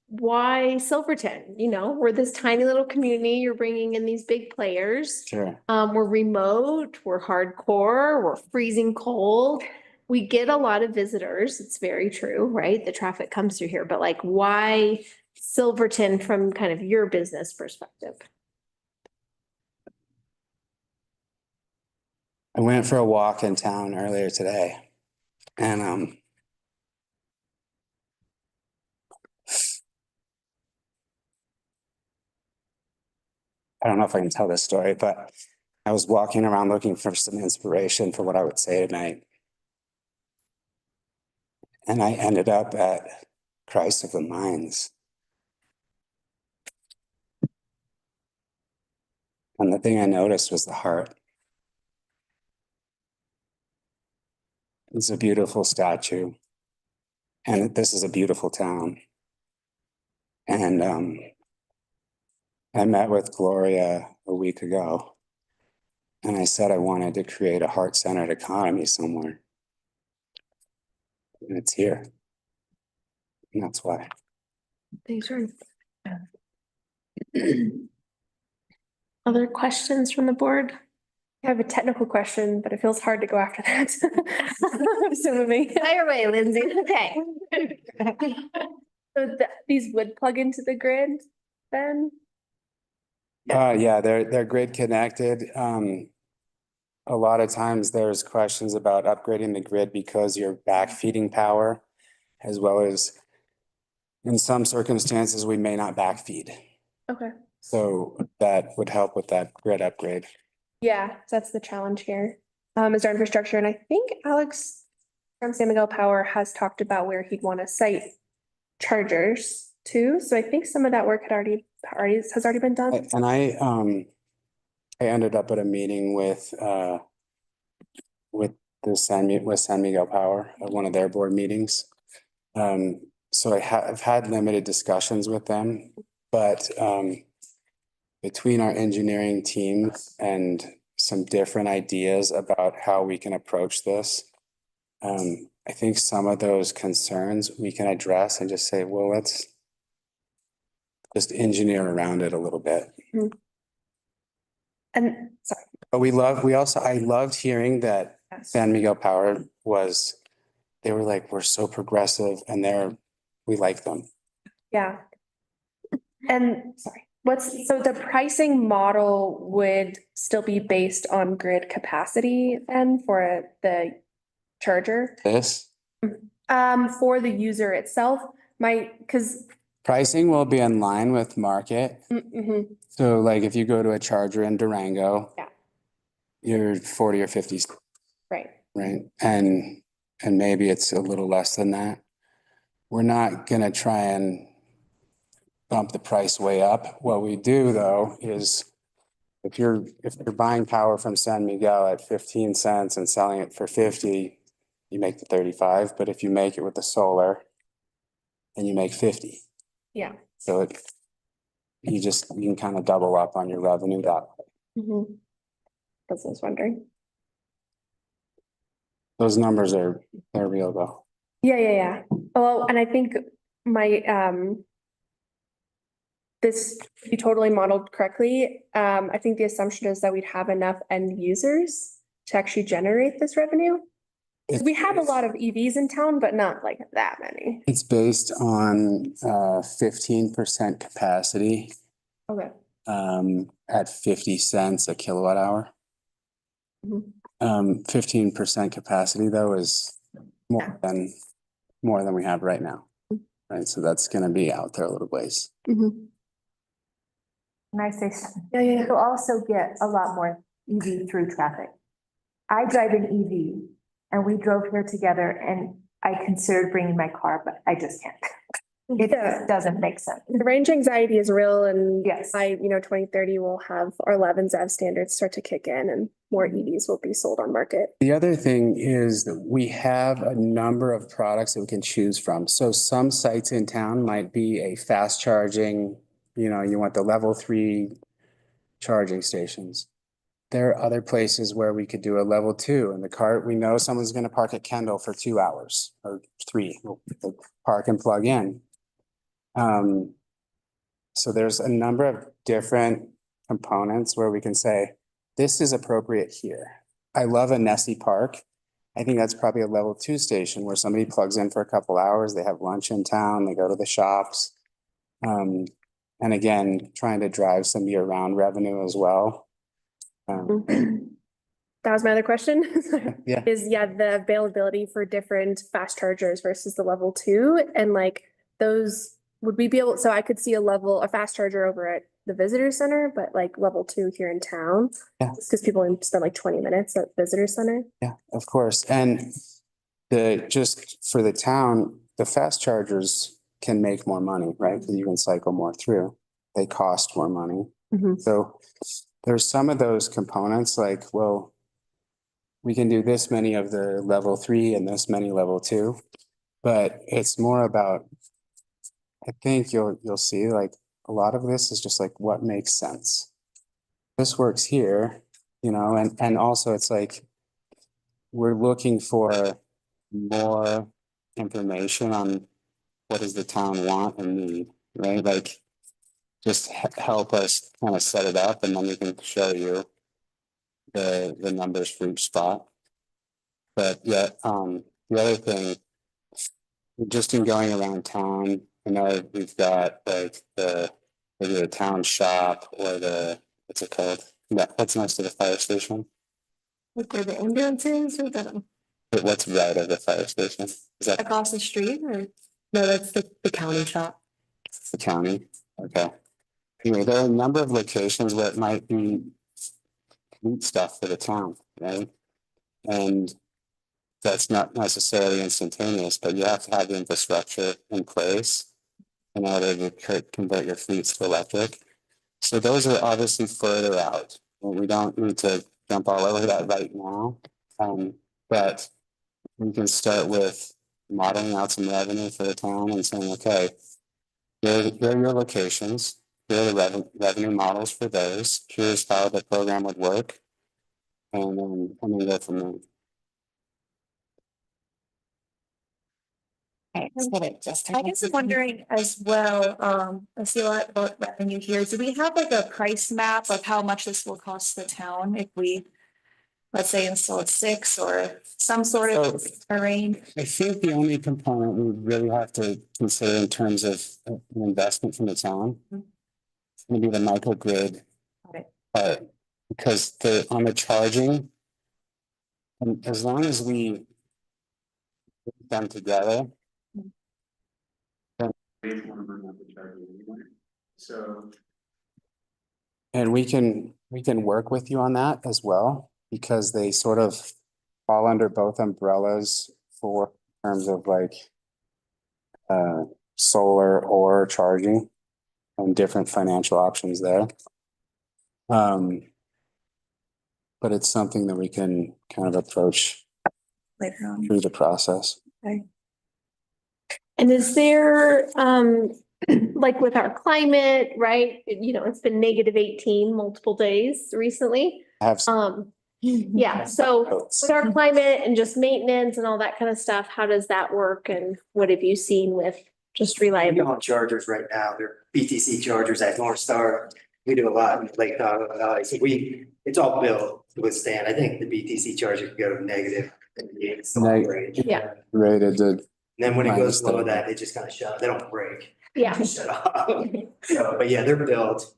why Silverton? You know, we're this tiny little community. You're bringing in these big players. Sure. We're remote, we're hardcore, we're freezing cold. We get a lot of visitors. It's very true, right? The traffic comes through here, but like, why Silverton from kind of your business perspective? I went for a walk in town earlier today and I don't know if I can tell this story, but I was walking around looking for some inspiration for what I would say tonight. And I ended up at Christ of the Mines. And the thing I noticed was the heart. It's a beautiful statue. And this is a beautiful town. And I met with Gloria a week ago. And I said I wanted to create a heart-centered economy somewhere. And it's here. And that's why. Thanks, Ron. Other questions from the board? I have a technical question, but it feels hard to go after that. So moving. Fire away, Lindsay. Okay. So these would plug into the grid then? Yeah, they're grid connected. A lot of times there's questions about upgrading the grid because you're backfeeding power, as well as in some circumstances, we may not backfeed. Okay. So that would help with that grid upgrade. Yeah, that's the challenge here. Is our infrastructure, and I think Alex from San Miguel Power has talked about where he'd want to site chargers too. So I think some of that work has already been done. And I ended up at a meeting with San Miguel Power at one of their board meetings. So I've had limited discussions with them, but between our engineering teams and some different ideas about how we can approach this, I think some of those concerns we can address and just say, well, let's just engineer around it a little bit. And sorry. But I loved hearing that San Miguel Power they were like, we're so progressive and we like them. Yeah. And sorry, so the pricing model would still be based on grid capacity then for the charger? This For the user itself, because. pricing will be in line with market. Mhm. So like if you go to a charger in Durango. Yeah. You're 40 or 50. Right. Right. And maybe it's a little less than that. We're not gonna try and bump the price way up. What we do though is if you're buying power from San Miguel at 15 cents and selling it for 50, you make the 35. But if you make it with the solar, then you make 50. Yeah. So you can kind of double up on your revenue that way. That's what I was wondering. Those numbers they're real though. Yeah. Well, and I think this to be totally modeled correctly. I think the assumption is that we'd have enough end users to actually generate this revenue. We have a lot of EVs in town, but not like that many. It's based on 15% capacity. Okay. At 50 cents a kilowatt hour. 15% capacity though is more than we have right now. Right, so that's gonna be out there a little ways. Can I say something? Yeah. You'll also get a lot more EV through traffic. I drive an EV and we drove here together and I considered bringing my car, but I just can't. it doesn't make sense. The range anxiety is real and Yes. by, 2030, we'll have our 11 ZEV standards start to kick in and more EVs will be sold on market. The other thing is that we have a number of products that we can choose from. So some sites in town might be a fast charging, you want the level 3 charging stations. There are other places where we could do a level 2 in the car. We know someone's going to park at Kendall for 2 hours or 3. We'll park and plug in. So there's a number of different components where we can say, this is appropriate here. I love a Nessie Park. I think that's probably a level 2 station where somebody plugs in for a couple hours. They have lunch in town. They go to the shops. And again, trying to drive some year-round revenue as well. That was my other question. Yeah. Is the availability for different fast chargers versus the level 2 and like those, would we be able, so I could see a fast charger over at the visitor center, but like level 2 here in town? Yeah. Because people spend like 20 minutes at visitor center. Yeah, of course. And just for the town, the fast chargers can make more money, right? Because you can cycle more through. They cost more money. Mhm. So there's some of those components like, well, we can do this many of the level 3 and this many level 2, but it's more about, I think you'll see like a lot of this is just like what makes sense. This works here, and also it's like we're looking for more information on what does the town want and need, right? Like just help us kind of set it up and then we can show you the numbers for each spot. But yeah, the other thing, just in going around town, I know we've got like maybe the town shop or what's it called? What's next to the fire station? Like where the ambulance is or What's right of the fire station? Is that across the street or? No, that's the county shop. the county? Okay. Anyway, there are a number of locations where it might be neat stuff for the town, right? And that's not necessarily instantaneous, but you have to have the infrastructure in place in order to convert your fleets to electric. So those are obviously further out. We don't need to jump all over that right now. But we can start with modeling out some revenue for the town and saying, okay, here are your locations. Here are the revenue models for those. Here's how the program would work. And then go from there. I guess I'm wondering as well, I see a lot about revenue here. Do we have like a price map of how much this will cost the town if we, let's say, install 6 or some sort of a range? I think the only component we would really have to consider in terms of an investment from the town is going to be the microgrid. Because on the charging, and as long as we put them together. So. And we can work with you on that as well, because they sort of fall under both umbrellas for terms of like solar or charging and different financial options there. But it's something that we can kind of approach Later on. through the process. And is there, like with our climate, right? It's been -18 multiple days recently. Have Yeah, so with our climate and just maintenance and all that kind of stuff, how does that work? And what have you seen with just We reliability? on chargers right now, they're BTC chargers at North Star. We do a lot in Lake Tahoe. So it's all built to withstand. I think the BTC charger can go to negative. Yeah. rated to Then when it goes Minus below 30. that, they just kind of shut, they don't break. Yeah. They shut off. So, but yeah, they're built,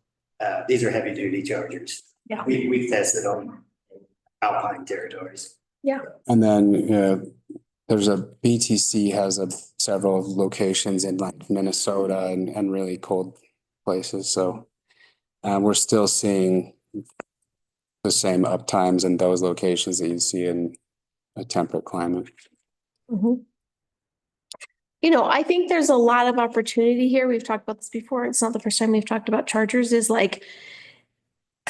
these are heavy duty chargers. Yeah. We've tested on alpine territories. And then there's a BTC has several locations in like Minnesota and really cold places. So we're still seeing the same uptimes in those locations that you see in a temperate climate. Mhm. you know, I think there's a lot of opportunity here. We've talked about this before. It's not the first time we've talked about chargers, is like,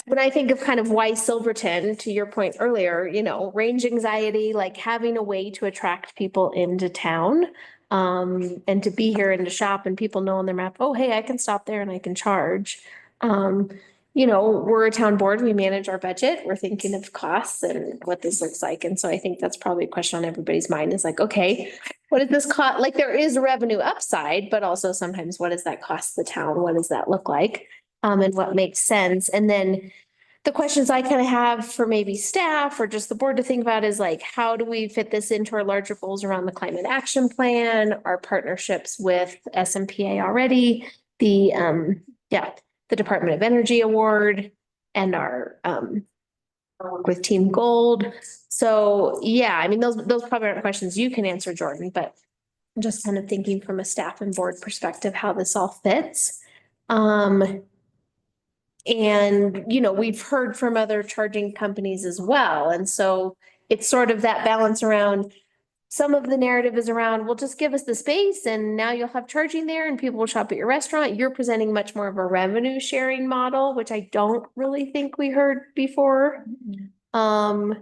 when I think of kind of why Silverton, to your point earlier, you know, range anxiety, like having a way to attract people into town. And to be here and to shop and people know on their map, oh, hey, I can stop there and I can charge. You know, we're a town board, we manage our budget, we're thinking of costs and what this looks like. And so I think that's probably a question on everybody's mind is like, okay, what does this cost? Like, there is a revenue upside, but also sometimes what does that cost the town? What does that look like? And what makes sense? And then the questions I kind of have for maybe staff or just the board to think about is like, how do we fit this into our larger goals around the climate action plan, our partnerships with SMPA already, the Department of Energy Award and our work with Team Gold. So yeah, I mean, those probably aren't questions you can answer, Jordan, but I'm just kind of thinking from a staff and board perspective, how this all fits. And, you know, we've heard from other charging companies as well. And so it's sort of that balance around, some of the narrative is around, well, just give us the space and now you'll have charging there and people will shop at your restaurant. You're presenting much more of a revenue sharing model, which I don't really think we heard before. And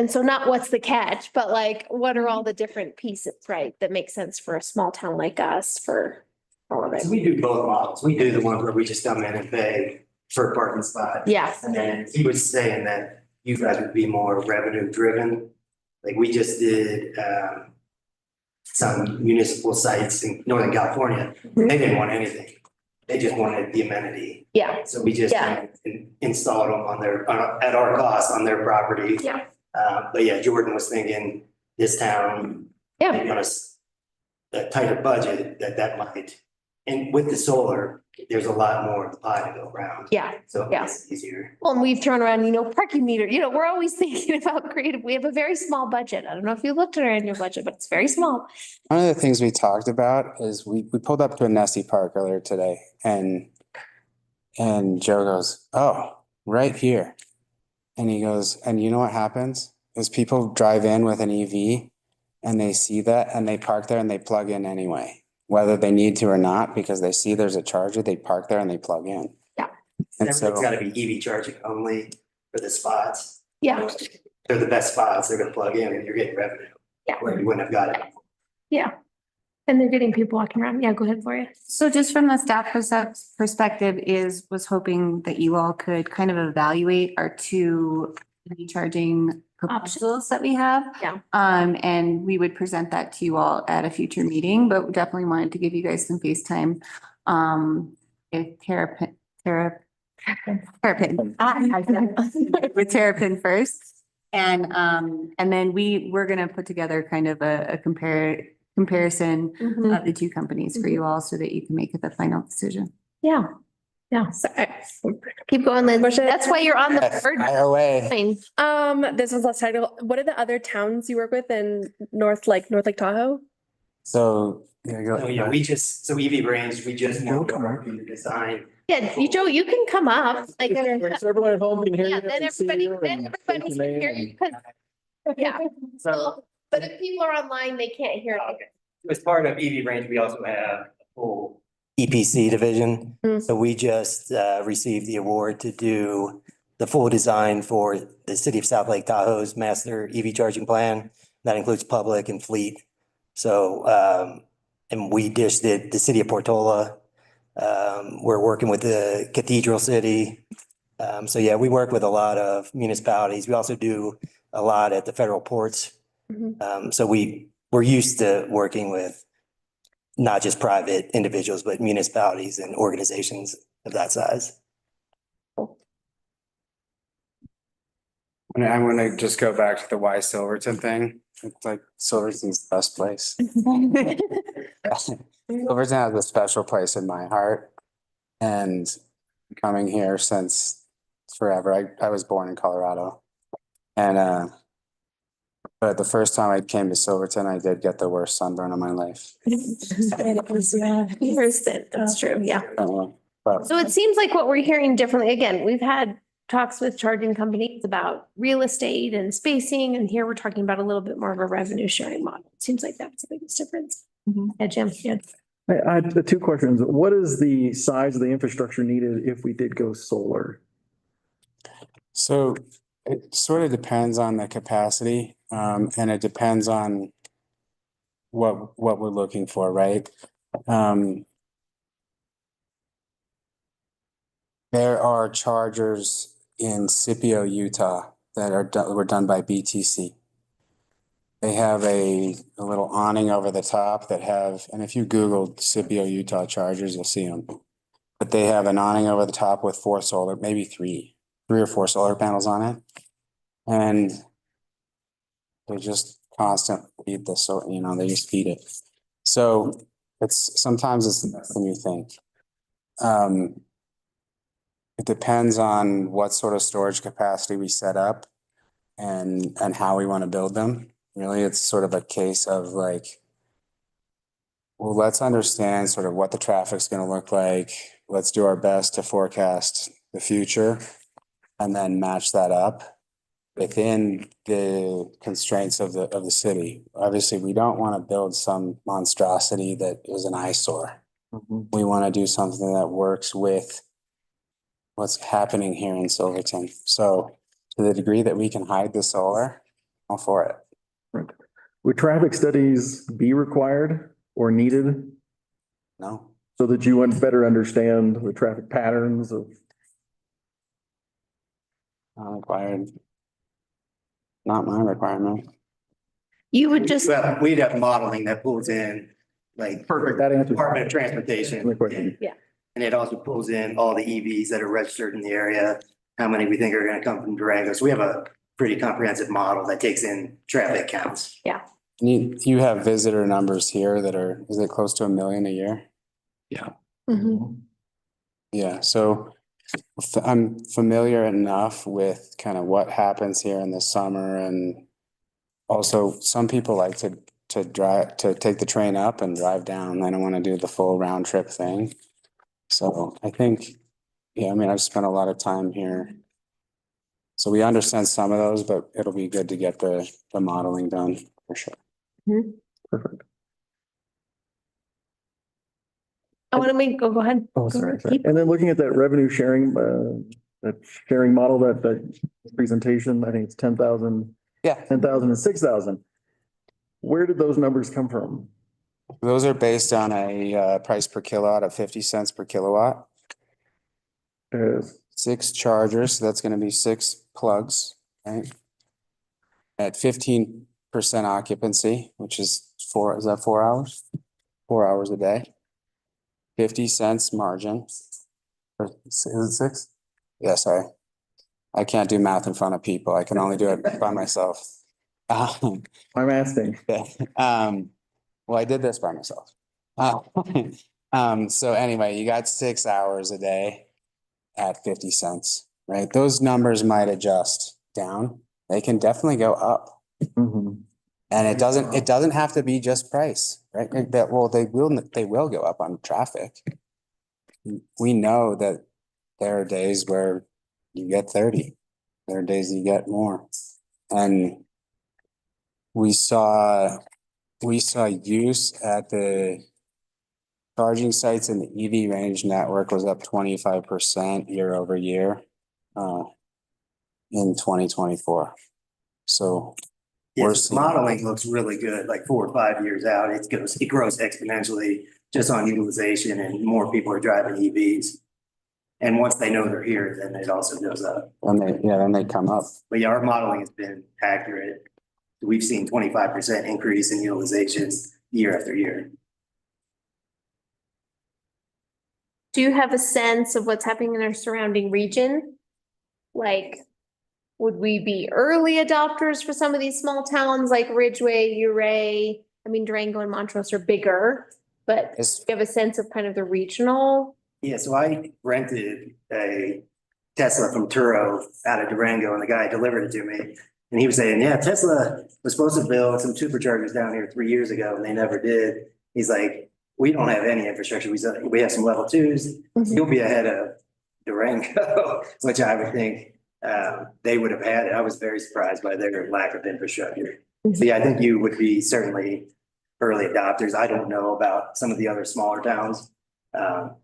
so not what's the catch, but like, what are all the different pieces, right, that make sense for a small town like us for all of it? So we do both models. We do the one where we just come in and pay for a parking spot. Yeah. And then he was saying that you guys would be more revenue driven. Like we just did some municipal sites in Northern California. They didn't want anything. They just wanted the amenity. Yeah. So we just installed them on their, at our cost on their property. Yeah. But yeah, Jordan was thinking this town. Yeah. maybe on a tighter budget that might, and with the solar, there's a lot more of the pie to go around. Yeah. So Yeah. it's easier. Well, and we've turned around, you know, parking meter, you know, we're always thinking about creative. We have a very small budget. I don't know if you looked at our annual budget, but it's very small. One of the things we talked about is we pulled up to a Nessie Park earlier today and Joe goes, oh, right here. And he goes, and you know what happens is people drive in with an EV and they see that and they park there and they plug in anyway, whether they need to or not, because they see there's a charger, they park there and they plug in. Yeah. And so Everything's gotta be EV charging only for the spots. Yeah. They're the best spots. They're gonna plug in and you're getting revenue. Yeah. Where you wouldn't have got it. Yeah. And they're getting people walking around. Yeah, go ahead, Gloria. So just from the staff perspective was hoping that you all could kind of evaluate our two EV charging proposals that we have. Yeah. And we would present that to you all at a future meeting, but we definitely wanted to give you guys some face time. If Terrapin with Terrapin first. And then we're gonna put together kind of a comparison of the two companies for you all so that you can make the final decision. Yeah. Yeah. So, keep going, Liz. That's why you're on the board. fire away. Fine. This is less title. What are the other towns you work with in North Lake Tahoe? So, yeah, go. So yeah, so EV range, we just want to design. Yeah, Joe, you can come up. Like, Everyone at home can hear you. yeah, then everybody can hear you. 'Cause- Yeah. So But if people are online, they can't hear you. as part of EV range, we also have a full EPC division. So we just received the award to do the full design for the city of South Lake Tahoe's master EV charging plan. That includes public and fleet. So and we just did the city of Portola. We're working with the Cathedral City. So yeah, we work with a lot of municipalities. We also do a lot at the federal ports. So we're used to working with not just private individuals, but municipalities and organizations of that size. I want to just go back to the why Silverton thing. It's like Silverton's the best place. Silverton has a special place in my heart. And coming here since forever, I was born in Colorado. And but the first time I came to Silverton, I did get the worst sunburn of my life. That's true, yeah. But So it seems like what we're hearing differently, again, we've had talks with charging companies about real estate and spacing, and here we're talking about a little bit more of a revenue sharing model. Seems like that's the biggest difference. Yeah, Jim, yeah. I had two questions. What is the size of the infrastructure needed if we did go solar? So it sort of depends on the capacity, and it depends on what we're looking for, right? There are chargers in Scipio, Utah that were done by BTC. They have a little awning over the top that have, and if you Google Scipio, Utah chargers, you'll see them. But they have an awning over the top with four solar, maybe three or four solar panels on it. And they just constantly feed the, so, you know, they just feed it. So sometimes it's less than you think. It depends on what sort of storage capacity we set up and how we want to build them. Really, it's sort of a case of like, well, let's understand sort of what the traffic's going to look like. Let's do our best to forecast the future and then match that up within the constraints of the city. Obviously, we don't want to build some monstrosity that is an eyesore. We want to do something that works with what's happening here in Silverton. So to the degree that we can hide the solar, all for it. Would traffic studies be required or needed No, so that you would better understand the traffic patterns of? not required. Not my requirement. You would just, We'd have modeling that pulls in like Perfect, that answers. Department of Transportation. My question. And it also pulls in all the EVs that are registered in the area, how many we think are gonna come from Durango. So we have a pretty comprehensive model that takes in traffic counts. You have visitor numbers here that are, is it close to 1 million a year? Yeah, so I'm familiar enough with kind of what happens here in the summer, and also some people like to take the train up and drive down. They don't want to do the full round trip thing. So I think, yeah, I mean, I've spent a lot of time here. So we understand some of those, but it'll be good to get the modeling done for sure. Perfect. I want to go ahead. Oh, Go sorry. ahead. Sorry. And then looking at that revenue sharing, that sharing model, that presentation, I think it's 10,000. Yeah. 10,000 and 6,000. Where did those numbers come from? Those are based on a price per kilowatt of 50 cents per kilowatt. Yes. 6 chargers, so that's going to be 6 plugs, right? At 15% occupancy, which is 4 hours? 4 hours a day. 50 cents margin. Or is it 6? Yeah, sorry. I can't do math in front of people. I can only do it by myself. I'm asking. Well, I did this by myself. So anyway, you got 6 hours a day at 50 cents, right? Those numbers might adjust down. They can definitely go up. Mhm. And it doesn't have to be just price, right? They will go up on traffic. We know that there are days where you get 30. There are days you get more. And we saw use at the charging sites in the EV range network was up 25% year over year in 2024. So Yes, modeling looks really good, like 4 or 5 years out, it grows exponentially just on utilization, and more people are driving EVs. And once they know they're here, then it also goes up. then they come up. But yeah, our modeling has been accurate. We've seen 25% increase in utilization year after year. Do you have a sense of what's happening in our surrounding region? Like, would we be early adopters for some of these small towns like Ridgeway, Ouray? I mean, Durango and Montrose are bigger, but do you have a sense of kind of the regional? Yeah, so I rented a Tesla from Turo out of Durango, and the guy delivered it to me. And he was saying, yeah, Tesla was supposed to build some superchargers down here 3 years ago, and they never did. He's like, we don't have any infrastructure. We have some level 2s. You'll be ahead of Durango, which I would think they would have had it. I was very surprised by their lack of infrastructure. So yeah, I think you would be certainly early adopters. I don't know about some of the other smaller towns. But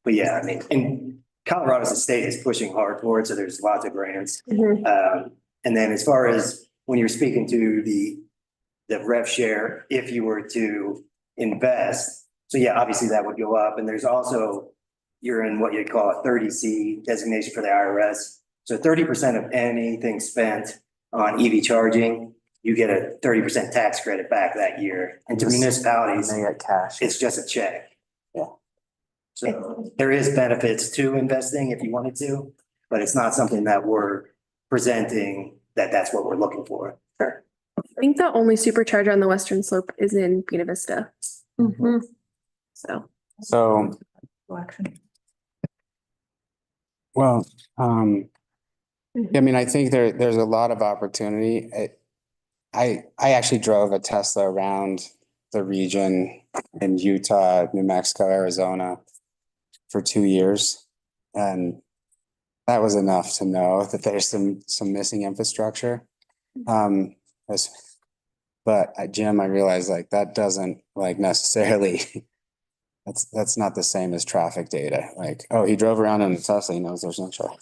yeah, I mean, and Colorado's state is pushing hard for it, so there's lots of grants. And then as far as when you're speaking to the rev share, if you were to invest, so yeah, obviously that would go up. And there's also, you're in what you'd call a 30C designation for the IRS. So 30% of anything spent on EV charging, you get a 30% tax credit back that year. And to municipalities, They get cash. it's just a check. Yeah. So there is benefits to investing if you wanted to, but it's not something that we're presenting that that's what we're looking for. I think the only supercharger on the western slope is in Buena Vista. So. So, well, I mean, I think there's a lot of opportunity. I actually drove a Tesla around the region in Utah, New Mexico, Arizona for 2 years. And that was enough to know that there's some missing infrastructure. But Jim, I realized like that doesn't like necessarily, that's not the same as traffic data. Like, oh, he drove around in a Tesla, he knows there's no traffic.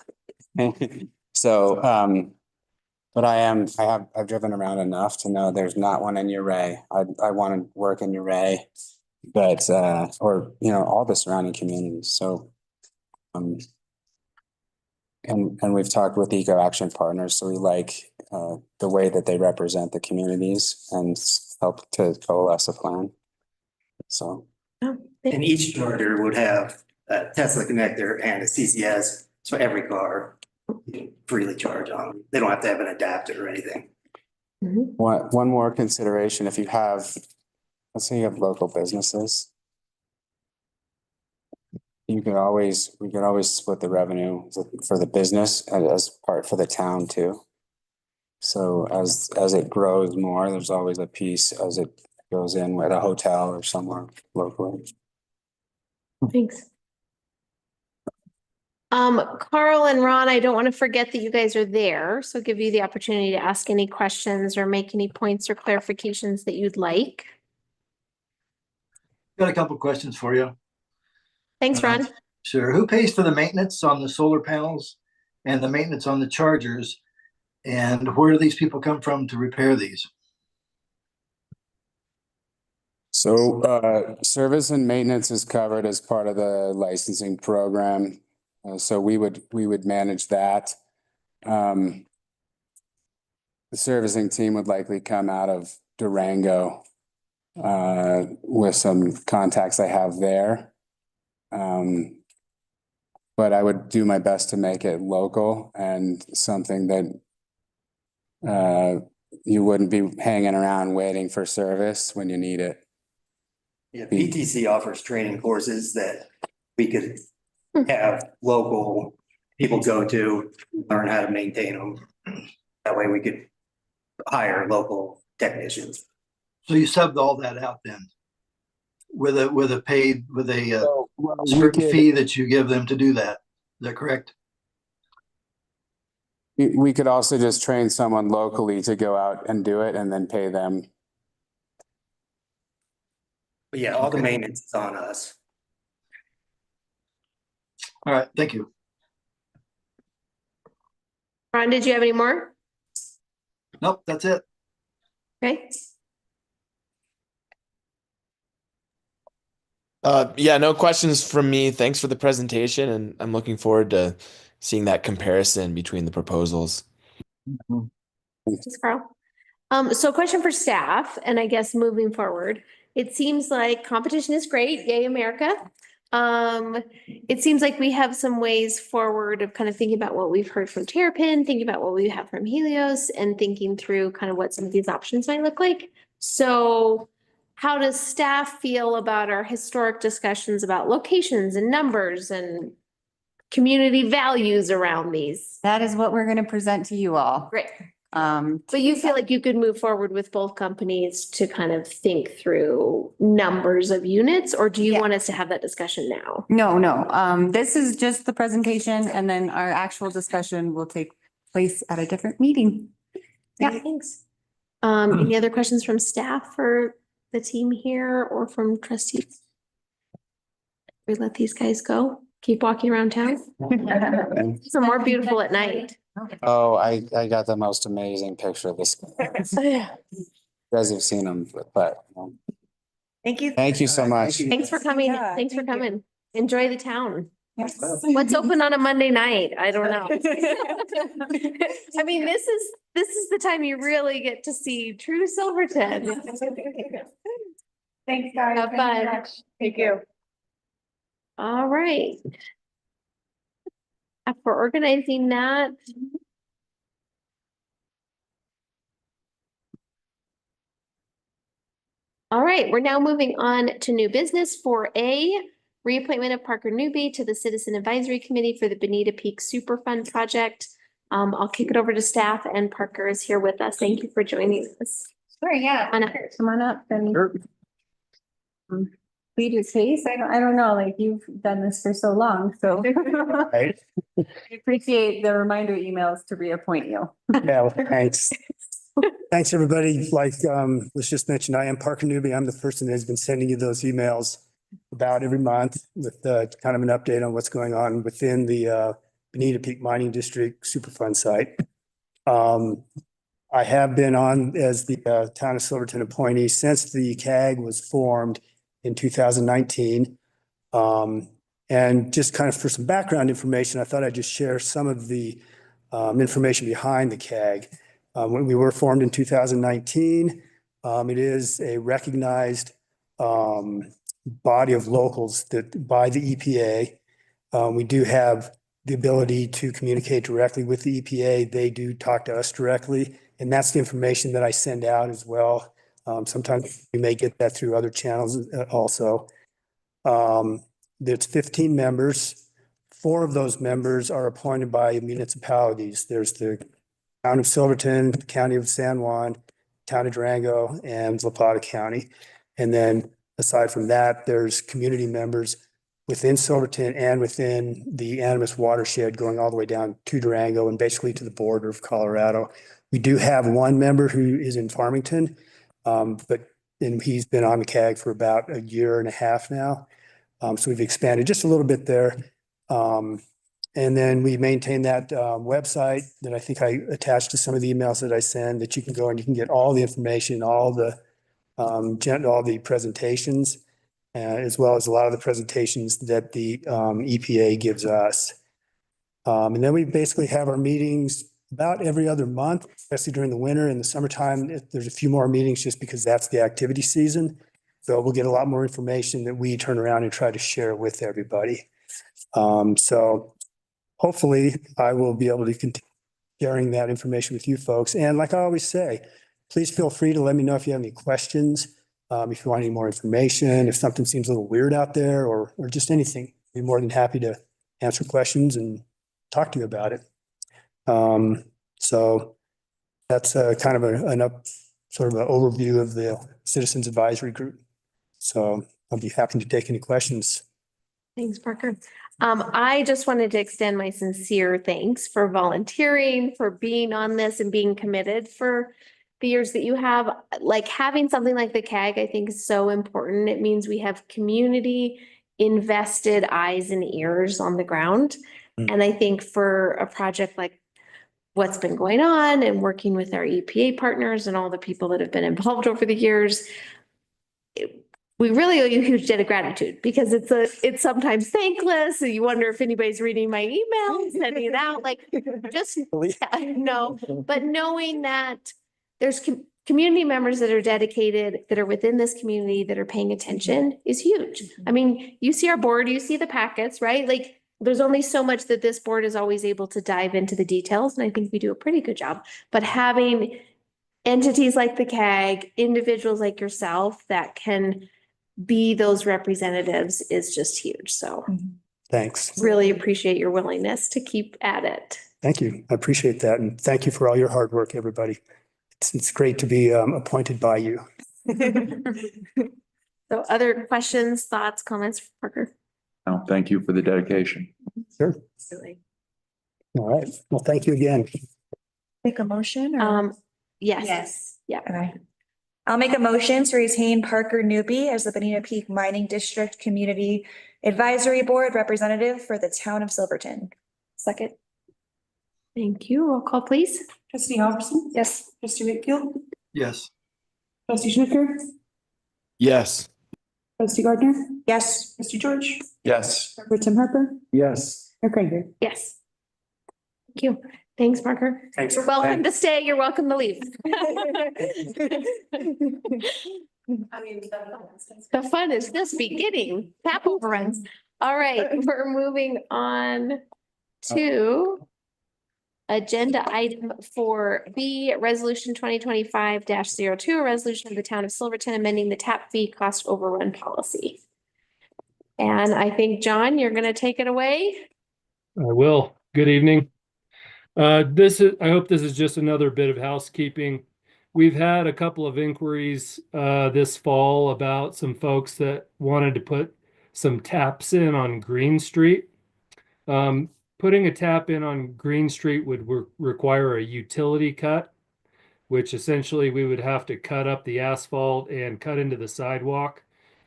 So, but I've driven around enough to know there's not one in Uray. I want to work in Uray, but, or, you know, all the surrounding communities. So, and we've talked with Eco Action Partners, so we like the way that they represent the communities and help to coalesce a plan. So. And each charger would have a Tesla connector and a CCS, so every car you can freely charge on. They don't have to have an adapter or anything. One more consideration, if you have, let's say you have local businesses. We could always split the revenue for the business as part for the town too. So as it grows more, there's always a piece as it goes in with a hotel or somewhere locally. Thanks. Carl and Ron, I don't want to forget that you guys are there, so give you the opportunity to ask any questions or make any points or clarifications that you'd like. Got a couple questions for you. Thanks, Ron. Sure. Who pays for the maintenance on the solar panels and the maintenance on the chargers? And where do these people come from to repair these? So service and maintenance is covered as part of the licensing program. So we would manage that. The servicing team would likely come out of Durango with some contacts I have there. But I would do my best to make it local and something that you wouldn't be hanging around waiting for service when you need it. Yeah, PTC offers training courses that we could have local people go to, learn how to maintain them. That way we could hire local technicians. So you subbed all that out then with a paid, with a certain fee that you give them to do that. Is that correct? We could also just train someone locally to go out and do it and then pay them. But yeah, all the maintenance is on us. All right, thank you. Ron, did you have any more? Nope, that's it. Okay. Yeah, no questions from me. Thanks for the presentation, and I'm looking forward to seeing that comparison between the proposals. Thanks, Carl. So question for staff, and I guess moving forward, it seems like competition is great. Yay, America. It seems like we have some ways forward of kind of thinking about what we've heard from Terrapin, thinking about what we have from Helios, and thinking through kind of what some of these options might look like. So how does staff feel about our historic discussions about locations and numbers and community values around these? That is what we're going to present to you all. Great. But you feel like you could move forward with both companies to kind of think through numbers of units, or do you want us to have that discussion now? No. This is just the presentation, and then our actual discussion will take place at a different meeting. Yeah. Thanks. Any other questions from staff for the team here or from trustees? We let these guys go, keep walking around town. Some more beautiful at night. Oh, I got the most amazing picture of this. You guys have seen them, but Thank you. thank you so much. Thanks for coming. Yeah, Thanks for thank you. coming. Enjoy the town. Yes. What's open on a Monday night? I don't know. I mean, this is the time you really get to see true Silverton. Thanks, guys. Have fun. Thank you. All right. For organizing that. All right, we're now moving on to new business for A, reappointment of Parker Newby to the Citizen Advisory Committee for the Bonita Peak Superfund project. I'll kick it over to staff and Parker is here with us. Thank you for joining us. Sure, yeah. Come on up. Come on up and plead your case. I don't know, like you've done this for so long, so. Right. I appreciate the reminder emails to reappoint you. Yeah, well, thanks. Thanks, everybody. Like, was just mentioned, I am Parker Newby. I'm the person that's been sending you those emails about every month with kind of an update on what's going on within the Bonita Peak Mining District Superfund site. I have been on as the Town of Silverton appointee since the CAG was formed in 2019. And just kind of for some background information, I thought I'd just share some of the information behind the CAG. When we were formed in 2019, it is a recognized body of locals that by the EPA. We do have the ability to communicate directly with the EPA. They do talk to us directly, and that's the information that I send out as well. Sometimes you may get that through other channels also. There's 15 members. 4 of those members are appointed by municipalities. There's the Town of Silverton, County of San Juan, Town of Durango, and La Plata County. And then aside from that, there's community members within Silverton and within the Animas watershed going all the way down to Durango and basically to the border of Colorado. We do have one member who is in Farmington, and he's been on the CAG for about a year and a half now. So we've expanded just a little bit there. And then we maintain that website that I think I attached to some of the emails that I send, that you can go and you can get all the information, all the presentations, as well as a lot of the presentations that the EPA gives us. And then we basically have our meetings about every other month, especially during the winter. In the summertime, there's a few more meetings just because that's the activity season. So we'll get a lot more information that we turn around and try to share with everybody. So hopefully I will be able to continue sharing that information with you folks. And like I always say, please feel free to let me know if you have any questions, if you want any more information, if something seems a little weird out there or just anything. I'd be more than happy to answer questions and talk to you about it. So that's kind of sort of an overview of the Citizens Advisory Group. So I'll be happy to take any questions. Thanks, Parker. I just wanted to extend my sincere thanks for volunteering, for being on this and being committed for the years that you have. Like having something like the CAG, I think is so important. It means we have community invested eyes and ears on the ground. And I think for a project like what's been going on and working with our EPA partners and all the people that have been involved over the years, we really owe you a huge debt of gratitude because it's sometimes thankless and you wonder if anybody's reading my emails, sending it out, like just no, but knowing that there's community members that are dedicated, that are within this community, that are paying attention is huge. I mean, you see our board, you see the packets, right? Like there's only so much that this board is always able to dive into the details. And I think we do a pretty good job, but having entities like the CAG, individuals like yourself that can be those representatives is just huge. So Thanks. Really appreciate your willingness to keep at it. Thank you. I appreciate that. And thank you for all your hard work, everybody. It's great to be appointed by you. So other questions, thoughts, comments, Parker? No, thank you for the dedication. Sure. Absolutely. All right. Well, thank you again. Make a motion or? Yes. Yes. Yeah. Okay. I'll make a motion to retain Parker Newby as the Bonita Peak Mining District Community Advisory Board Representative for the town of Silverton. Second. Thank you. Roll call, please. Trustee Albertson? Yes. Trustee Whitfield? Yes. Trustee Schnicker? Yes. Trustee Gardner? Yes. Trustee George? Yes. Member Tim Harper? Yes. Mayor Krieger? Yes. Thank you. Thanks, Parker. Thanks. You're welcome to stay. You're welcome to leave. The fun is just beginning. Tap overruns. All right, we're moving on to agenda item 4B, resolution 2025-02, a resolution of the town of Silverton amending the tap fee cost overrun policy. And I think, John, you're going to take it away. I will. Good evening. I hope this is just another bit of housekeeping. We've had a couple of inquiries this fall about some folks that wanted to put some taps in on Green Street. Putting a tap in on Green Street would require a utility cut, which essentially we would have to cut up the asphalt and cut into the sidewalk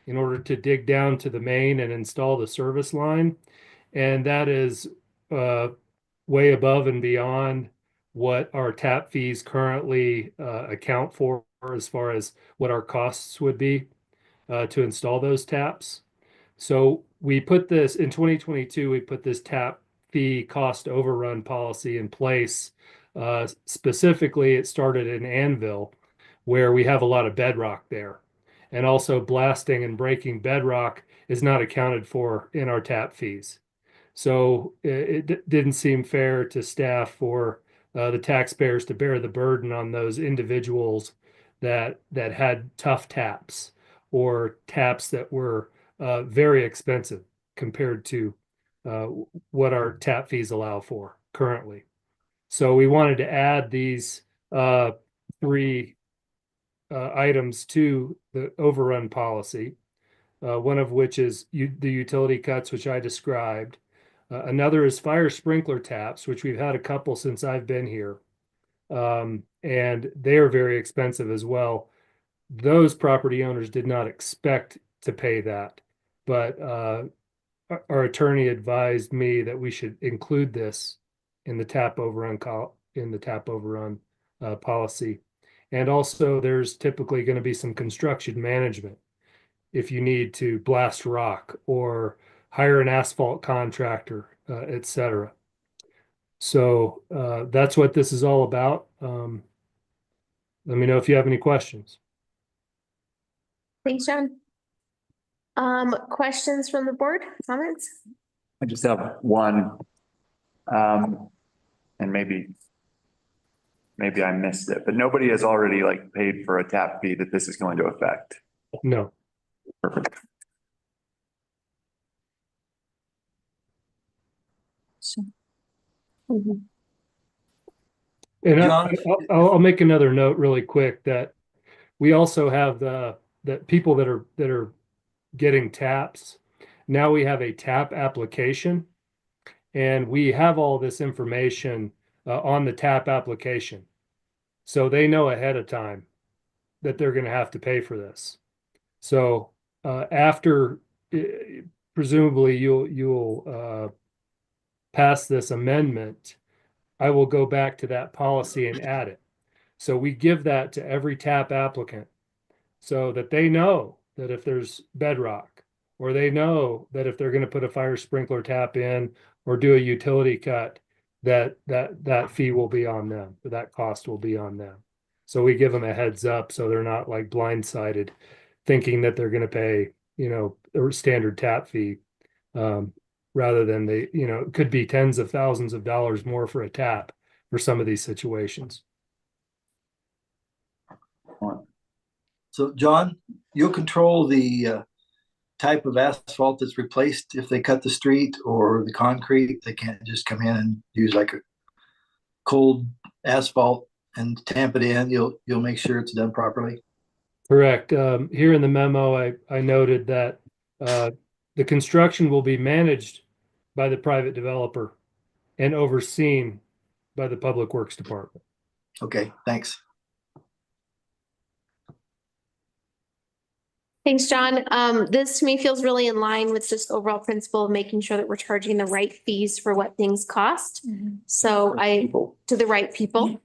in order to dig down to the main and install the service line. And that is way above and beyond what our tap fees currently account for as far as what our costs would be to install those taps. So we put this in 2022, we put this tap fee cost overrun policy in place. Specifically, it started in Anvil, where we have a lot of bedrock there. And also blasting and breaking bedrock is not accounted for in our tap fees. So it didn't seem fair to staff for the taxpayers to bear the burden on those individuals that had tough taps or taps that were very expensive compared to what our tap fees allow for currently. So we wanted to add these three items to the overrun policy, one of which is the utility cuts, which I described. Another is fire sprinkler taps, which we've had a couple since I've been here. And they are very expensive as well. Those property owners did not expect to pay that, but our attorney advised me that we should include this in the tap overrun policy. And also there's typically going to be some construction management if you need to blast rock or hire an asphalt contractor, et cetera. So that's what this is all about. Let me know if you have any questions. Thanks, John. Questions from the board, comments? I just have one. And maybe I missed it, but nobody has already like paid for a tap fee that this is going to affect. No. Perfect. And John? I'll make another note really quick that we also have that people that are getting taps. Now we have a tap application, and we have all this information on the tap application, so they know ahead of time that they're going to have to pay for this. So after presumably you'll pass this amendment, I will go back to that policy and add it. So we give that to every tap applicant so that they know that if there's bedrock, or they know that if they're going to put a fire sprinkler tap in or do a utility cut, that fee will be on them, or that cost will be on them. So we give them a heads up so they're not like blindsided thinking that they're going to pay, a standard tap fee. Rather than it could be tens of thousands of dollars more for a tap for some of these situations. So John, you'll control the type of asphalt that's replaced if they cut the street or the concrete. They can't just come in and use like a cold asphalt and tamp it in. You'll make sure it's done properly. Correct. Here in the memo, I noted that the construction will be managed by the private developer and overseen by the Public Works Department. Okay, thanks. Thanks, John. This to me feels really in line with just overall principle of making sure that we're charging the right fees for what things cost. So to the right people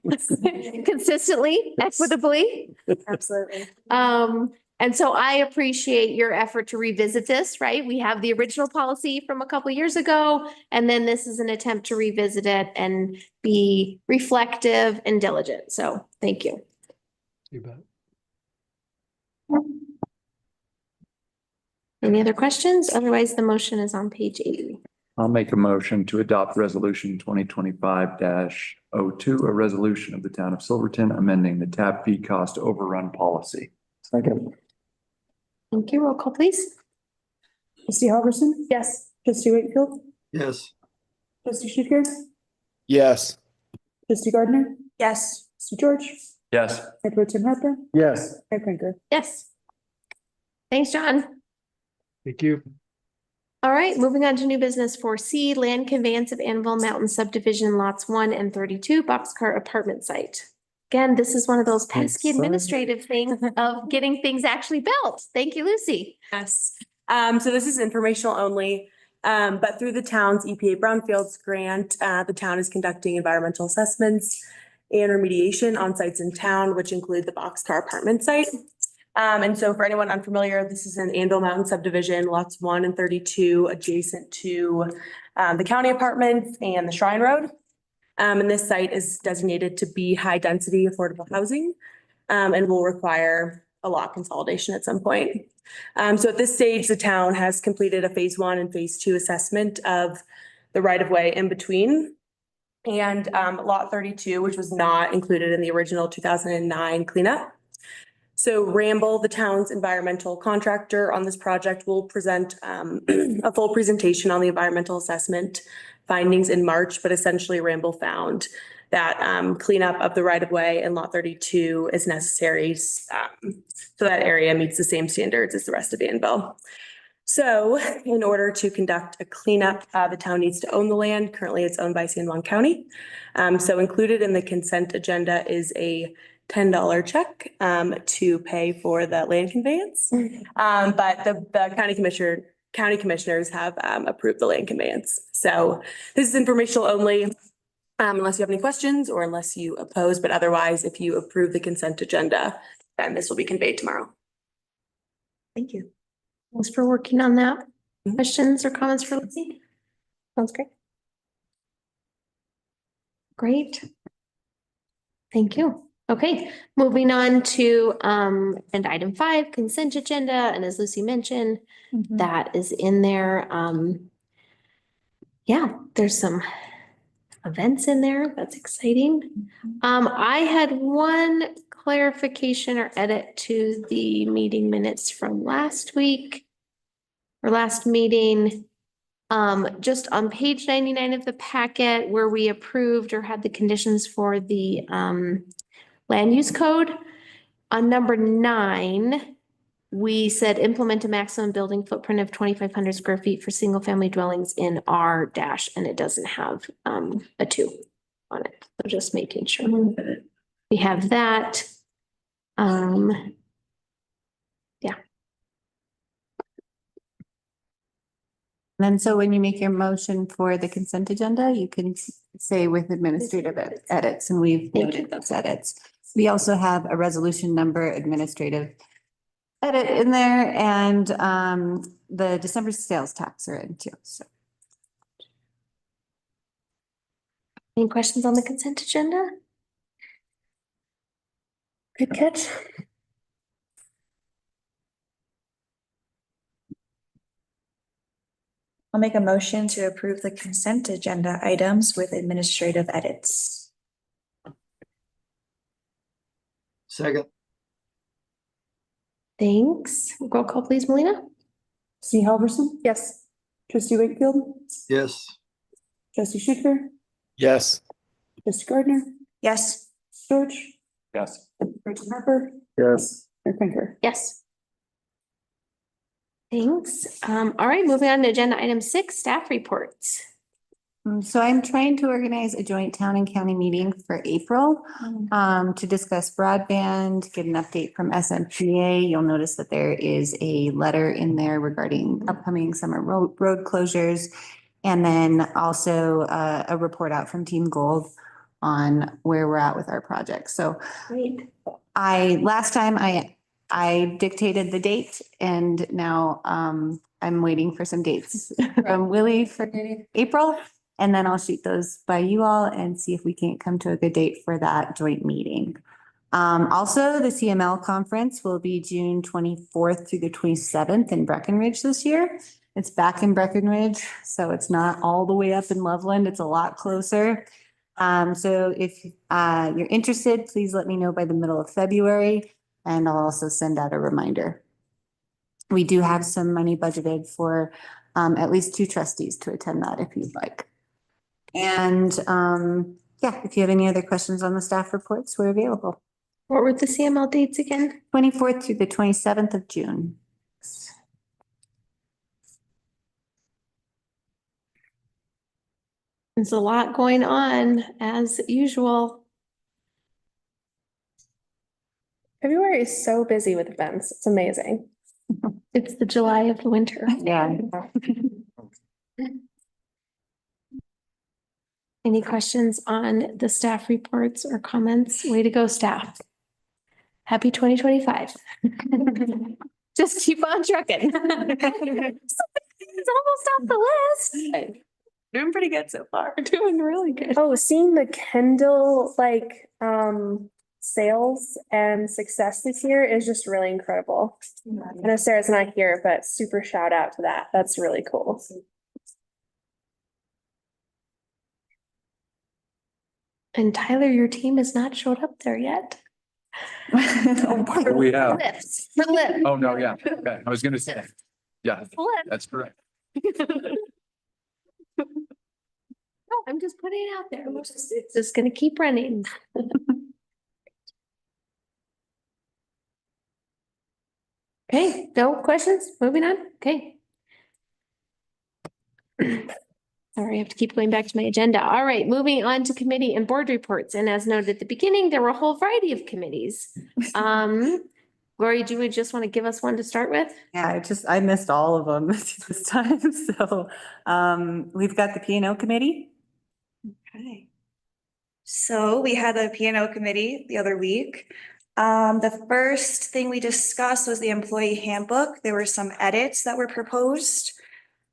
consistently, equitably. Absolutely. And so I appreciate your effort to revisit this, right? We have the original policy from a couple years ago, and then this is an attempt to revisit it and be reflective and diligent. So thank you. You bet. Any other questions? Otherwise, the motion is on page 80. I'll make a motion to adopt resolution 2025-02, a resolution of the town of Silverton amending the tap fee cost overrun policy. Second. Thank you. Roll call, please. Trustee Halverson? Yes. Trustee Wakefield? Yes. Trustee Schicker? Yes. Trustee Gardner? Yes. Trustee George? Yes. Mayor Pro Tem Harper? Yes. Mayor Cranker? Yes. Thanks, John. Thank you. All right, moving on to new business 4C, land conveyance of Anvil Mountain subdivision lots 1 and 32, boxcar apartment site. Again, this is one of those pesky administrative things of getting things actually built. Thank you, Lucy. Yes. So this is informational only, but through the town's EPA Brownfields grant, the town is conducting environmental assessments and remediation on sites in town, which include the boxcar apartment site. And so for anyone unfamiliar, this is an Anvil Mountain subdivision, lots 1 and 32, adjacent to the county apartments and the Shrine Road. And this site is designated to be high density affordable housing, and will require a lot consolidation at some point. So at this stage, the town has completed a phase 1 and phase 2 assessment of the right of way in between. And lot 32, which was not included in the original 2009 cleanup. So Ramble, the town's environmental contractor on this project, will present a full presentation on the environmental assessment findings in March, but essentially Ramble found that cleanup of the right of way in lot 32 is necessary. So that area meets the same standards as the rest of Anvil. So in order to conduct a cleanup, the town needs to own the land. Currently, it's owned by San Juan County. So included in the consent agenda is a $10 check to pay for the land conveyance. But the county commissioners have approved the land conveyance. So this is informational only, unless you have any questions or unless you oppose, but otherwise, if you approve the consent agenda, then this will be conveyed tomorrow. Thank you. Thanks for working on that. Questions or comments for Lucy? Sounds great. Great. Thank you. Okay, moving on to agenda item 5, consent agenda. And as Lucy mentioned, that is in there. Yeah, there's some events in there. That's exciting. I had one clarification or edit to the meeting minutes from last week or last meeting. Just on page 99 of the packet where we approved or had the conditions for the land use code. On number 9, we said implement a maximum building footprint of 2,500 square feet for single family dwellings in R dash, and it doesn't have a 2 on it. So just making sure we have that. Yeah. And then so when you make your motion for the consent agenda, you can say with administrative edits, and we've noted those edits. We also have a resolution number administrative edit in there, and the December sales tax are in too, so. Any questions on the consent agenda? Good catch. I'll make a motion to approve the consent agenda items with administrative edits. Second. Thanks. Roll call, please, Melina. Trustee Halverson? Yes. Trustee Wakefield? Yes. Trustee Schicker? Yes. Trustee Gardner? Yes. George? Yes. Pro Tem Harper? Yes. Mayor Cranker? Yes. Thanks. All right, moving on to agenda item 6, staff reports. So I'm trying to organize a joint town and county meeting for April to discuss broadband, get an update from SMPA. You'll notice that there is a letter in there regarding upcoming summer road closures. And then also a report out from Team Gold on where we're at with our projects. So last time I dictated the date and now I'm waiting for some dates from Willie for April. And then I'll shoot those by you all and see if we can't come to a good date for that joint meeting. Also, the CML conference will be June 24th through the 27th in Breckenridge this year. It's back in Breckenridge, so it's not all the way up in Loveland. It's a lot closer. So if you're interested, please let me know by the middle of February, and I'll also send out a reminder. We do have some money budgeted for at least 2 trustees to attend that if you'd like. And yeah, if you have any other questions on the staff reports, we're available. What were the CML dates again? 24th through the 27th of June. There's a lot going on as usual. February is so busy with events. It's amazing. It's the July of the winter. Yeah. Any questions on the staff reports or comments? Way to go, staff. Happy 2025. Just keep on trucking. It's almost off the list. Doing pretty good so far. Doing really good. Oh, seeing the Kindle sales and success this year is just really incredible. I know Sarah's not here, but super shout out to that. That's really cool. And Tyler, your team has not showed up there yet. What do we have? Lips. For lips. Oh, no, yeah. Okay. I was gonna say, yeah, that's correct. No, I'm just putting it out there. It's just gonna keep running. Okay, no questions? Moving on? Okay. Sorry, I have to keep going back to my agenda. All right, moving on to committee and board reports. And as noted at the beginning, there were a whole variety of committees. Lori, do you just want to give us one to start with? Yeah, I missed all of them this time. So we've got the P&O committee. Okay. So we had a P&O committee the other week. The first thing we discussed was the employee handbook. There were some edits that were proposed.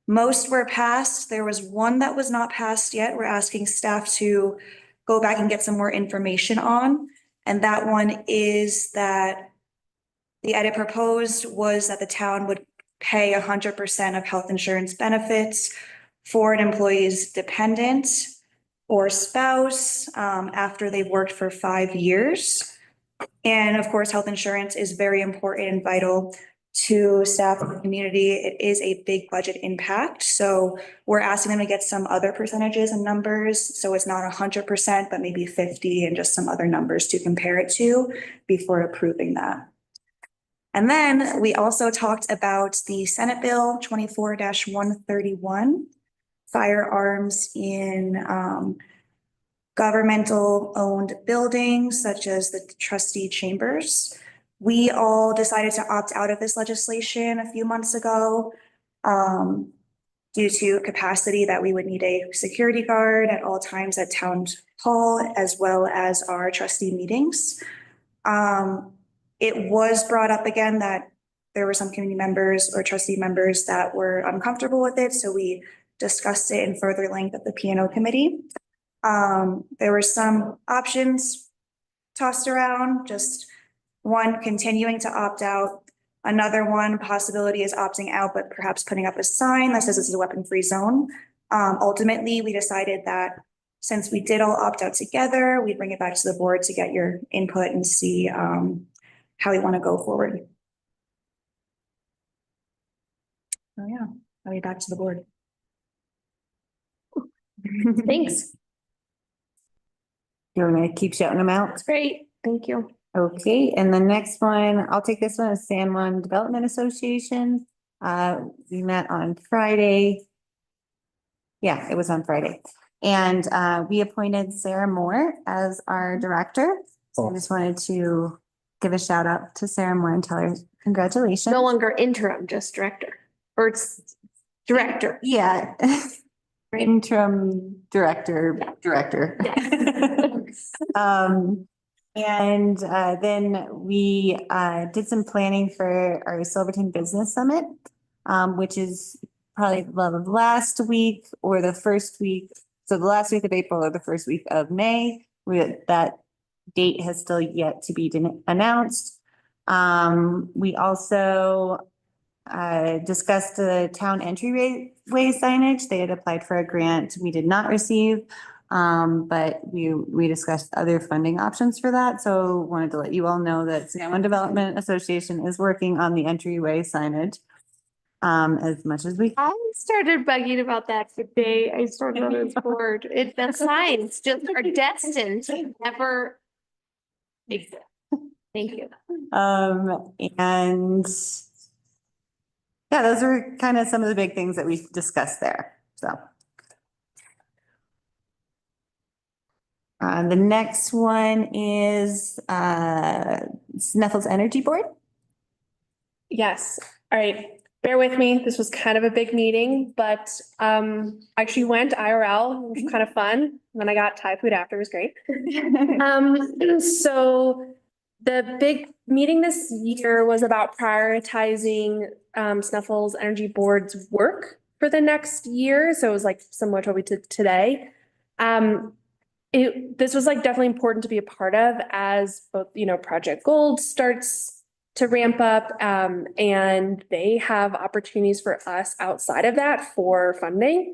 Most were passed. There was one that was not passed yet. We're asking staff to go back and get some more information on. And that one is that the edit proposed was that the town would pay 100% of health insurance benefits for an employee's dependent or spouse after they've worked for 5 years. And of course, health insurance is very important and vital to staff in the community. It is a big budget impact. So we're asking them to get some other percentages and numbers. So it's not 100%, but maybe 50 and just some other numbers to compare it to before approving that. And then we also talked about the Senate Bill 24-131, firearms in governmental owned buildings such as the trustee chambers. We all decided to opt out of this legislation a few months ago due to capacity that we would need a security guard at all times at town hall as well as our trustee meetings. It was brought up again that there were some community members or trustee members that were uncomfortable with it. So we discussed it in further length at the P&O committee. There were some options tossed around, just one continuing to opt out. Another one possibility is opting out, but perhaps putting up a sign that says this is a weapon-free zone. Ultimately, we decided that since we did all opt out together, we'd bring it back to the board to get your input and see how we want to go forward. Oh yeah, I'll be back to the board. Thanks. You want to keep shouting them out? That's great. Thank you. Okay, and the next one, I'll take this one, is San Juan Development Association. We met on Friday. Yeah, it was on Friday. And we appointed Sarah Moore as our director. So I just wanted to give a shout out to Sarah Moore and tell her congratulations. No longer interim, just director, or it's director. Yeah. Interim director. And then we did some planning for our Silverton Business Summit, which is probably the last week or the first week. So the last week of April or the first week of May. That date has still yet to be announced. We also discussed the town entryway signage. They had applied for a grant we did not receive. But we discussed other funding options for that. So wanted to let you all know that San Juan Development Association is working on the entryway signage. As much as we. I started bugging about that today. I started on this board. The signs just are destined to never exist. Thank you. And yeah, those are kind of some of the big things that we discussed there. So. The next one is Snuffles Energy Board. Yes, all right. Bear with me. This was kind of a big meeting, but I actually went IRL, which was kind of fun. And then I got Thai food after, it was great. So the big meeting this year was about prioritizing Snuffles Energy Board's work for the next year. So it was like similar to what we did today. This was like definitely important to be a part of as both, Project Gold starts to ramp up, and they have opportunities for us outside of that for funding.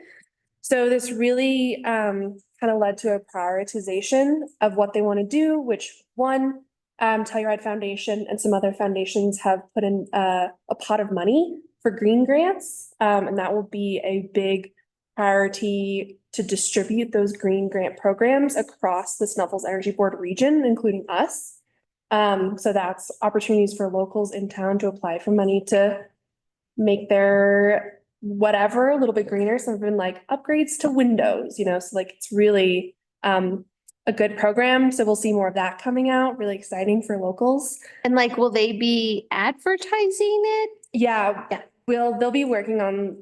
So this really kind of led to a prioritization of what they want to do, which one, Telluride Foundation and some other foundations have put in a pot of money for green grants, and that will be a big priority to distribute those green grant programs across the Snuffles Energy Board region, including us. So that's opportunities for locals in town to apply for money to make their whatever a little bit greener. Some have been like upgrades to windows, so like it's really a good program. So we'll see more of that coming out. Really exciting for locals. And like, will they be advertising it? Yeah. They'll be working on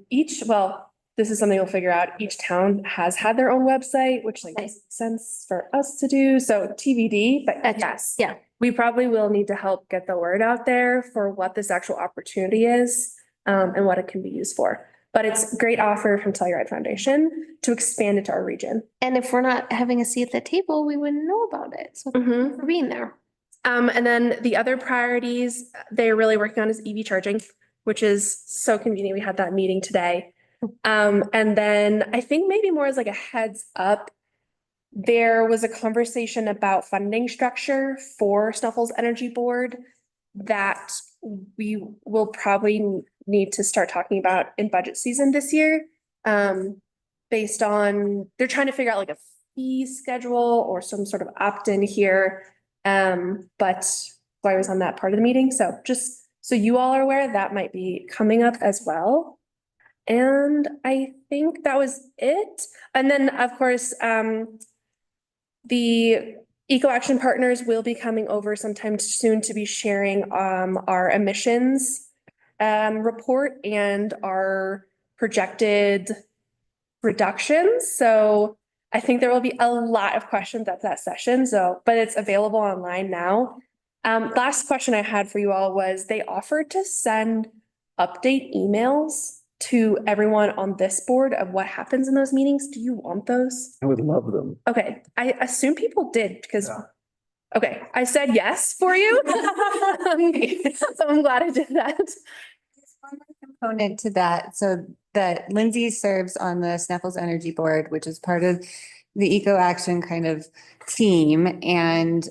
this is something we'll figure out. Each town has had their own website, which makes sense for us to do. So TBD, but yes. Yeah. We probably will need to help get the word out there for what this actual opportunity is, and what it can be used for. But it's a great offer from Telluride Foundation to expand it to our region. And if we're not having a seat at the table, we wouldn't know about it. So thank you for being there. And then the other priorities they're really working on is EV charging, which is so convenient. We had that meeting today. And then I think maybe more as like a heads up, there was a conversation about funding structure for Snuffles Energy Board that we will probably need to start talking about in budget season this year. Based on, they're trying to figure out like a fee schedule or some sort of opt-in here. But I was on that part of the meeting. So just so you all are aware, that might be coming up as well. And I think that was it. And then of course, the Eco Action Partners will be coming over sometime soon to be sharing our emissions report and our projected reductions. So I think there will be a lot of questions at that session. But it's available online now. Last question I had for you all was they offered to send update emails to everyone on this board of what happens in those meetings. Do you want those? I would love them. Okay, I assume people did because, okay, I said yes for you. So I'm glad I did that. There's one more component to that. So that Lindsay serves on the Snuffles Energy Board, which is part of the Eco Action kind of team. And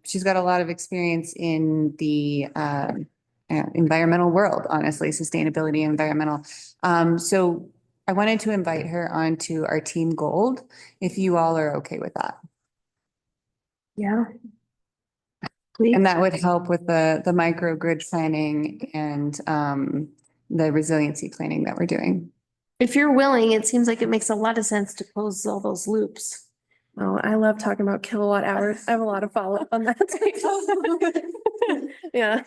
she's got a lot of experience in the environmental world, honestly, sustainability, environmental. So I wanted to invite her onto our Team Gold, if you all are okay with that. Yeah. And that would help with the microgrid planning and the resiliency planning that we're doing. if you're willing, it seems like it makes a lot of sense to close all those loops. Oh, I love talking about kilowatt hours. I have a lot of follow-up on that. Yeah.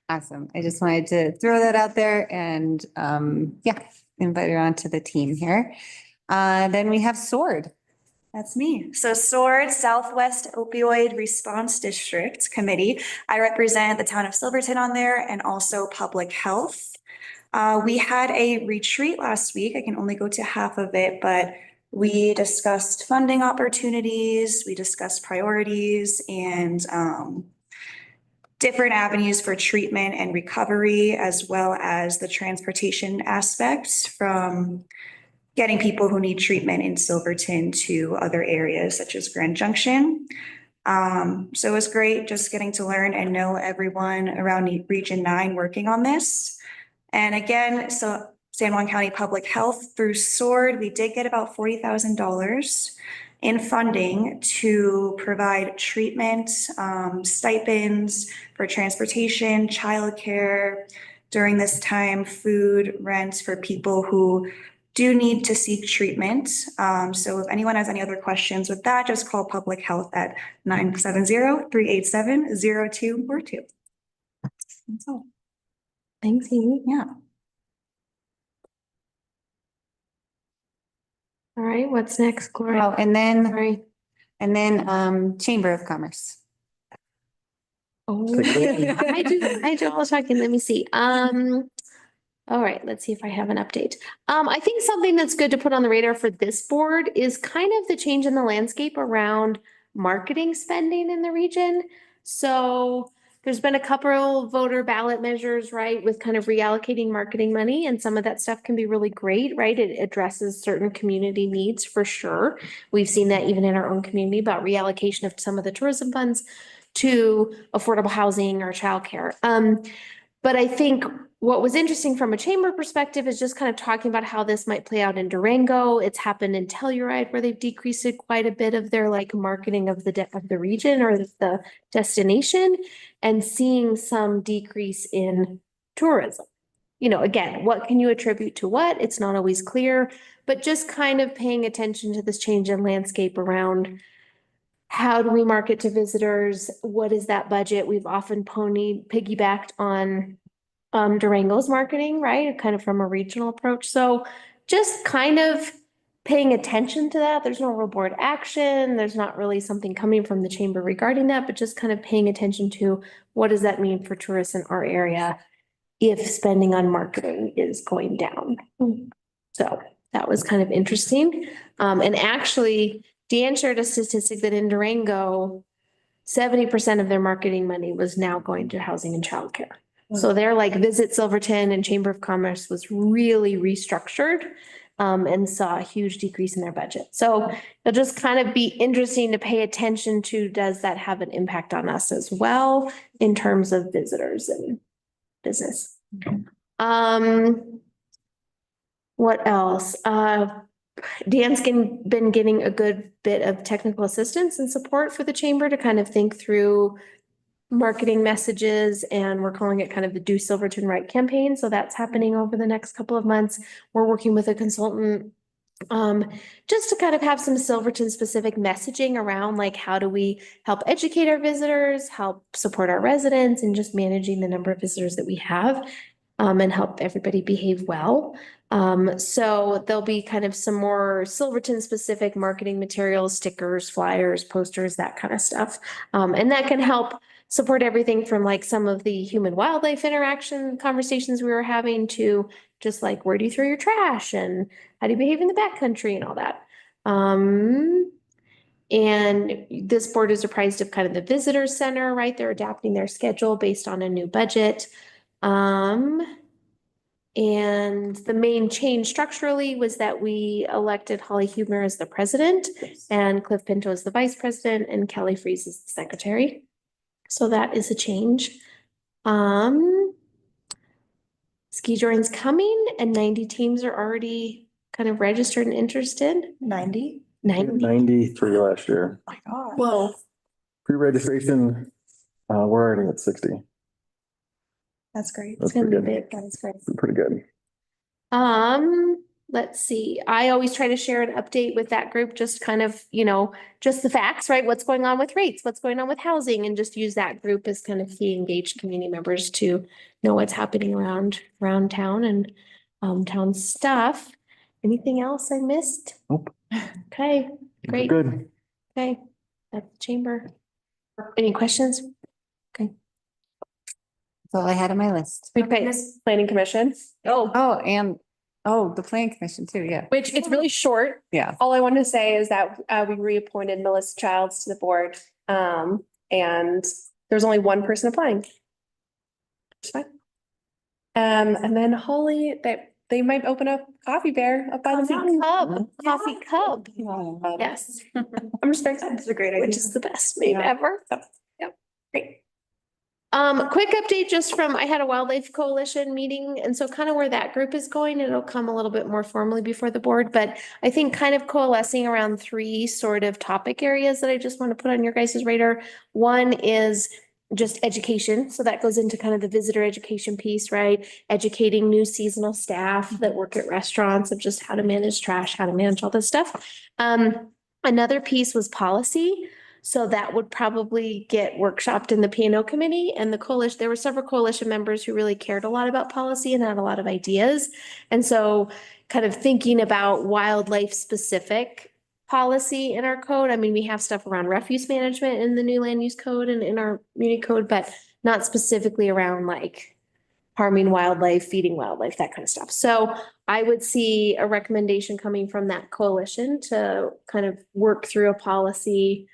Awesome. I just wanted to throw that out there and, yeah, invite her onto the team here. Then we have Sword. That's me. So SWORD, Southwest Opioid Response District Committee. I represent the town of Silverton on there and also public health. We had a retreat last week. I can only go to half of it, but we discussed funding opportunities, we discussed priorities and different avenues for treatment and recovery, as well as the transportation aspects from getting people who need treatment in Silverton to other areas such as Grand Junction. So it was great just getting to learn and know everyone around Region 9 working on this. And again, so San Juan County Public Health through SWORD, we did get about $40,000 in funding to provide treatment, stipends for transportation, childcare during this time, food, rent for people who do need to seek treatment. So if anyone has any other questions with that, just call Public Health at 970-387-0242. That's all. Thanks, Amy. Yeah. All right, what's next, Gloria? Oh, and then, Sorry. Chamber of Commerce. Oh, I do all the talking. Let me see. All right, let's see if I have an update. I think something that's good to put on the radar for this board is kind of the change in the landscape around marketing spending in the region. So there's been a couple voter ballot measures, right, with kind of reallocating marketing money, and some of that stuff can be really great, right? It addresses certain community needs for sure. We've seen that even in our own community about reallocation of some of the tourism funds to affordable housing or childcare. But I think what was interesting from a chamber perspective is just kind of talking about how this might play out in Durango. It's happened in Telluride where they've decreased quite a bit of their like marketing of the region or the destination, and seeing some decrease in tourism. You know, again, what can you attribute to what? It's not always clear, but just kind of paying attention to this change in landscape around how do we market to visitors? What is that budget? We've often piggybacked on Durango's marketing, right? Kind of from a regional approach. So just kind of paying attention to that. There's no real board action. There's not really something coming from the chamber regarding that, but just kind of paying attention to what does that mean for tourists in our area if spending on marketing is going down. So that was kind of interesting. And actually, Dan shared a statistic that in Durango, 70% of their marketing money was now going to housing and childcare. So they're like Visit Silverton and Chamber of Commerce was really restructured and saw a huge decrease in their budget. So it'll just kind of be interesting to pay attention to, does that have an impact on us as well in terms of visitors and business? What else? Dan's been getting a good bit of technical assistance and support for the chamber to kind of think through marketing messages, and we're calling it kind of the Do Silverton Right campaign. So that's happening over the next couple of months. We're working with a consultant just to kind of have some Silverton specific messaging around like how do we help educate our visitors, help support our residents, and just managing the number of visitors that we have and help everybody behave well. So there'll be kind of some more Silverton specific marketing materials, stickers, flyers, posters, that kind of stuff. And that can help support everything from like some of the human wildlife interaction conversations we were having to just like, where do you throw your trash and how do you behave in the backcountry and all that. And this board is apprised of kind of the visitor center, right? They're adapting their schedule based on a new budget. And the main change structurally was that we elected Holly Huebner as the president and Cliff Pinto as the vice president and Kelly Freeze as the secretary. So that is a change. Ski Journey's coming and 90 teams are already kind of registered and interested. 90? 93 last year. Oh my God. Whoa. Pre-registration, we're already at 60. That's great. That's It's gonna be pretty good. big. That's great. Pretty good. let's see, I always try to share an update with that group, just kind of, just the facts, right? What's going on with rates, what's going on with housing, and just use that group as kind of key engaged community members to know what's happening around town and town stuff. Anything else I missed? Nope. Okay, great. Good. Okay, that's the chamber. Any questions? Okay. That's all I had on my list. Planning Commission. The plan commission too, yeah. Which it's really short. Yeah. All I wanted to say is that we reappointed Melissa Childs to the board. And there's only one person applying. It's fine. And then Holly, they might open up Coffee Bear up by the mountain. Coffee cup. Yes. I'm just very excited. It's a great idea. Which is the best name ever. Yep, great. Quick update just from, I had a Wildlife Coalition meeting, and so kind of where that group is going, it'll come a little bit more formally before the board, but I think kind of coalescing around 3 sort of topic areas that I just want to put on your guys' radar. One is just education. So that goes into kind of the visitor education piece, right? Educating new seasonal staff that work at restaurants of just how to manage trash, how to manage all this stuff. Another piece was policy. So that would probably get workshopped in the P&O committee and the coalition. There were several coalition members who really cared a lot about policy and had a lot of ideas. And so kind of thinking about wildlife specific policy in our code. I mean, we have stuff around refuse management in the new land use code and in our muni code, but not specifically around like harming wildlife, feeding wildlife, that kind of stuff. So I would see a recommendation coming from that coalition to kind of work through a policy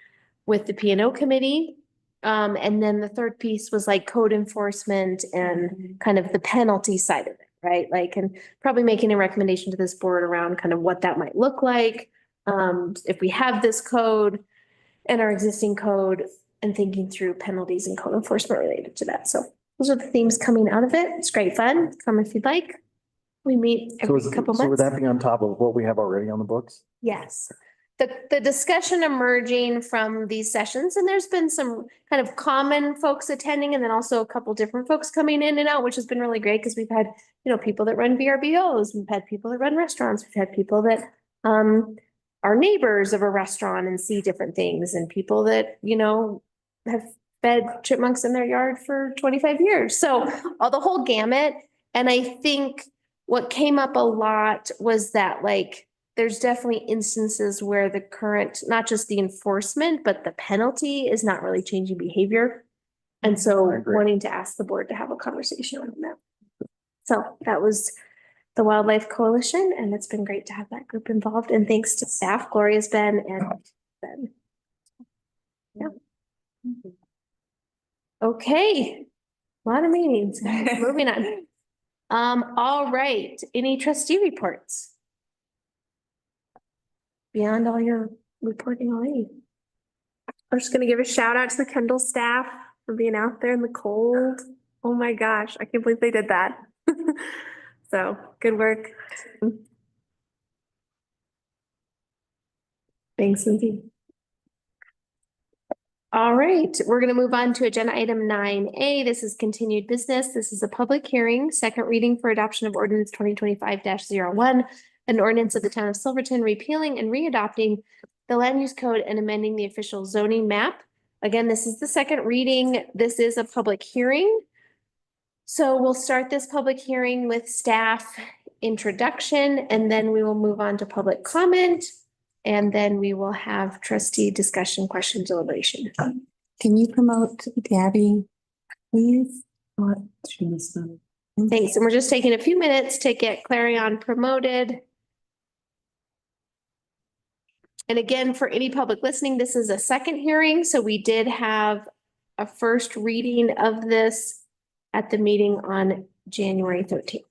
with the P&O committee. And then the third piece was like code enforcement and kind of the penalty side of it, right? Like, and probably making a recommendation to this board around kind of what that might look like. If we have this code and our existing code, and thinking through penalties and code enforcement related to that. So those are the themes coming out of it. It's great fun. Come if you'd like. We meet every couple So would months. that be on top of what we have already on the books? Yes. The discussion emerging from these sessions, and there's been some kind of common folks attending, and then also a couple different folks coming in and out, which has been really great because we've had, people that run VRBOs, we've had people that run restaurants, we've had people that are neighbors of a restaurant and see different things, and people that, have fed chipmunks in their yard for 25 years. So all the whole gamut. And I think what came up a lot was that like, there's definitely instances where the current, not just the enforcement, but the penalty is not really changing behavior. And so wanting to ask the board to have a conversation on that. So that was the Wildlife Coalition, and it's been great to have that group involved. And thanks to staff, Gloria's been and Ben. Yeah. Okay. A lot of meetings. Moving on. All right. Any trustee reports? Beyond all your reporting already. I'm just gonna give a shout out to the Kendall staff for being out there in the cold. Oh my gosh, I can't believe they did that. So good work. Thanks, Cynthia. All right, we're going to move on to agenda item 9A. This is continued business. This is a public hearing, second reading for adoption of ordinance 2025-01, an ordinance of the town of Silverton repealing and readopting the land use code and amending the official zoning map. Again, this is the second reading. This is a public hearing. So we'll start this public hearing with staff introduction, and then we will move on to public comment. And then we will have trustee discussion, question, deliberation. Can you promote Gabby, please? Thanks. And we're just taking a few minutes to get Clarion promoted. And again, for any public listening, this is a second hearing. So we did have a first reading of this at the meeting on January 13th.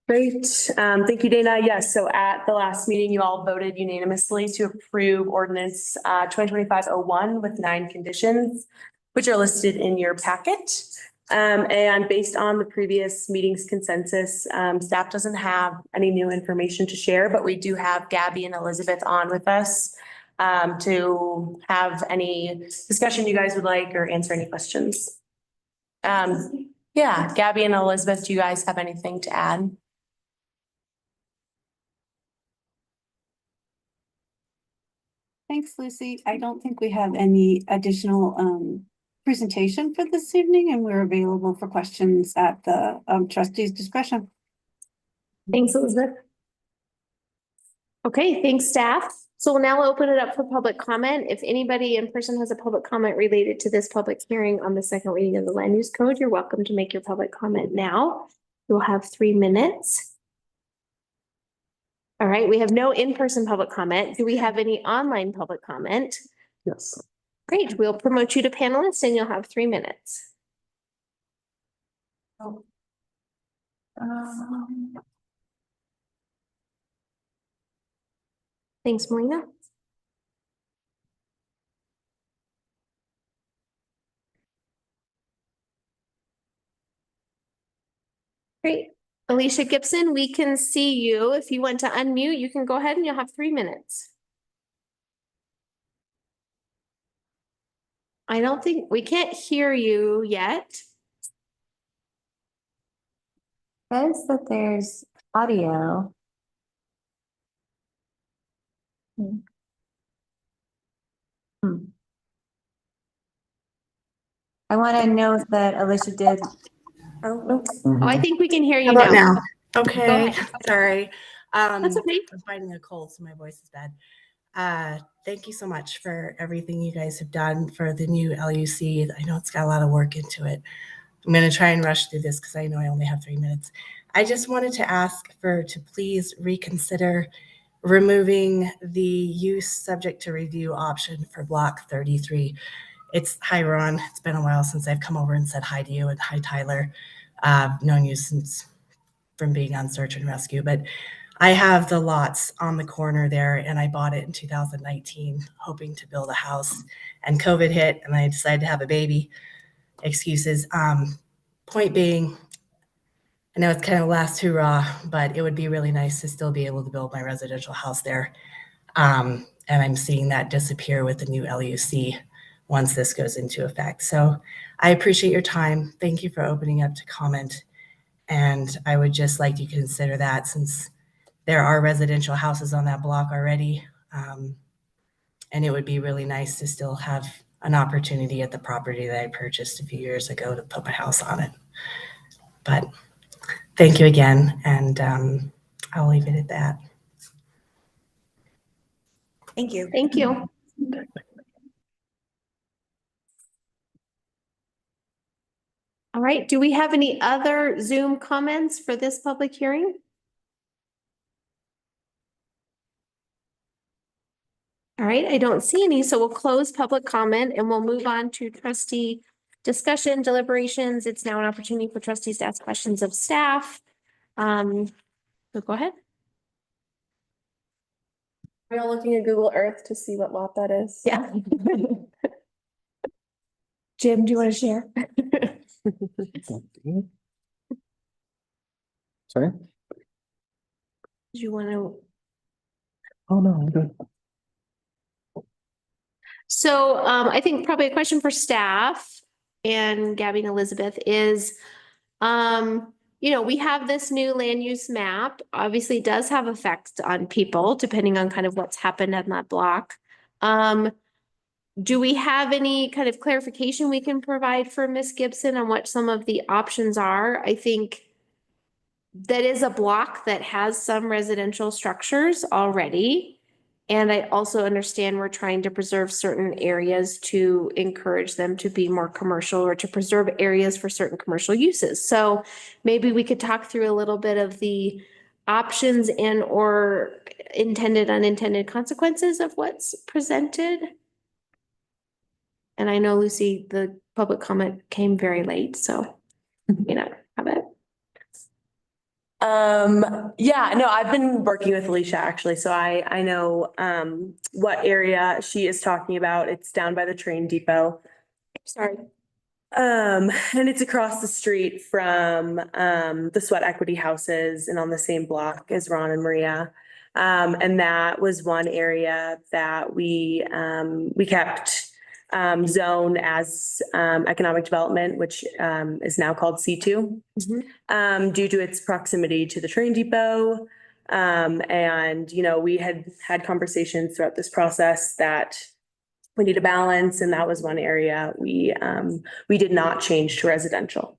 Great. Thank you, Dana. Yes, so at the last meeting, you all voted unanimously to approve ordinance 2025-01 with 9 conditions, which are listed in your packet. And based on the previous meeting's consensus, staff doesn't have any new information to share, but we do have Gabby and Elizabeth on with us to have any discussion you guys would like or answer any questions. Yeah, Gabby and Elizabeth, do you guys have anything to add? Thanks, Lucy. I don't think we have any additional presentation for this evening, and we're available for questions at the trustees' discretion. Thanks, Elizabeth. Okay, thanks, staff. So we'll now open it up for public comment. If anybody in person has a public comment related to this public hearing on the second reading of the land use code, you're welcome to make your public comment now. You'll have 3 minutes. All right, we have no in-person public comment. Do we have any online public comment? Yes. Great, we'll promote you to panelist and you'll have 3 minutes. Thanks, Marina. Great. Alicia Gibson, we can see you. If you want to unmute, you can go ahead and you'll have 3 minutes. I don't think, we can't hear you yet. Says that there's audio. I want to note that Alicia did. Oh, I think we can hear you How about now. now? Okay, sorry. That's okay. I'm fighting a cold, so my voice is bad. Thank you so much for everything you guys have done for the new LUC. I know it's got a lot of work into it. I'm going to try and rush through this because I know I only have 3 minutes. I just wanted to ask to please reconsider removing the use subject to review option for block 33. Hi, Ron. It's been a while since I've come over and said hi to you, and hi, Tyler. Known you since from being on search and rescue, but I have the lots on the corner there, and I bought it in 2019, hoping to build a house, and COVID hit, and I decided to have a baby. Excuses. Point being, I know it's kind of last hurrah, but it would be really nice to still be able to build my residential house there. And I'm seeing that disappear with the new LUC once this goes into effect. So I appreciate your time. Thank you for opening up to comment. And I would just like you to consider that, since there are residential houses on that block already. And it would be really nice to still have an opportunity at the property that I purchased a few years ago to put my house on it. But thank you again, and I'll leave it at that. Thank you. Thank you. All right, do we have any other Zoom comments for this public hearing? All right, I don't see any, so we'll close public comment and we'll move on to trustee discussion deliberations. It's now an opportunity for trustees to ask questions of staff. So go ahead. Are y'all looking at Google Earth to see what lot that is? Yeah. Jim, do you want to share? Sorry? Do you want to? Oh, no, I'm good. So I think probably a question for staff and Gabby and Elizabeth is, we have this new land use map. Obviously it does have effects on people depending on kind of what's happened on that block. Do we have any kind of clarification we can provide for Ms. Gibson on what some of the options are? I think that is a block that has some residential structures already. And I also understand we're trying to preserve certain areas to encourage them to be more commercial, or to preserve areas for certain commercial uses. So maybe we could talk through a little bit of the options and or intended, unintended consequences of what's presented. And I know, Lucy, the public comment came very late, so you know, have it. Yeah, no, I've been working with Alicia actually, so I know what area she is talking about. It's down by the train depot. Sorry. And it's across the street from the Sweat Equity houses and on the same block as Ron and Maria. And that was one area that we kept zoned as economic development, which is now called C2, due to its proximity to the train depot, And, we had had conversations throughout this process that we need a balance, and that was one area we did not change to residential.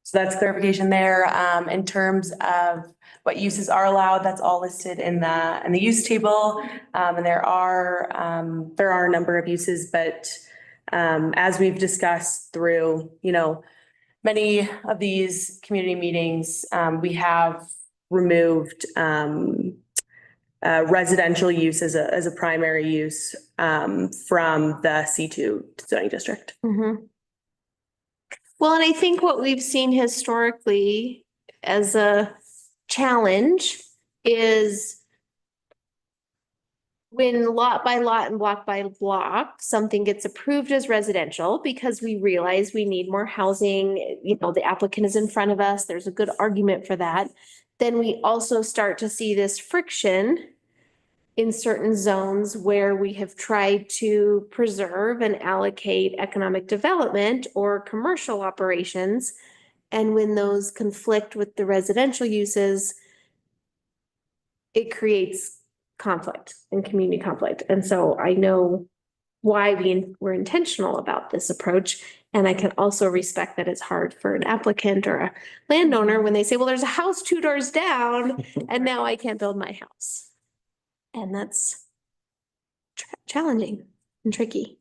So that's clarification there. In terms of what uses are allowed, that's all listed in the use table. And there are a number of uses, but as we've discussed through, many of these community meetings, we have removed residential use as a primary use from the C2 zoning district. Well, and I think what we've seen historically as a challenge is when lot by lot and block by block, something gets approved as residential because we realize we need more housing, the applicant is in front of us, there's a good argument for that. Then we also start to see this friction in certain zones where we have tried to preserve and allocate economic development or commercial operations. And when those conflict with the residential uses, it creates conflict and community conflict. And so I know why we're intentional about this approach. And I can also respect that it's hard for an applicant or a landowner when they say, well, there's a house 2 doors down and now I can't build my house. And that's challenging and tricky.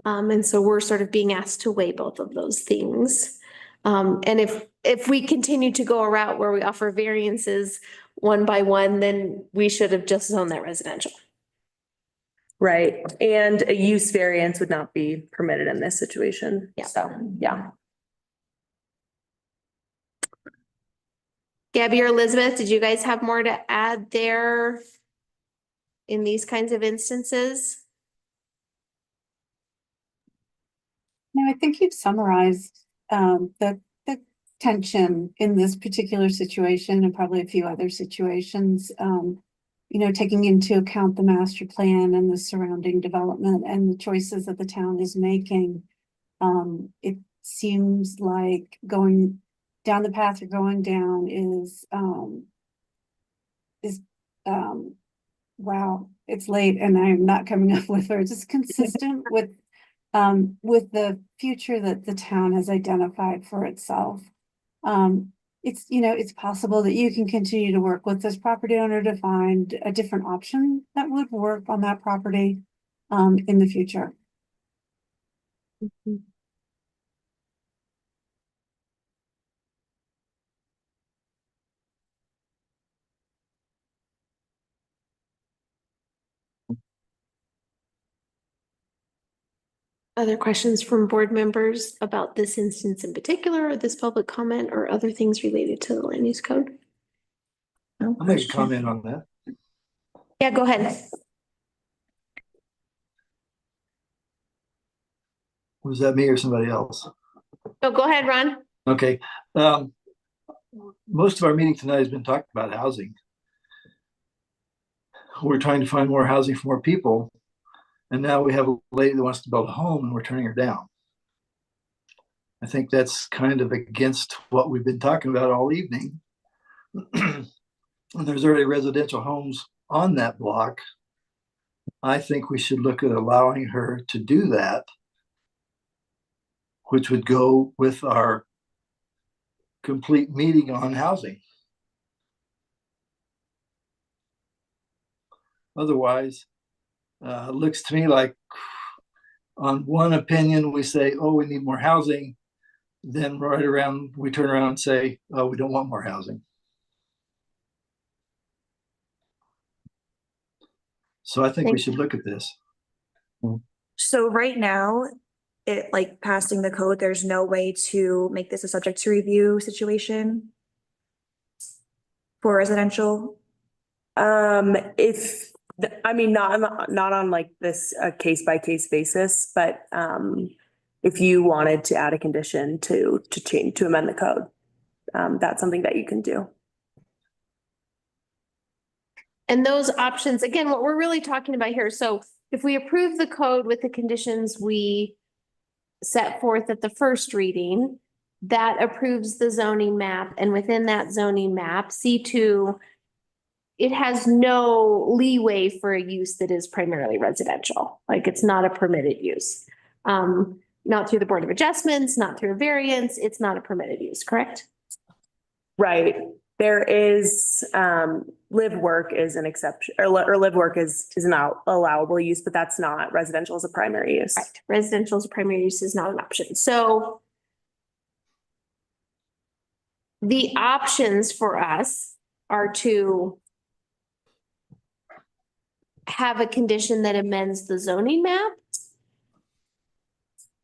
And so we're sort of being asked to weigh both of those things. And if we continue to go a route where we offer variances one by one, then we should have just zoned that residential. Right. And a use variance would not be permitted in this situation. Yeah. So, yeah. Gabby or Elizabeth, did you guys have more to add there in these kinds of instances? No, I think you've summarized the tension in this particular situation and probably a few other situations. Taking into account the master plan and the surrounding development and the choices that the town is making. It seems like going down the path you're going down is wow, it's late and I'm not coming up with words. It's consistent with the future that the town has identified for itself. It's possible that you can continue to work with this property owner to find a different option that would work on that property in the future. Other questions from board members about this instance in particular, or this public comment, or other things related to the land use code? No I'll make a comment on that. Yeah, go ahead. Was that me or somebody else? No, go ahead, Ron. Okay. Most of our meeting tonight has been talking about housing. We're trying to find more housing for more people. And now we have a lady that wants to build a home and we're turning her down. I think that's kind of against what we've been talking about all evening. And there's already residential homes on that block. I think we should look at allowing her to do that, which would go with our complete meeting on housing. Otherwise, looks to me like on one opinion, we say, oh, we need more housing. Then we turn around and say, oh, we don't want more housing. So I think we should look at this. So right now, passing the code, there's no way to make this a subject to review situation for residential. Not on like this case by case basis, but if you wanted to add a condition to amend the code, that's something that you can do. And those options, again, what we're really talking about here. So if we approve the code with the conditions we set forth at the first reading, that approves the zoning map. And within that zoning map, C2 it has no leeway for a use that is primarily residential. Like it's not a permitted use. Not through the Board of Adjustments, not through a variance. It's not a permitted use, correct? Right. There is, live work is an exception, or live work is an allowable use, but that's not residential as a primary use. Right. Residential as a primary use is not an option. So the options for us are to have a condition that amends the zoning map.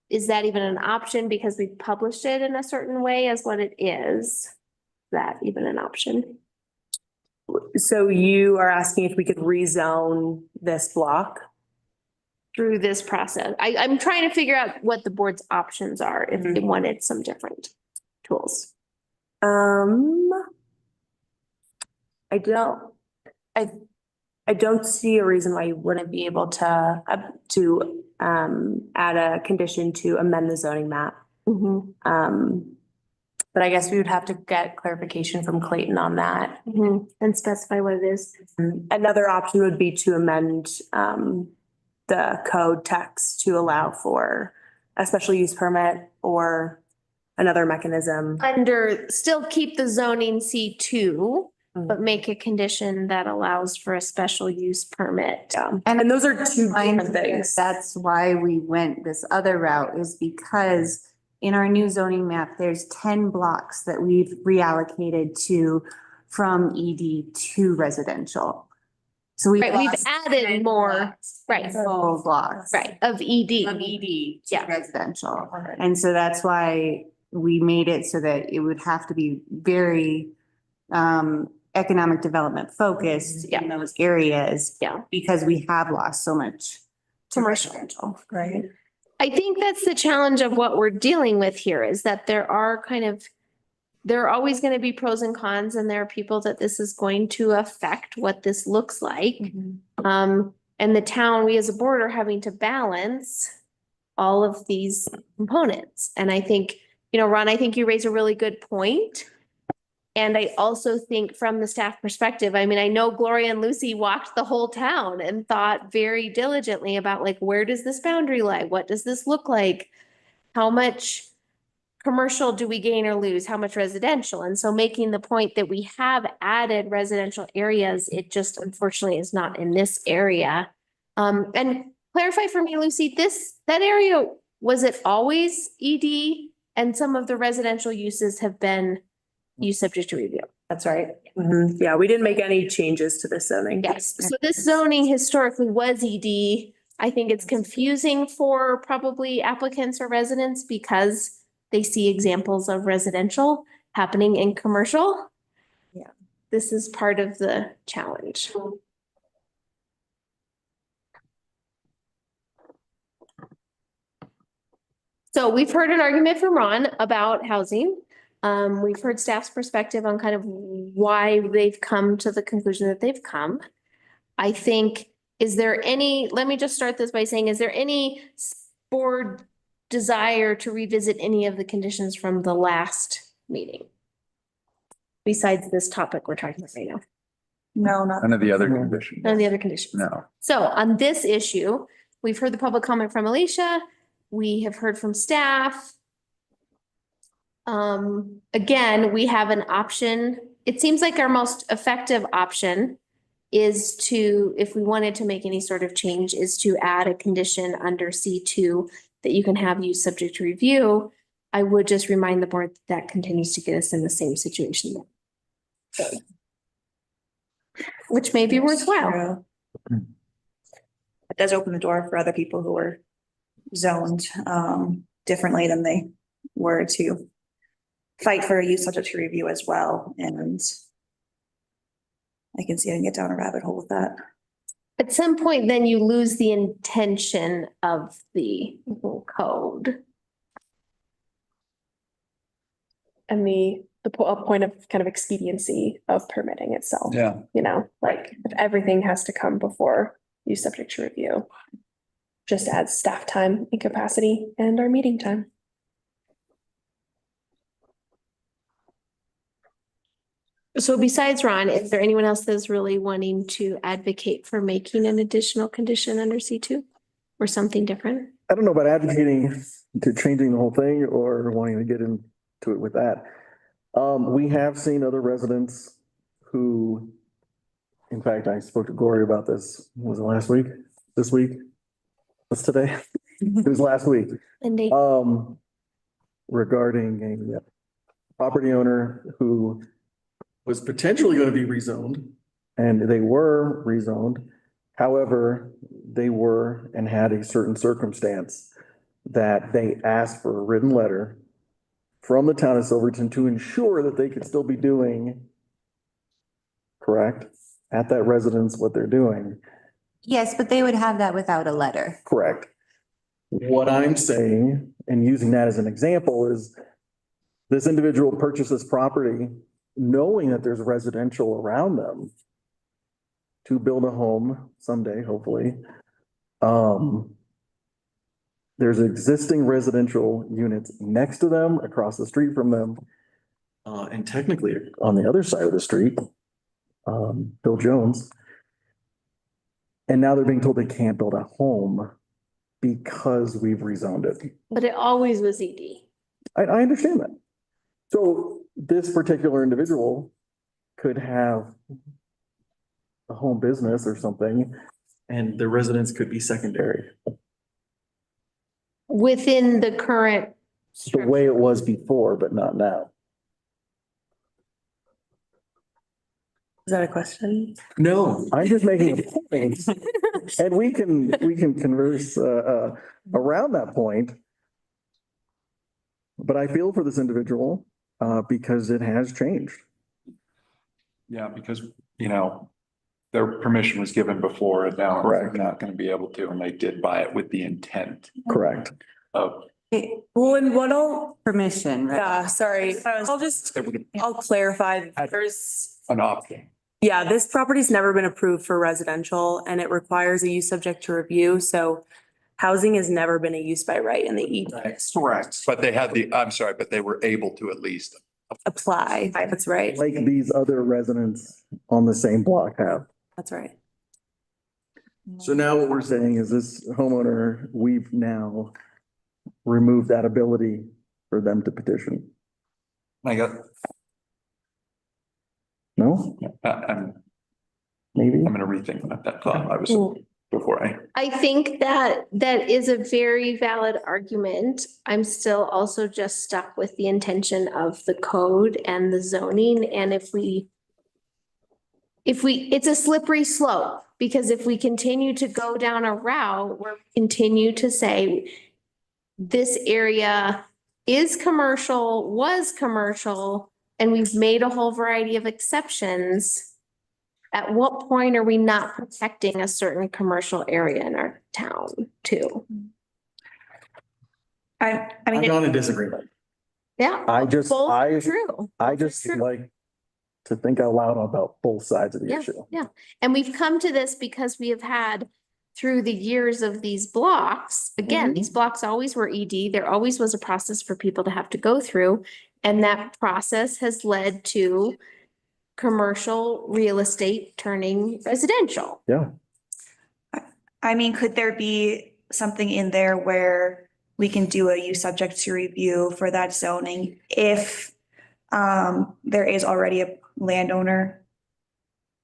Is that even an option because we published it in a certain way as what it is? That even an option? So you are asking if we could rezone this block? Through this process. I'm trying to figure out what the board's options are if they wanted some different tools. I don't see a reason why you wouldn't be able to add a condition to amend the zoning map. But I guess we would have to get clarification from Clayton on that. And specify what it is. Another option would be to amend the code text to allow for a special use permit or another mechanism. Still keep the zoning C2, but make a condition that allows for a special use permit. And those are two different things. That's why we went this other route, is because in our new zoning map, there's 10 blocks that we've reallocated to from ED to residential. So we've added more, right? Full blocks. Right, of ED. To residential. And so that's why we made it so that it would have to be very economic development focused in those areas. Because we have lost so much commercial. Right. I think that's the challenge of what we're dealing with here is that there are always going to be pros and cons, and there are people that this is going to affect what this looks like. And the town, we as a board are having to balance all of these components. And I think, Ron, I think you raise a really good point. And I also think from the staff perspective, I mean, I know Gloria and Lucy walked the whole town and thought very diligently about like, where does this boundary lie? What does this look like? How much commercial do we gain or lose? How much residential? And so making the point that we have added residential areas, it just unfortunately is not in this area. And clarify for me, Lucy, that area, was it always ED? And some of the residential uses have been use subject to review. That's right. Yeah, we didn't make any changes to this zoning. Yes, so this zoning historically was ED. I think it's confusing for probably applicants or residents because they see examples of residential happening in commercial. Yeah. This is part of the challenge. So we've heard an argument from Ron about housing. We've heard staff's perspective on kind of why they've come to the conclusion that they've come. I think, let me just start this by saying, is there any board desire to revisit any of the conditions from the last meeting? Besides this topic we're talking about right now. No, not. None of the other conditions. None of the other conditions. No. So on this issue, we've heard the public comment from Alicia. We have heard from staff. Again, we have an option. It seems like our most effective option is to, if we wanted to make any sort of change, is to add a condition under C2 that you can have use subject to review. I would just remind the board that continues to get us in the same situation. Which may be worthwhile. It does open the door for other people who were zoned differently than they were to fight for a use subject to review as well. And I can see I can get down a rabbit hole with that. At some point, then you lose the intention of the code. And the point of kind of expediency of permitting itself. Yeah. Like if everything has to come before use subject to review, just adds staff time and capacity and our meeting time. So besides Ron, is there anyone else that's really wanting to advocate for making an additional condition under C2 or something different? I don't know about advocating to changing the whole thing or wanting to get into it with that. We have seen other residents who, in fact, I spoke to Gloria about this, was it last week? This week? What's today? It was last week. Monday. Regarding a property owner who was potentially going to be rezoned, and they were rezoned. However, they were and had a certain circumstance that they asked for a written letter from the town of Silverton to ensure that they could still be doing, correct, at that residence what they're doing. Yes, but they would have that without a letter. Correct. What I'm saying, and using that as an example, is this individual purchased this property knowing that there's residential around them to build a home someday, hopefully. There's existing residential units next to them, across the street from them, and technically on the other side of the street, Bill Jones. And now they're being told they can't build a home because we've rezoned it. But it always was ED. I understand that. So this particular individual could have a home business or something, and the residence could be secondary. Within the current, The way it was before, but not now. Is that a question? No, I'm just making a point. And we can converse around that point. But I feel for this individual because it has changed. Yeah, because, their permission was given before and now they're not going to be able to, and they did buy it with the intent Correct. of. Well, and what I'll, Permission, right? yeah, sorry, I'll clarify, there's, An option. yeah, this property's never been approved for residential and it requires a use subject to review, so housing has never been a use by right in the ED. Correct. But they had but they were able to at least. Apply, that's right, Like these other residents on the same block have. that's right. So now what we're saying is this homeowner, we've now removed that ability for them to petition. I got, No, maybe. I'm going to rethink about that thought. I was before I think that is a very valid argument. I'm still also just stuck with the intention of the code and the zoning. And if we, it's a slippery slope, because if we continue to go down a route where we continue to say this area is commercial, was commercial, and we've made a whole variety of exceptions, at what point are we not protecting a certain commercial area in our town too? I I'm mean, not in disagreement. Yeah. Both true. I just like to think out loud about both sides of the Yeah, issue. yeah. And we've come to this because we have had through the years of these blocks, again, these blocks always were ED. There always was a process for people to have to go through. And that process has led to commercial real estate turning residential. Yeah. I mean, could there be something in there where we can do a use subject to review for that zoning if there is already a landowner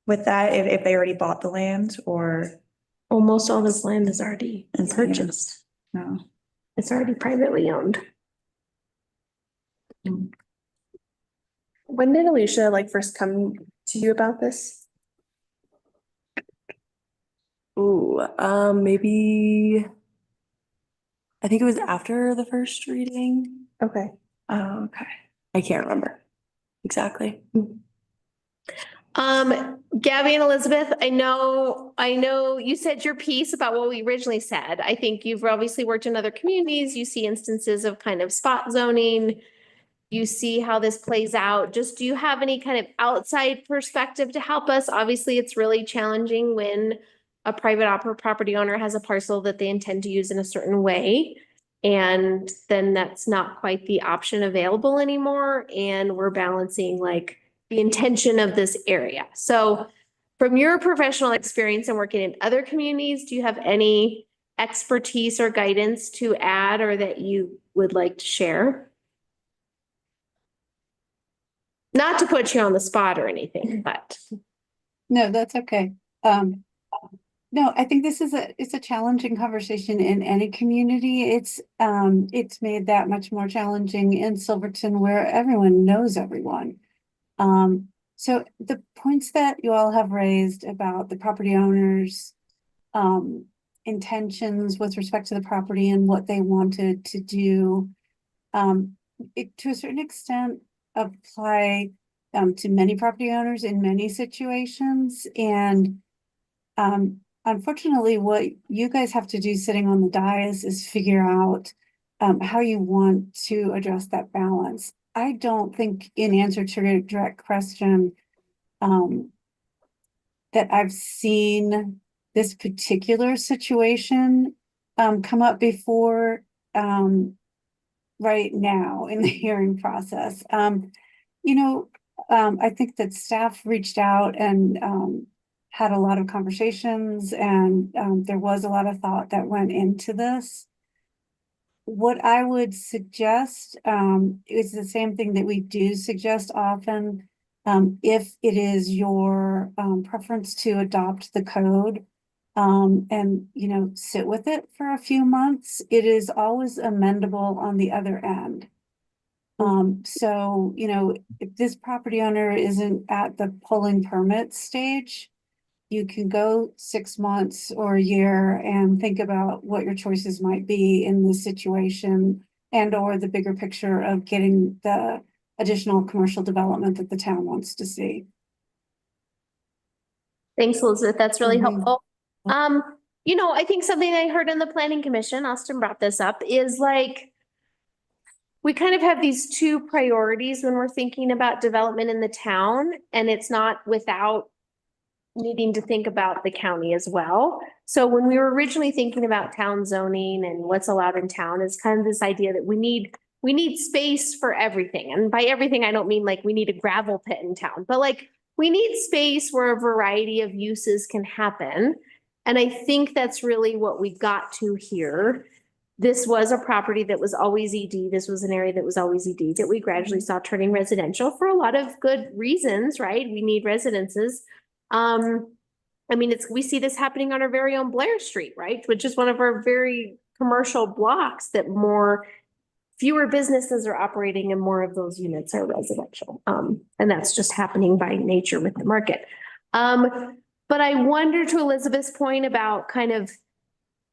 with that, if they already bought the land, or? Almost all this land is already purchased. No. It's already privately owned. When did Alicia first come to you about this? Ooh, maybe, I think it was after the first reading. Okay. Oh, okay. I can't remember exactly. Gabby and Elizabeth, I know you said your piece about what we originally said. I think you've obviously worked in other communities. You see instances of kind of spot zoning. You see how this plays out. Just, do you have any kind of outside perspective to help us? Obviously, it's really challenging when a private property owner has a parcel that they intend to use in a certain way. And then that's not quite the option available anymore. And we're balancing the intention of this area. So from your professional experience and working in other communities, do you have any expertise or guidance to add or that you would like to share? Not to put you on the spot or anything, but. No, that's okay. No, I think this is it's a challenging conversation in any community. It's made that much more challenging in Silverton where everyone knows everyone. So the points that you all have raised about the property owners, intentions with respect to the property and what they wanted to do, it to a certain extent apply to many property owners in many situations. And unfortunately, what you guys have to do sitting on the dais is figure out how you want to address that balance. I don't think, in answer to your direct question, that I've seen this particular situation come up before right now in the hearing process. I think that staff reached out and had a lot of conversations, and there was a lot of thought that went into this. What I would suggest is the same thing that we do suggest often. If it is your preference to adopt the code and, sit with it for a few months, it is always amendable on the other end. So, if this property owner isn't at the pulling permit stage, you can go 6 months or a year and think about what your choices might be in this situation and or the bigger picture of getting the additional commercial development that the town wants to see. Thanks, Elizabeth. That's really helpful. I think something I heard in the planning commission, Austin brought this up, is like, we kind of have these two priorities when we're thinking about development in the town, and it's not without needing to think about the county as well. So when we were originally thinking about town zoning and what's allowed in town, is kind of this idea that we need space for everything. And by everything, I don't mean like we need a gravel pit in town, but like we need space where a variety of uses can happen. And I think that's really what we got to here. This was a property that was always ED. This was an area that was always ED that we gradually saw turning residential for a lot of good reasons, right? We need residences. We see this happening on our very own Blair Street, right? Which is one of our very commercial blocks that fewer businesses are operating and more of those units are residential. And that's just happening by nature with the market. But I wonder, to Elizabeth's point about kind of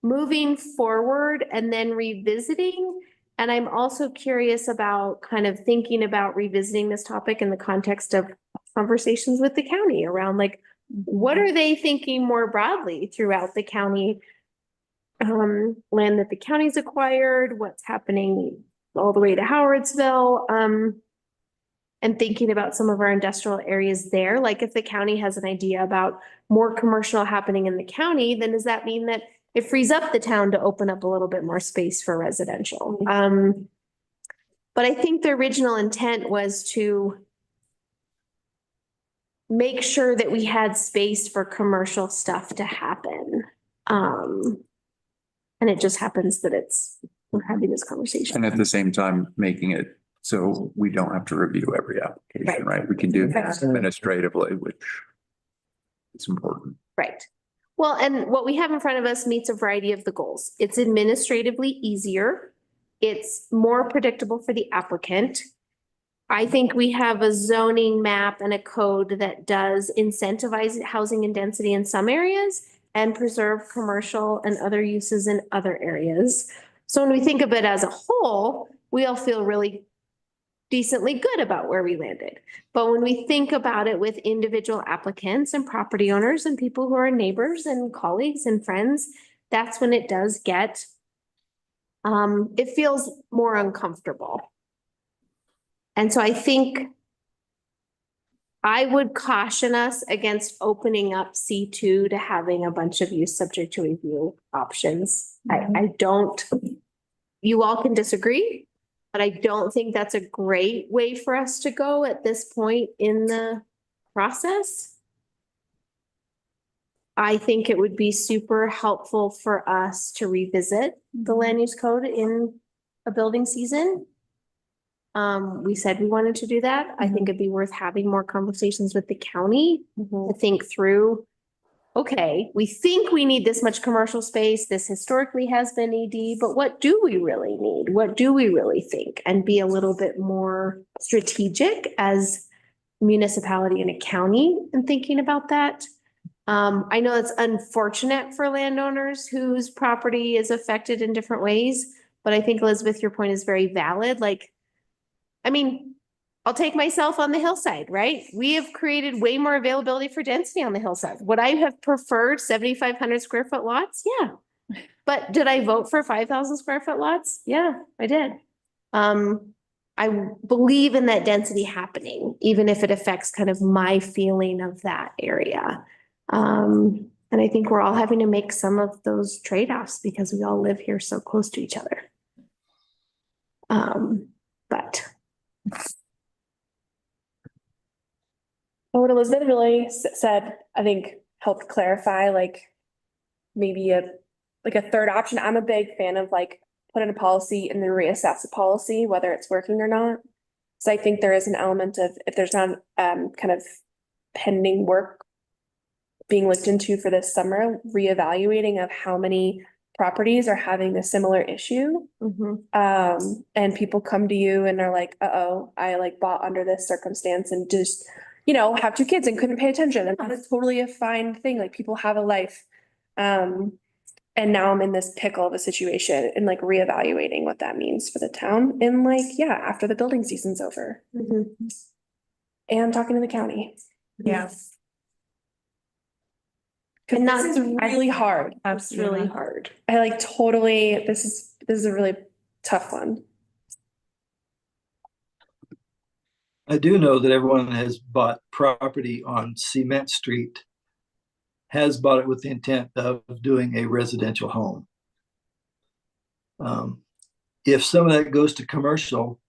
moving forward and then revisiting. And I'm also curious about kind of thinking about revisiting this topic in the context of conversations with the county around like, what are they thinking more broadly throughout the county? Land that the county's acquired, what's happening all the way to Howardsville, and thinking about some of our industrial areas there. Like if the county has an idea about more commercial happening in the county, then does that mean that it frees up the town to open up a little bit more space for residential? But I think the original intent was to make sure that we had space for commercial stuff to happen. And it just happens that we're having this conversation. And at the same time, making it so we don't have to review every application, right? We can do this administratively, which is important. Right. Well, and what we have in front of us meets a variety of the goals. It's administratively easier. It's more predictable for the applicant. I think we have a zoning map and a code that does incentivize housing and density in some areas and preserve commercial and other uses in other areas. So when we think of it as a whole, we all feel really decently good about where we landed. But when we think about it with individual applicants and property owners and people who are neighbors and colleagues and friends, that's when it does get, it feels more uncomfortable. And so I think I would caution us against opening up C2 to having a bunch of use subject to review options. I don't, you all can disagree. But I don't think that's a great way for us to go at this point in the process. I think it would be super helpful for us to revisit the land use code in a building season. We said we wanted to do that. I think it'd be worth having more conversations with the county to think through. Okay, we think we need this much commercial space. This historically has been ED, but what do we really need? What do we really think? And be a little bit more strategic as municipality and a county in thinking about that. I know it's unfortunate for landowners whose property is affected in different ways, but I think Elizabeth, your point is very valid. Like, I mean, I'll take myself on the hillside, right? We have created way more availability for density on the hillside. Would I have preferred 7,500 square foot lots? Yeah. But did I vote for 5,000 square foot lots? Yeah, I did. I believe in that density happening, even if it affects kind of my feeling of that area. And I think we're all having to make some of those trade-offs because we all live here so close to each other. But what Elizabeth really said, I think helped clarify, like maybe a third option. I'm a big fan of like put in a policy and then reassess the policy, whether it's working or not. So I think there is an element of, if there's not kind of pending work being looked into for this summer, reevaluating of how many properties are having a similar issue. And people come to you and are like, uh-oh, I like bought under this circumstance and just, you know, have 2 kids and couldn't pay attention. And that is totally a fine thing. Like people have a life. And now I'm in this pickle of a situation and like reevaluating what that means for the town. And like, yeah, after the building season's over. And talking to the county. Yeah. And that's really hard. It's really hard. I like totally, this is a really tough one. I do know that everyone has bought property on Cement Street, has bought it with the intent of doing a residential home. If some of that goes to commercial,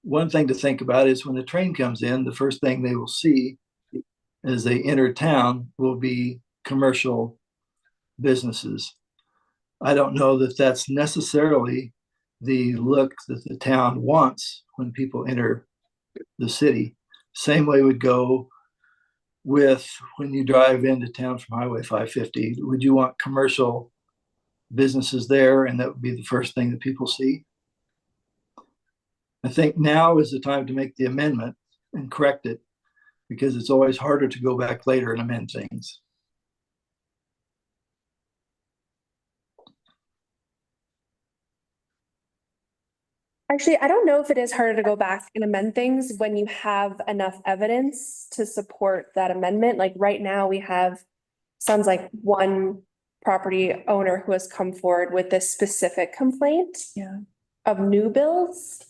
one thing to think about is when the train comes in, the first thing they will see as they enter town will be commercial businesses. I don't know that that's necessarily the look that the town wants when people enter the city. Same way would go with when you drive into town from Highway 550. Would you want commercial businesses there? And that would be the first thing that people see. I think now is the time to make the amendment and correct it, because it's always harder to go back later and amend things. Actually, I don't know if it is harder to go back and amend things when you have enough evidence to support that amendment. Like right now we have, sounds like one property owner who has come forward with this specific complaint of new builds.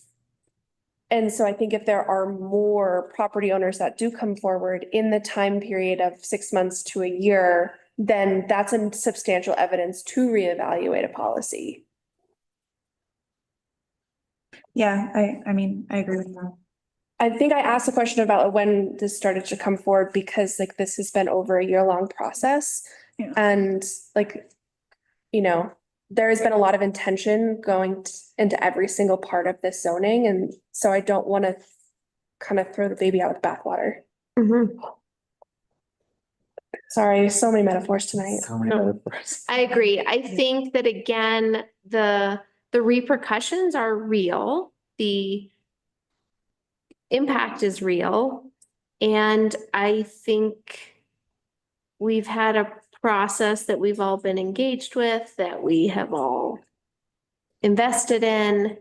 And so I think if there are more property owners that do come forward in the time period of 6 months to a year, then that's a substantial evidence to reevaluate a policy. Yeah, I mean, I agree with that. I think I asked a question about when this started to come forward because like this has been over a year-long process. And like, you know, there has been a lot of intention going into every single part of this zoning. And so I don't want to kind of throw the baby out with the bathwater. Sorry, so many metaphors tonight. I agree. I think that again, the repercussions are real. The impact is real. And I think we've had a process that we've all been engaged with, that we have all invested in,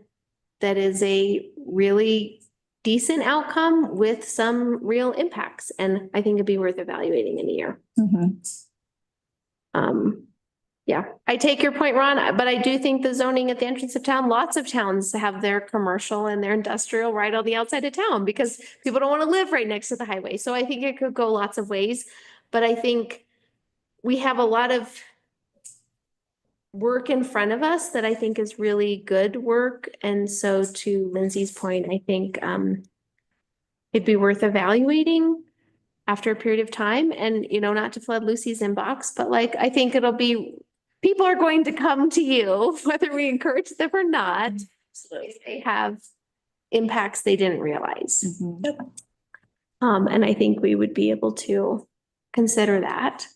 that is a really decent outcome with some real impacts. And I think it'd be worth evaluating in a year. Yeah, I take your point, Ron, but I do think the zoning at the entrance of town, lots of towns have their commercial and their industrial right on the outside of town because people don't want to live right next to the highway. So I think it could go lots of ways, but I think we have a lot of work in front of us that I think is really good work. And so to Lindsay's point, I think it'd be worth evaluating after a period of time and, not to flood Lucy's inbox, but like, I think people are going to come to you, whether we encourage them or not. If they have impacts they didn't realize. And I think we would be able to consider that.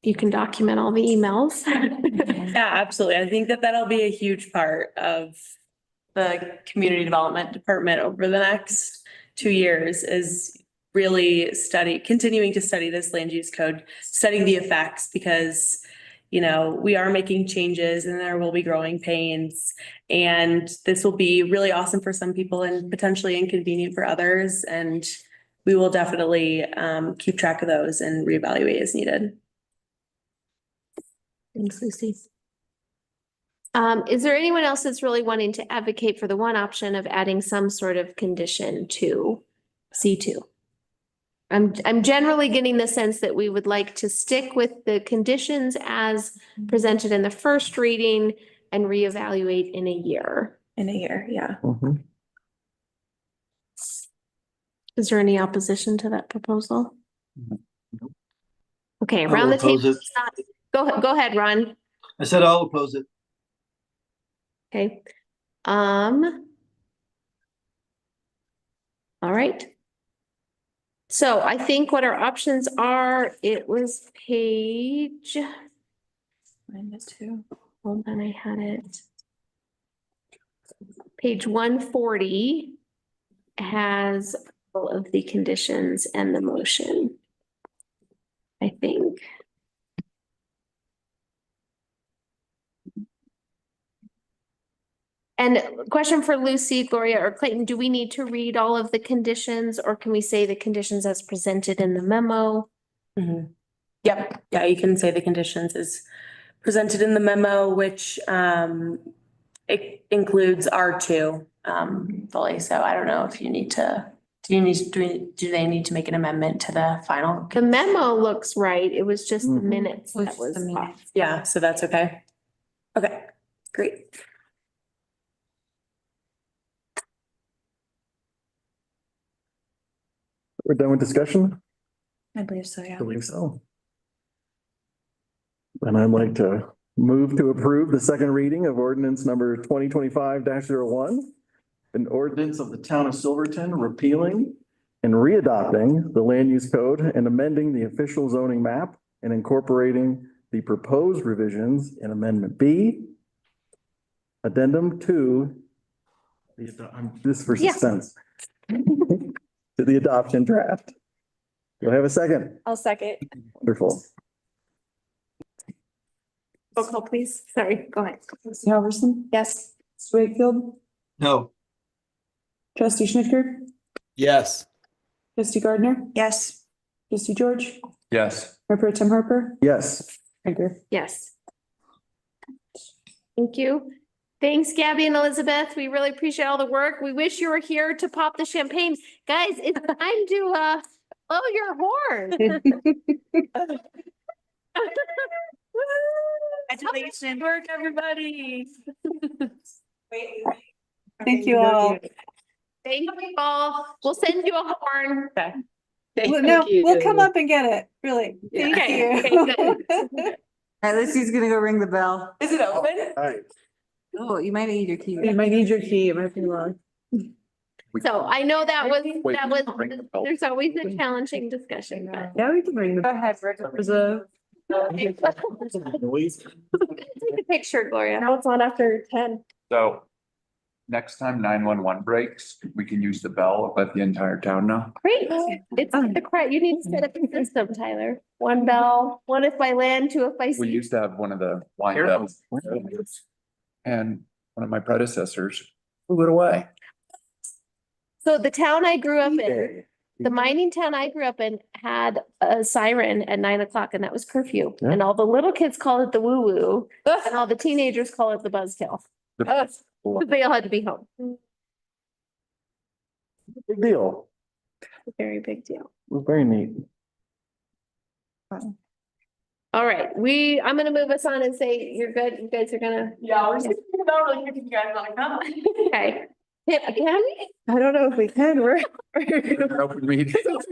You can document all the emails. Yeah, absolutely. I think that that'll be a huge part of the community development department over the next 2 years is really continuing to study this land use code, studying the effects because, we are making changes and there will be growing pains. And this will be really awesome for some people and potentially inconvenient for others. And we will definitely keep track of those and reevaluate as needed. Thanks, Lucy. Is there anyone else that's really wanting to advocate for the one option of adding some sort of condition to C2? I'm generally getting the sense that we would like to stick with the conditions as presented in the first reading and reevaluate in a year. Yeah. Is there any opposition to that proposal? Okay, I around will the table. oppose it. Go ahead, Ron. I said I'll oppose it. Okay. All right. So I think what our options are, it was page. Hold on, I had it. Page 140 has all of the conditions and the motion, I think. And question for Lucy, Gloria, or Clayton, do we need to read all of the conditions or can we say the conditions as presented in the memo? Yep. Yeah, you can say the conditions is presented in the memo, which it includes R2 fully. So I don't know if you need to, do they need to make an amendment to the final? The memo looks right. It was just the minutes that was off. Yeah, so that's okay. Okay, great. We're done with discussion? I believe so, I yeah. believe so. And I'd like to move to approve the second reading of ordinance number 2025-01. An ordinance of the town of Silverton repealing and readopting the land use code and amending the official zoning map and incorporating the proposed revisions in amendment B. Addendum to this for suspense. To the adoption draft. Do I have a second? I'll second. Wonderful. Roll call, please. Sorry, go ahead. Trustee Halverson, Yes. Trustee Wakefield, No. Trustee Schnitger, Yes. Trustee Gardner, Yes. Trustee George, Yes. Mayor Pro Tem Harper, Yes. Edgar. Yes. Thank you. Thanks, Gabby and Elizabeth. We really appreciate all the work. We wish you were here to pop the champagne. Guys, it's time to blow your horn. Congratulations. Work, everybody. Thank you all. Thank you all. We'll send you a horn. Okay. Well, no, we'll come up and get it, really. Thank Okay, you. okay, good. All right, Lucy's gonna go ring the bell. Is it open? All right. Oh, you might need your key. You might need your key, it might be long. So I know that was, Wait, ring the bell. there's always a challenging discussion, but. Yeah, we can ring the. Go ahead, there's a. Take a picture, Gloria. Now it's on after 10. So next time 911 breaks, we can use the bell, let the entire town know. Great. It's the correct, you need to set up a system, Tyler. One bell, one if by land, two if by We sea. used to have one of the wind bells. And one of my predecessors blew it away. So the town I grew up in, the mining town I grew up in had a siren at 9 o'clock and that was curfew. Yeah. And all the little kids call it the woo woo and all the teenagers call it the buzzkill. They all had to be home. Big deal. Very big deal. It was very neat. All right, I'm gonna move us on and say, you're good, you guys are gonna. Yeah, we're just not really if you guys wanna come. Okay. Can we? I don't know if we can, we're. It's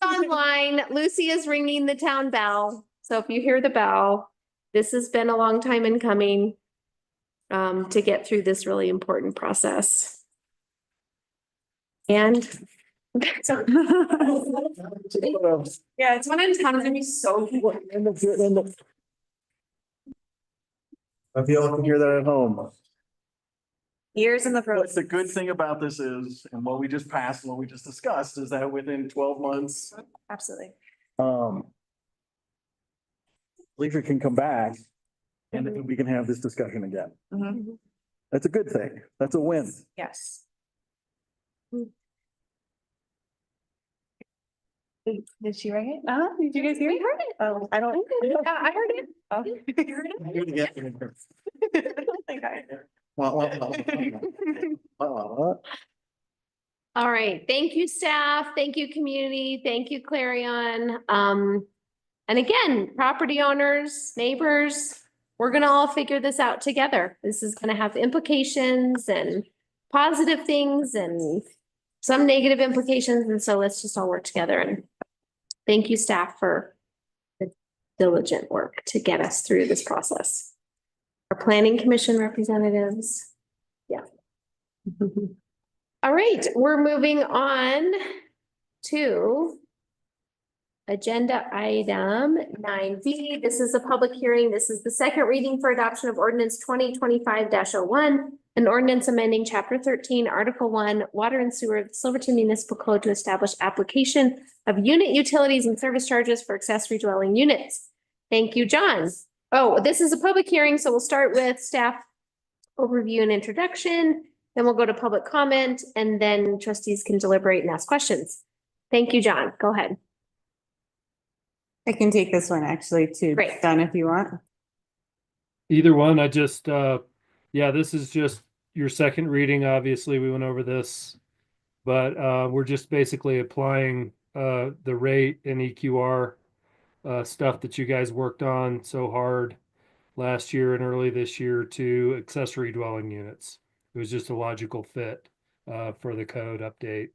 online. Lucy is ringing the town bell. So if you hear the bell, this has been a long time in coming to get through this really important process. And Yeah, it's one in town, it's gonna be so. If you all can hear that at home. Years in the But process. the good thing about this is, and what we just passed, and what we just discussed, is that within 12 months, Absolutely. Leisure can come back and then we can have this discussion again. Mhm. That's a good thing. That's a win. Yes. Did she ring it? Did you guys hear it? heard it. Oh, I don't. Yeah, I heard it. Oh, you heard it? Do it again. I don't think I did. All right, thank you, staff. Thank you, community. Thank you, Clarion. And again, property owners, neighbors, we're gonna all figure this out together. This is gonna have implications and positive things and some negative implications. And so let's just all work together, and thank you, staff, for the diligent work to get us through this process. Our planning commission representatives. Yeah. All right, we're moving on to agenda item 9B. This is a public hearing. This is the second reading for adoption of ordinance 2025-01, an ordinance amending chapter 13, article 1, water and sewer of the Silverton Municipal Code to establish application of unit utilities and service charges for accessory dwelling units. Thank you, John. Oh, this is a public hearing, so we'll start with staff overview and introduction. Then we'll go to public comment, and then trustees can deliberate and ask questions. Thank you, John. Go ahead. I can take this one actually too. Great. Done if you want. Either one, I just, yeah, this is just your second reading. Obviously, we went over this, but we're just basically applying the rate and EQR stuff that you guys worked on so hard last year and early this year to accessory dwelling units. It was just a logical fit for the code update,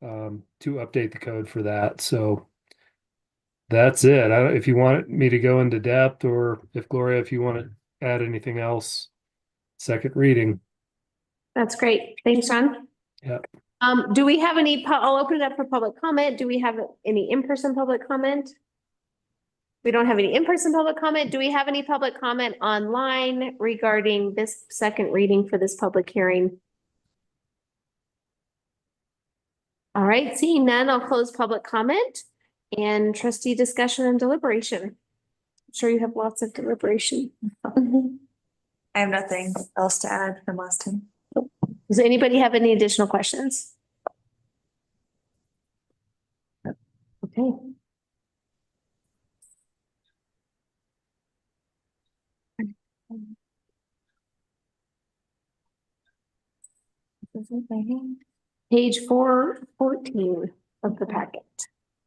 to update the code for that. So that's it. If you want me to go into depth, or if Gloria, if you want to add anything else, second reading. That's great. Thanks, John. Yeah. Do we have any, I'll open it up for public comment. Do we have any in-person public comment? We don't have any in-person public comment. Do we have any public comment online regarding this second reading for this public hearing? All right, seeing none, I'll close public comment and trustee discussion and deliberation. I'm sure you have lots of deliberation. I have nothing else to add from last time. Does anybody have any additional questions? Okay. Page 414 of the packet.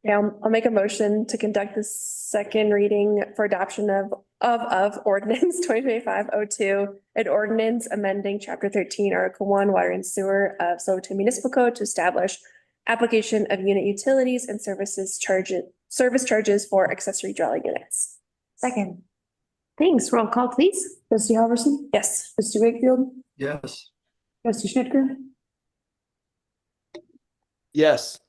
Yeah, I'll make a motion to conduct the second reading for adoption of ordinance 2025-02, an ordinance amending chapter 13, article 1, water and sewer of Silverton Municipal Code to establish application of unit utilities and service charges for accessory dwelling units. Second. Thanks. Roll call, please. Trustee Halverson? Yes. Trustee Wakefield? Yes. Trustee Schnitger? Yes.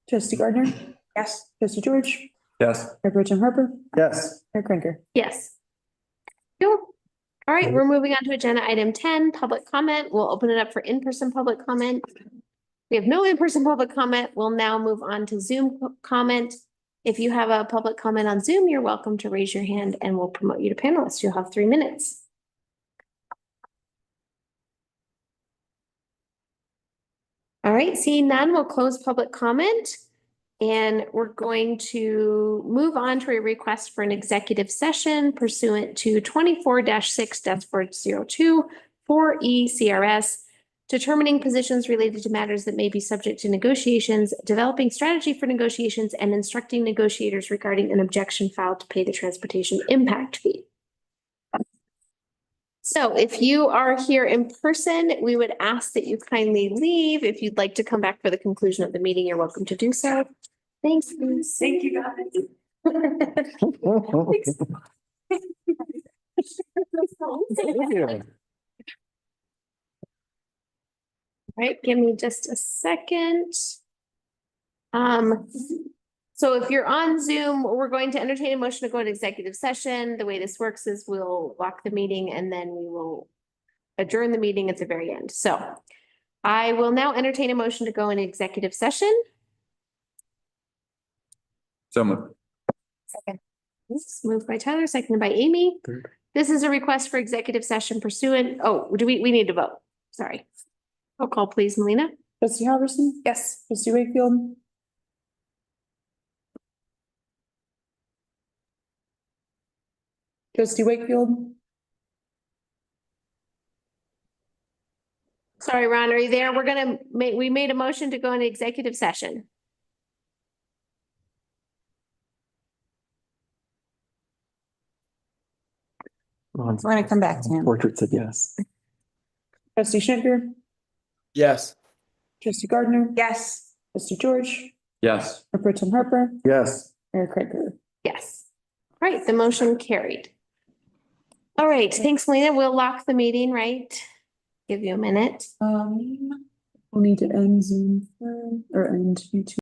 Trustee Gardner? Yes. Trustee George? Yes. Mayor Pro Tem Harper? Yes. Mayor Krinker? Yes. Cool. All right, we're moving on to agenda item 10, public comment. We'll open it up for in-person public comment. We have no in-person public comment. We'll now move on to Zoom comment. If you have a public comment on Zoom, you're welcome to raise your hand and we'll promote you to panelist. You'll have 3 minutes. All right, seeing none, we'll close public comment. And we're going to move on to a request for an executive session pursuant to 24-6-402 4E CRS determining positions related to matters that may be subject to negotiations, developing strategy for negotiations, and instructing negotiators regarding an objection filed to pay the transportation impact fee. So if you are here in person, we would ask that you kindly leave. If you'd like to come back for the conclusion of the meeting, you're welcome to do so. Thanks. Thank you, guys. Right, give me just a second. So if you're on Zoom, we're going to entertain a motion to go into executive session. The way this works is we'll lock the meeting and then we will adjourn the meeting at the very end. So I will now entertain a motion to go into executive session. So moved. Second. Moved by Tyler, seconded by Amy. This is a request for executive session pursuant, we need to vote, sorry. Roll call, please, Melina. Trustee Halverson, Yes. trustee Wakefield. Trustee Wakefield, Sorry, Ron, are you there? We made a motion to go into executive session. We're gonna come back to him. Portrait said yes. trustee Schnitger, Yes. trustee Gardner, Yes. trustee George, Yes. Mayor Pro Tem Harper, Yes. Mayor Craig. Yes. All right, the motion carried. All right, thanks, Melina. We'll lock the meeting, right? Give you a minute. We'll need to end Zoom or end YouTube.